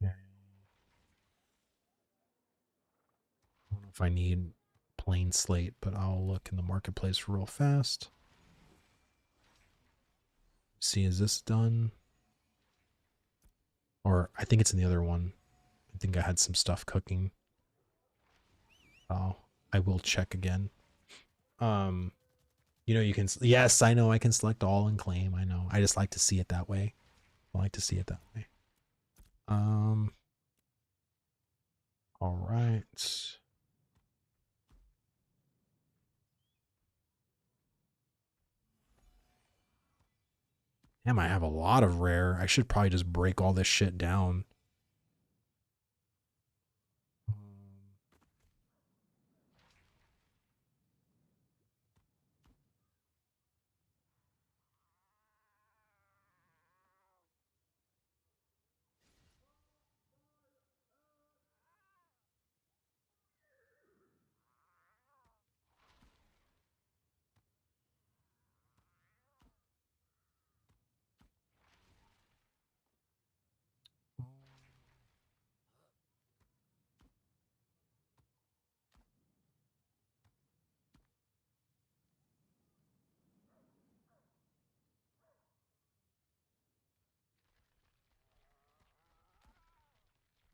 Speaker 1: Yeah. I don't know if I need plain slate, but I'll look in the marketplace real fast. See, is this done? Or I think it's in the other one. I think I had some stuff cooking. Oh, I will check again. You know, you can, yes, I know I can select all and claim. I know. I just like to see it that way. I like to see it that way. All right. Damn, I have a lot of rare. I should probably just break all this shit down.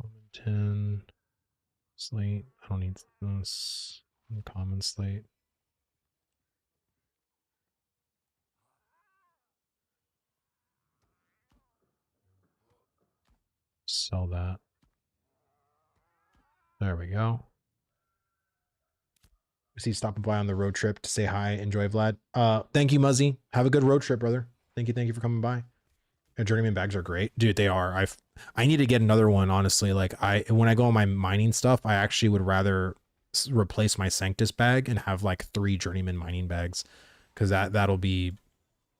Speaker 1: Common 10 slate. I don't need this. Common slate. Sell that. There we go. See, stopping by on the road trip to say hi. Enjoy, Vlad. Thank you, Muzzy. Have a good road trip, brother. Thank you for coming by. And journeyman bags are great, dude. They are. I need to get another one, honestly. Like when I go on my mining stuff, I actually would rather replace my Sanctus bag and have like 3 journeyman mining bags, because that'll be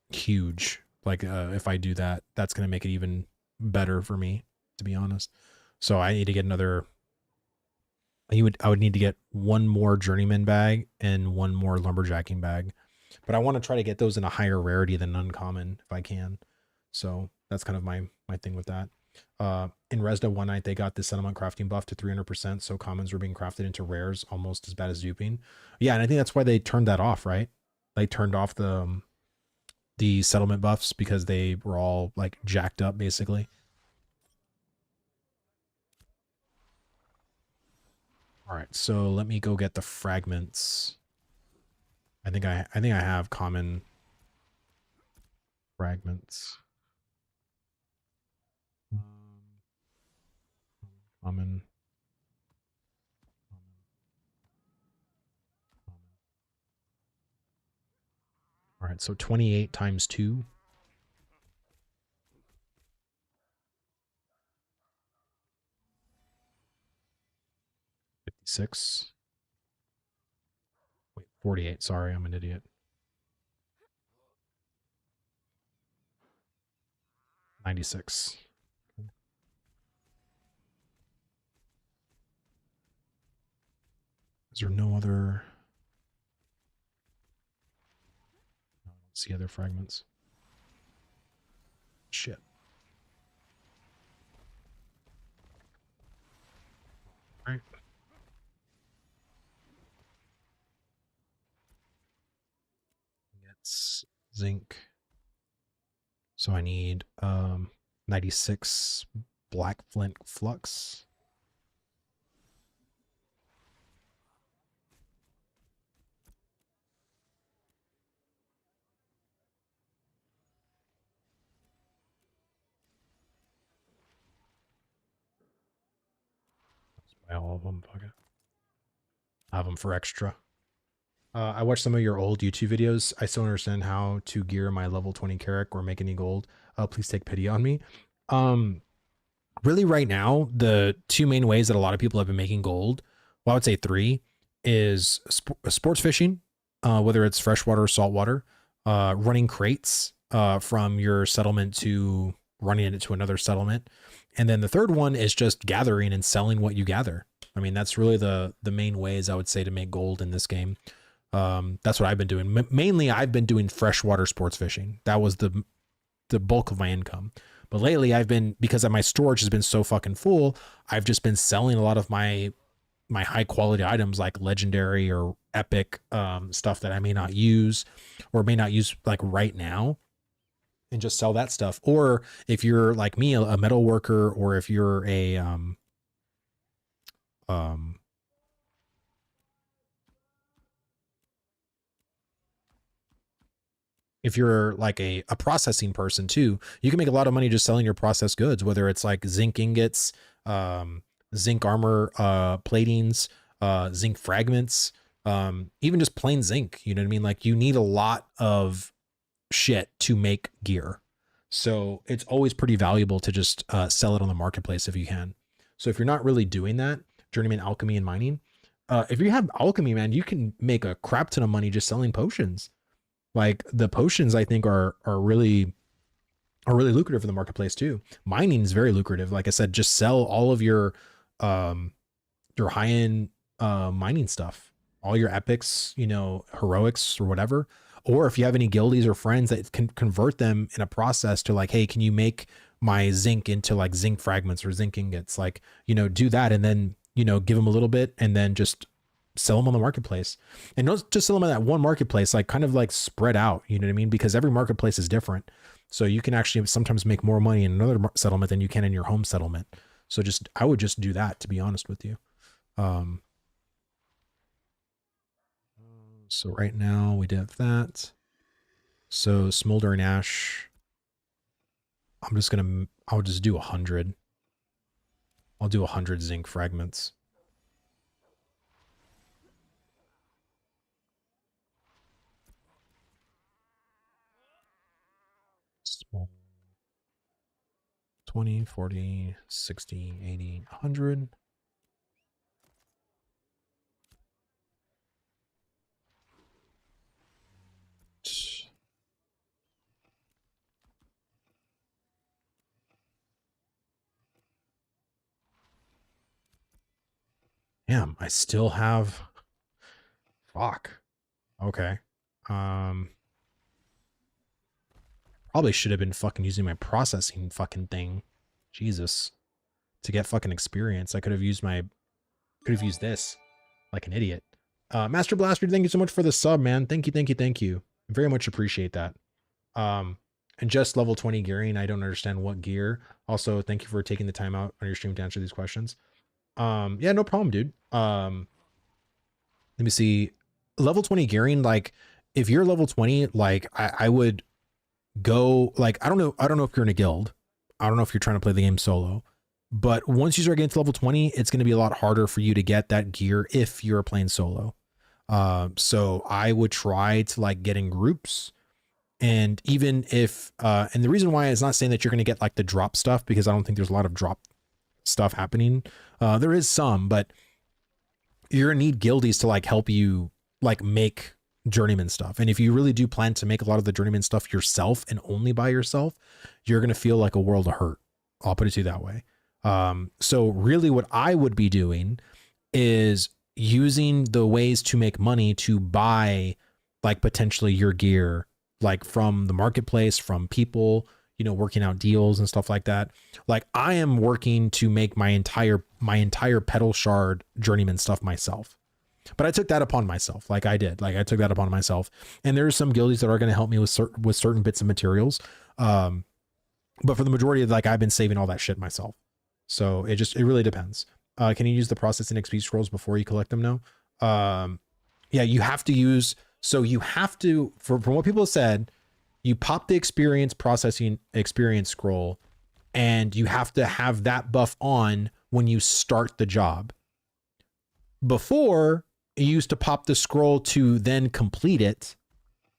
Speaker 1: huge. Like if I do that, that's gonna make it even better for me, to be honest. So I need to get another. I would need to get 1 more journeyman bag and 1 more lumberjacking bag, but I want to try to get those in a higher rarity than uncommon if I can. So that's kind of my thing with that. In Resda One Night, they got the settlement crafting buff to 300%, so commons were being crafted into rares almost as bad as duping. Yeah, and I think that's why they turned that off, right? They turned off the settlement buffs because they were all like jacked up, basically. All right, so let me go get the fragments. I think I have common fragments. Common. All right, so 28 times 2. 56. Wait, 48. Sorry, I'm an idiot. 96. Is there no other? I don't see other fragments. Shit. right. It's zinc. So I need 96 black flint flux. Let's buy all of them. Fuck it. I have them for extra. I watched some of your old YouTube videos. I still don't understand how to gear my level 20 Carrack or make any gold. Please take pity on me. Really right now, the two main ways that a lot of people have been making gold, well, I would say three, is sports fishing, whether it's freshwater or saltwater, running crates from your settlement to running it to another settlement. And then the third one is just gathering and selling what you gather. I mean, that's really the main ways I would say to make gold in this game. That's what I've been doing. Mainly, I've been doing freshwater sports fishing. That was the bulk of my income. But lately, I've been, because my storage has been so fucking full, I've just been selling a lot of my high quality items like legendary or epic stuff that I may not use or may not use like right now, and just sell that stuff. Or if you're like me, a metal worker, or if you're a if you're like a processing person too, you can make a lot of money just selling your processed goods, whether it's like zinc ingots, zinc armor platings, zinc fragments, even just plain zinc. You know what I mean? Like you need a lot of shit to make gear. So it's always pretty valuable to just sell it on the marketplace if you can. So if you're not really doing that, journeyman alchemy and mining, if you have alchemy, man, you can make a crap ton of money just selling potions. Like the potions, I think are really lucrative in the marketplace too. Mining is very lucrative. Like I said, just sell all of your high end mining stuff, all your epics, you know, heroics or whatever. Or if you have any guildies or friends that can convert them in a process to like, hey, can you make my zinc into like zinc fragments or zinc ingots? Like, you know, do that and then, you know, give them a little bit and then just sell them on the marketplace. And don't just sell them on that one marketplace, like kind of like spread out, you know what I mean? Because every marketplace is different. So you can actually sometimes make more money in another settlement than you can in your home settlement. So I would just do that, to be honest with you. So right now we did that. So smoldering ash, I'll just do 100. I'll do 100 zinc fragments. Small. 20, 40, 60, 80, 100. Damn, I still have, fuck. Okay. Probably should have been fucking using my processing fucking thing. Jesus. To get fucking experience. I could have used this like an idiot. Master Blaster, thank you so much for the sub, man. Thank you, thank you, thank you. Very much appreciate that. And just level 20 gearing, I don't understand what gear. Also, thank you for taking the time out on your stream to answer these questions. Yeah, no problem, dude. Let me see. Level 20 gearing, like if you're level 20, like I would go, like, I don't know if you're in a guild. I don't know if you're trying to play the game solo, but once you start getting to level 20, it's going to be a lot harder for you to get that gear if you're playing solo. So I would try to like get in groups. And even if, and the reason why is not saying that you're going to get like the drop stuff, because I don't think there's a lot of drop stuff happening. There is some, but you're going to need guildies to like help you like make journeyman stuff. And if you really do plan to make a lot of the journeyman stuff yourself and only by yourself, you're going to feel like a world of hurt. I'll put it to you that way. So really what I would be doing is using the ways to make money to buy like potentially your gear, like from the marketplace, from people, you know, working out deals and stuff like that. Like I am working to make my entire pedal shard journeyman stuff myself. But I took that upon myself. Like I took that upon myself. And there's some guildies that are going to help me with certain bits of materials. But for the majority of, like, I've been saving all that shit myself. So it really depends. Can you use the processing XP scrolls before you collect them now? Yeah, you have to use, so you have to, from what people have said, you pop the processing experience scroll, and you have to have that buff on when you start the job. Before, you used to pop the scroll to then complete it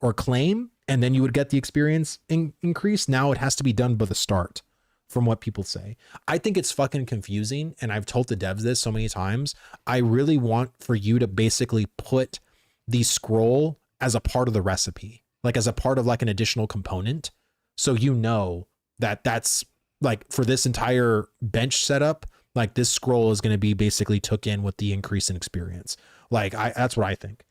Speaker 1: or claim, and then you would get the experience increase. Now it has to be done by the start, from what people say. I think it's fucking confusing, and I've told the devs this so many times. I really want for you to basically put the scroll as a part of the recipe, like as a part of like an additional component. So you know that that's like for this entire bench setup, like this scroll is going to be basically took in with the increase in experience. Like that's what I think.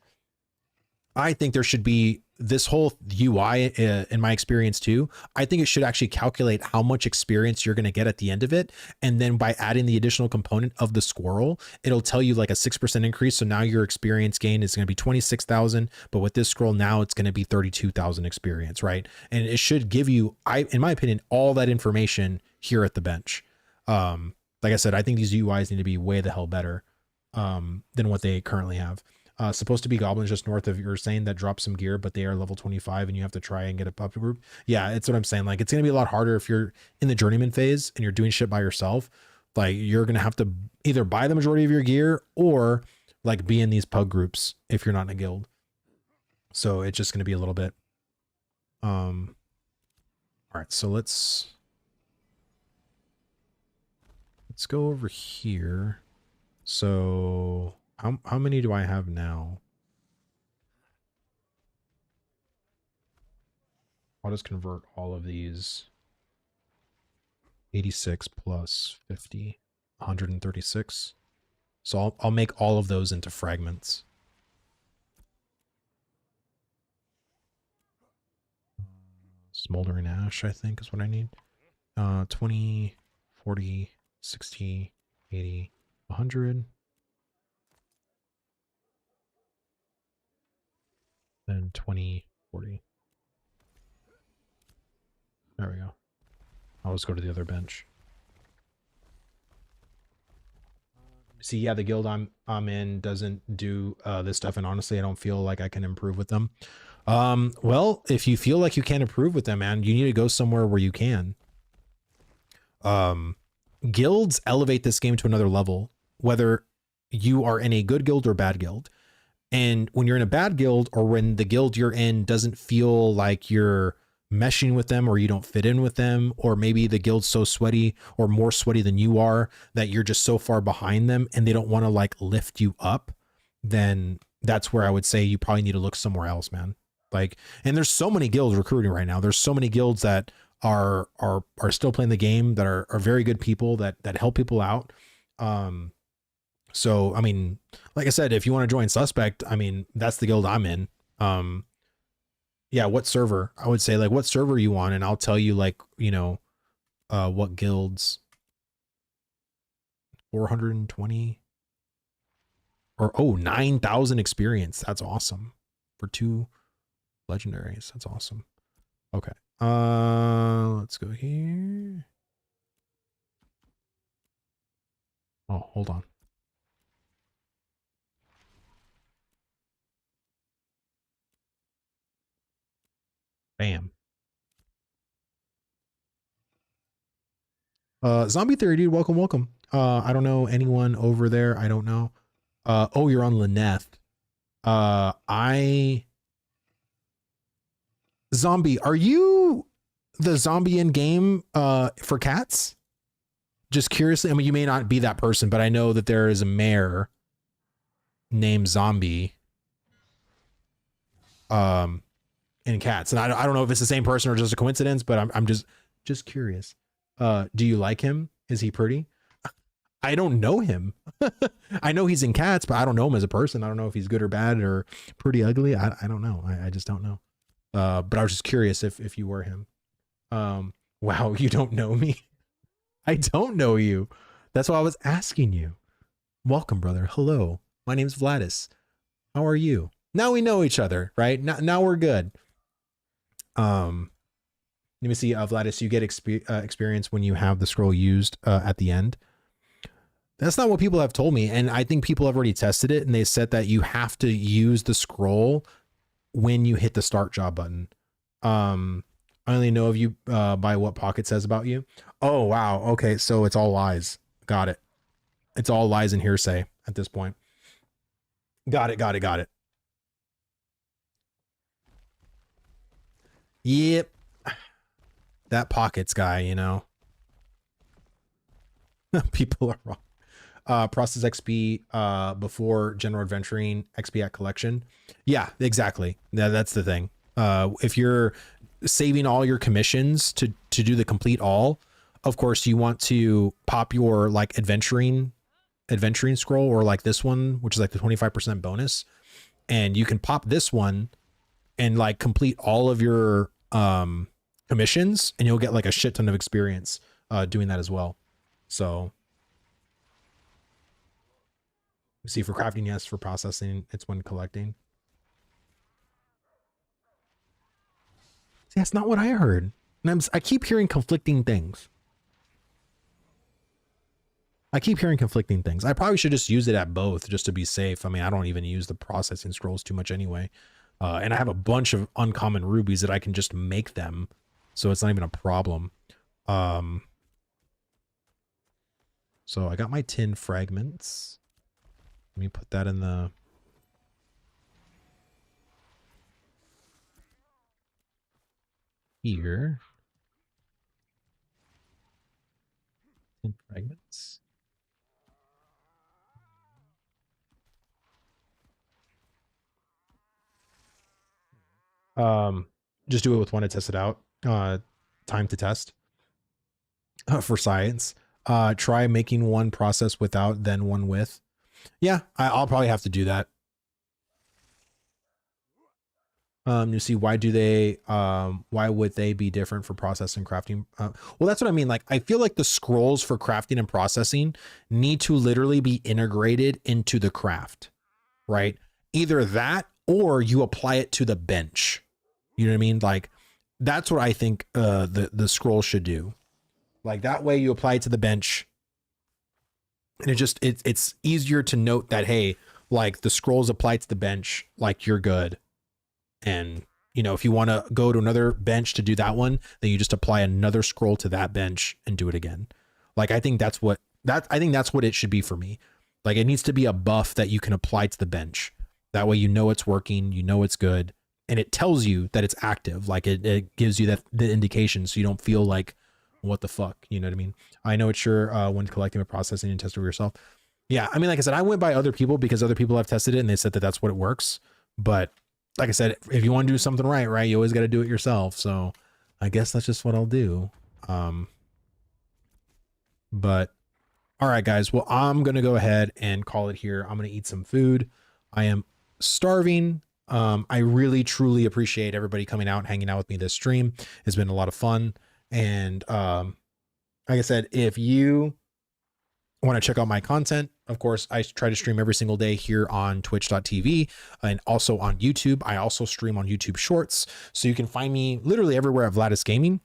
Speaker 1: I think there should be this whole UI, in my experience too. I think it should actually calculate how much experience you're going to get at the end of it. And then by adding the additional component of the squirrel, it'll tell you like a 6% increase. So now your experience gain is going to be 26,000, but with this scroll now it's going to be 32,000 experience, right? And it should give you, in my opinion, all that information here at the bench. Like I said, I think these UIs need to be way the hell better than what they currently have. Supposed to be goblins just north of you're saying that drop some gear, but they are level 25 and you have to try and get a puppy group. Yeah, it's what I'm saying. Like it's going to be a lot harder if you're in the journeyman phase and you're doing shit by yourself. Like you're going to have to either buy the majority of your gear or like be in these pug groups if you're not in a guild. So it's just going to be a little bit. All right, so let's go over here. So how many do I have now? I'll just convert all of these. 86 plus 50, 136. So I'll make all of those into fragments. Smoldering ash, I think, is what I need. 20, 40, 60, 80, 100. Then 20, 40. There we go. I'll just go to the other bench. See, yeah, the guild I'm in doesn't do this stuff, and honestly, I don't feel like I can improve with them. Well, if you feel like you can't improve with them, man, you need to go somewhere where you can. Guilds elevate this game to another level, whether you are in a good guild or bad guild. And when you're in a bad guild, or when the guild you're in doesn't feel like you're meshing with them, or you don't fit in with them, or maybe the guild's so sweaty or more sweaty than you are that you're just so far behind them and they don't want to like lift you up, then that's where I would say you probably need to look somewhere else, man. Like, and there's so many guilds recruiting right now. There's so many guilds that are still playing the game, that are very good people that help people out. So, I mean, like I said, if you want to join Suspect, I mean, that's the guild I'm in. Yeah, what server? I would say like what server you want, and I'll tell you like, you know, what guilds. 420 or 9,000 experience. That's awesome for 2 legendaries. That's awesome. Okay. Let's go here. Oh, hold on. Bam. Zombie Theory, dude, welcome. I don't know anyone over there. I don't know. Oh, you're on Lineth. Zombie, are you the zombie in game for cats? Just curiously, I mean, you may not be that person, but I know that there is a mayor named Zombie in cats, and I don't know if it's the same person or just a coincidence, but I'm just curious. Do you like him? Is he pretty? I don't know him. I know he's in cats, but I don't know him as a person. I don't know if he's good or bad or pretty ugly. I don't know. I just don't know. But I was just curious if you were him. Wow, you don't know me? I don't know you. That's why I was asking you. Welcome, brother. Hello. My name's Vladis. How are you? Now we know each other, right? Now we're good. Let me see, Vladis, you get experience when you have the scroll used at the end. That's not what people have told me. And I think people have already tested it and they said that you have to use the scroll when you hit the start job button. I only know of you by what Pocket says about you. Oh, wow. Okay. So it's all lies. Got it. It's all lies and hearsay at this point. Got it. Yep. That Pockets guy, you know. People are wrong. Process XP before general adventuring, XP at collection. Yeah, exactly. That's the thing. If you're saving all your commissions to do the complete all, of course you want to pop your like adventuring scroll, or like this one, which is like the 25% bonus, and you can pop this one and like complete all of your commissions, and you'll get like a shit ton of experience doing that as well. So see, for crafting, yes. For processing, it's when collecting. See, that's not what I heard. And I keep hearing conflicting things. I probably should just use it at both just to be safe. I mean, I don't even use the processing scrolls too much anyway. And I have a bunch of uncommon rubies that I can just make them. So it's not even a problem. So I got my tin fragments. Let me put that in the... here. Tin fragments. Just do it with one to test it out. Time to test for science. Try making one process without, then one with. Yeah, I'll probably have to do that. You see, why would they be different for processing and crafting? Well, that's what I mean. Like, I feel like the scrolls for crafting and processing need to literally be integrated into the craft, right? Either that or you apply it to the bench. You know what I mean? Like, that's what I think the scroll should do. Like, that way you apply it to the bench, and it's easier to note that, hey, like the scrolls applied to the bench, like you're good. And, you know, if you want to go to another bench to do that one, then you just apply another scroll to that bench and do it again. Like, I think that's what it should be for me. Like, it needs to be a buff that you can apply to the bench. That way, you know, it's working, you know, it's good, and it tells you that it's active. Like, it gives you the indication, so you don't feel like, what the fuck, you know what I mean? I know it's sure when collecting and processing and testing for yourself. Yeah. I mean, like I said, I went by other people because other people have tested it and they said that that's what it works. But like I said, if you want to do something right, you always got to do it yourself. So I guess that's just what I'll do. But all right, guys. Well, I'm going to go ahead and call it here. I'm going to eat some food. I am starving. I really, truly appreciate everybody coming out and hanging out with me this stream. It's been a lot of fun. And like I said, if you want to check out my content, of course, I try to stream every single day here on twitch.tv and also on YouTube. I also stream on YouTube Shorts. So you can find me literally everywhere at Vladis Gaming.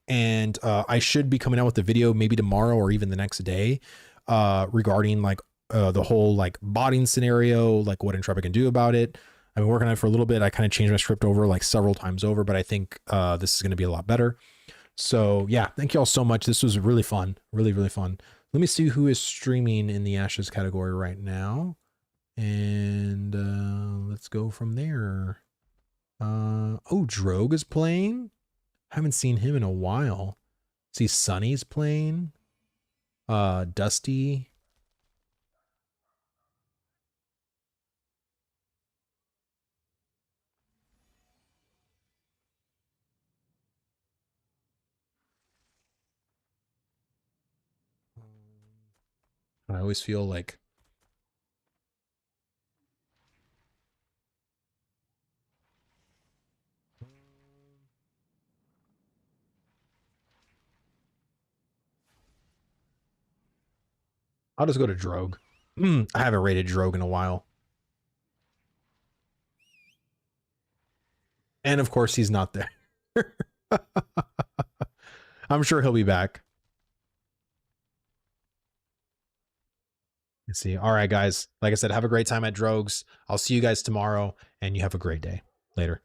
Speaker 1: And I should be coming out with the video maybe tomorrow or even the next day regarding like the whole like botting scenario, like what Intrepid can do about it. I've been working on it for a little bit. I kind of changed my script over like several times over, but I think this is going to be a lot better. So yeah, thank you all so much. This was really fun. Really, really fun. Let me see who is streaming in the Ashes category right now. And let's go from there. Oh, Drogue is playing. Haven't seen him in a while. See, Sunny's playing. Dusty. I always feel like I'll just go to Drogue. I haven't rated Drogue in a while. And of course, he's not there. I'm sure he'll be back. Let's see. All right, guys. Like I said, have a great time at Drogues. I'll see you guys tomorrow, and you have a great day. Later.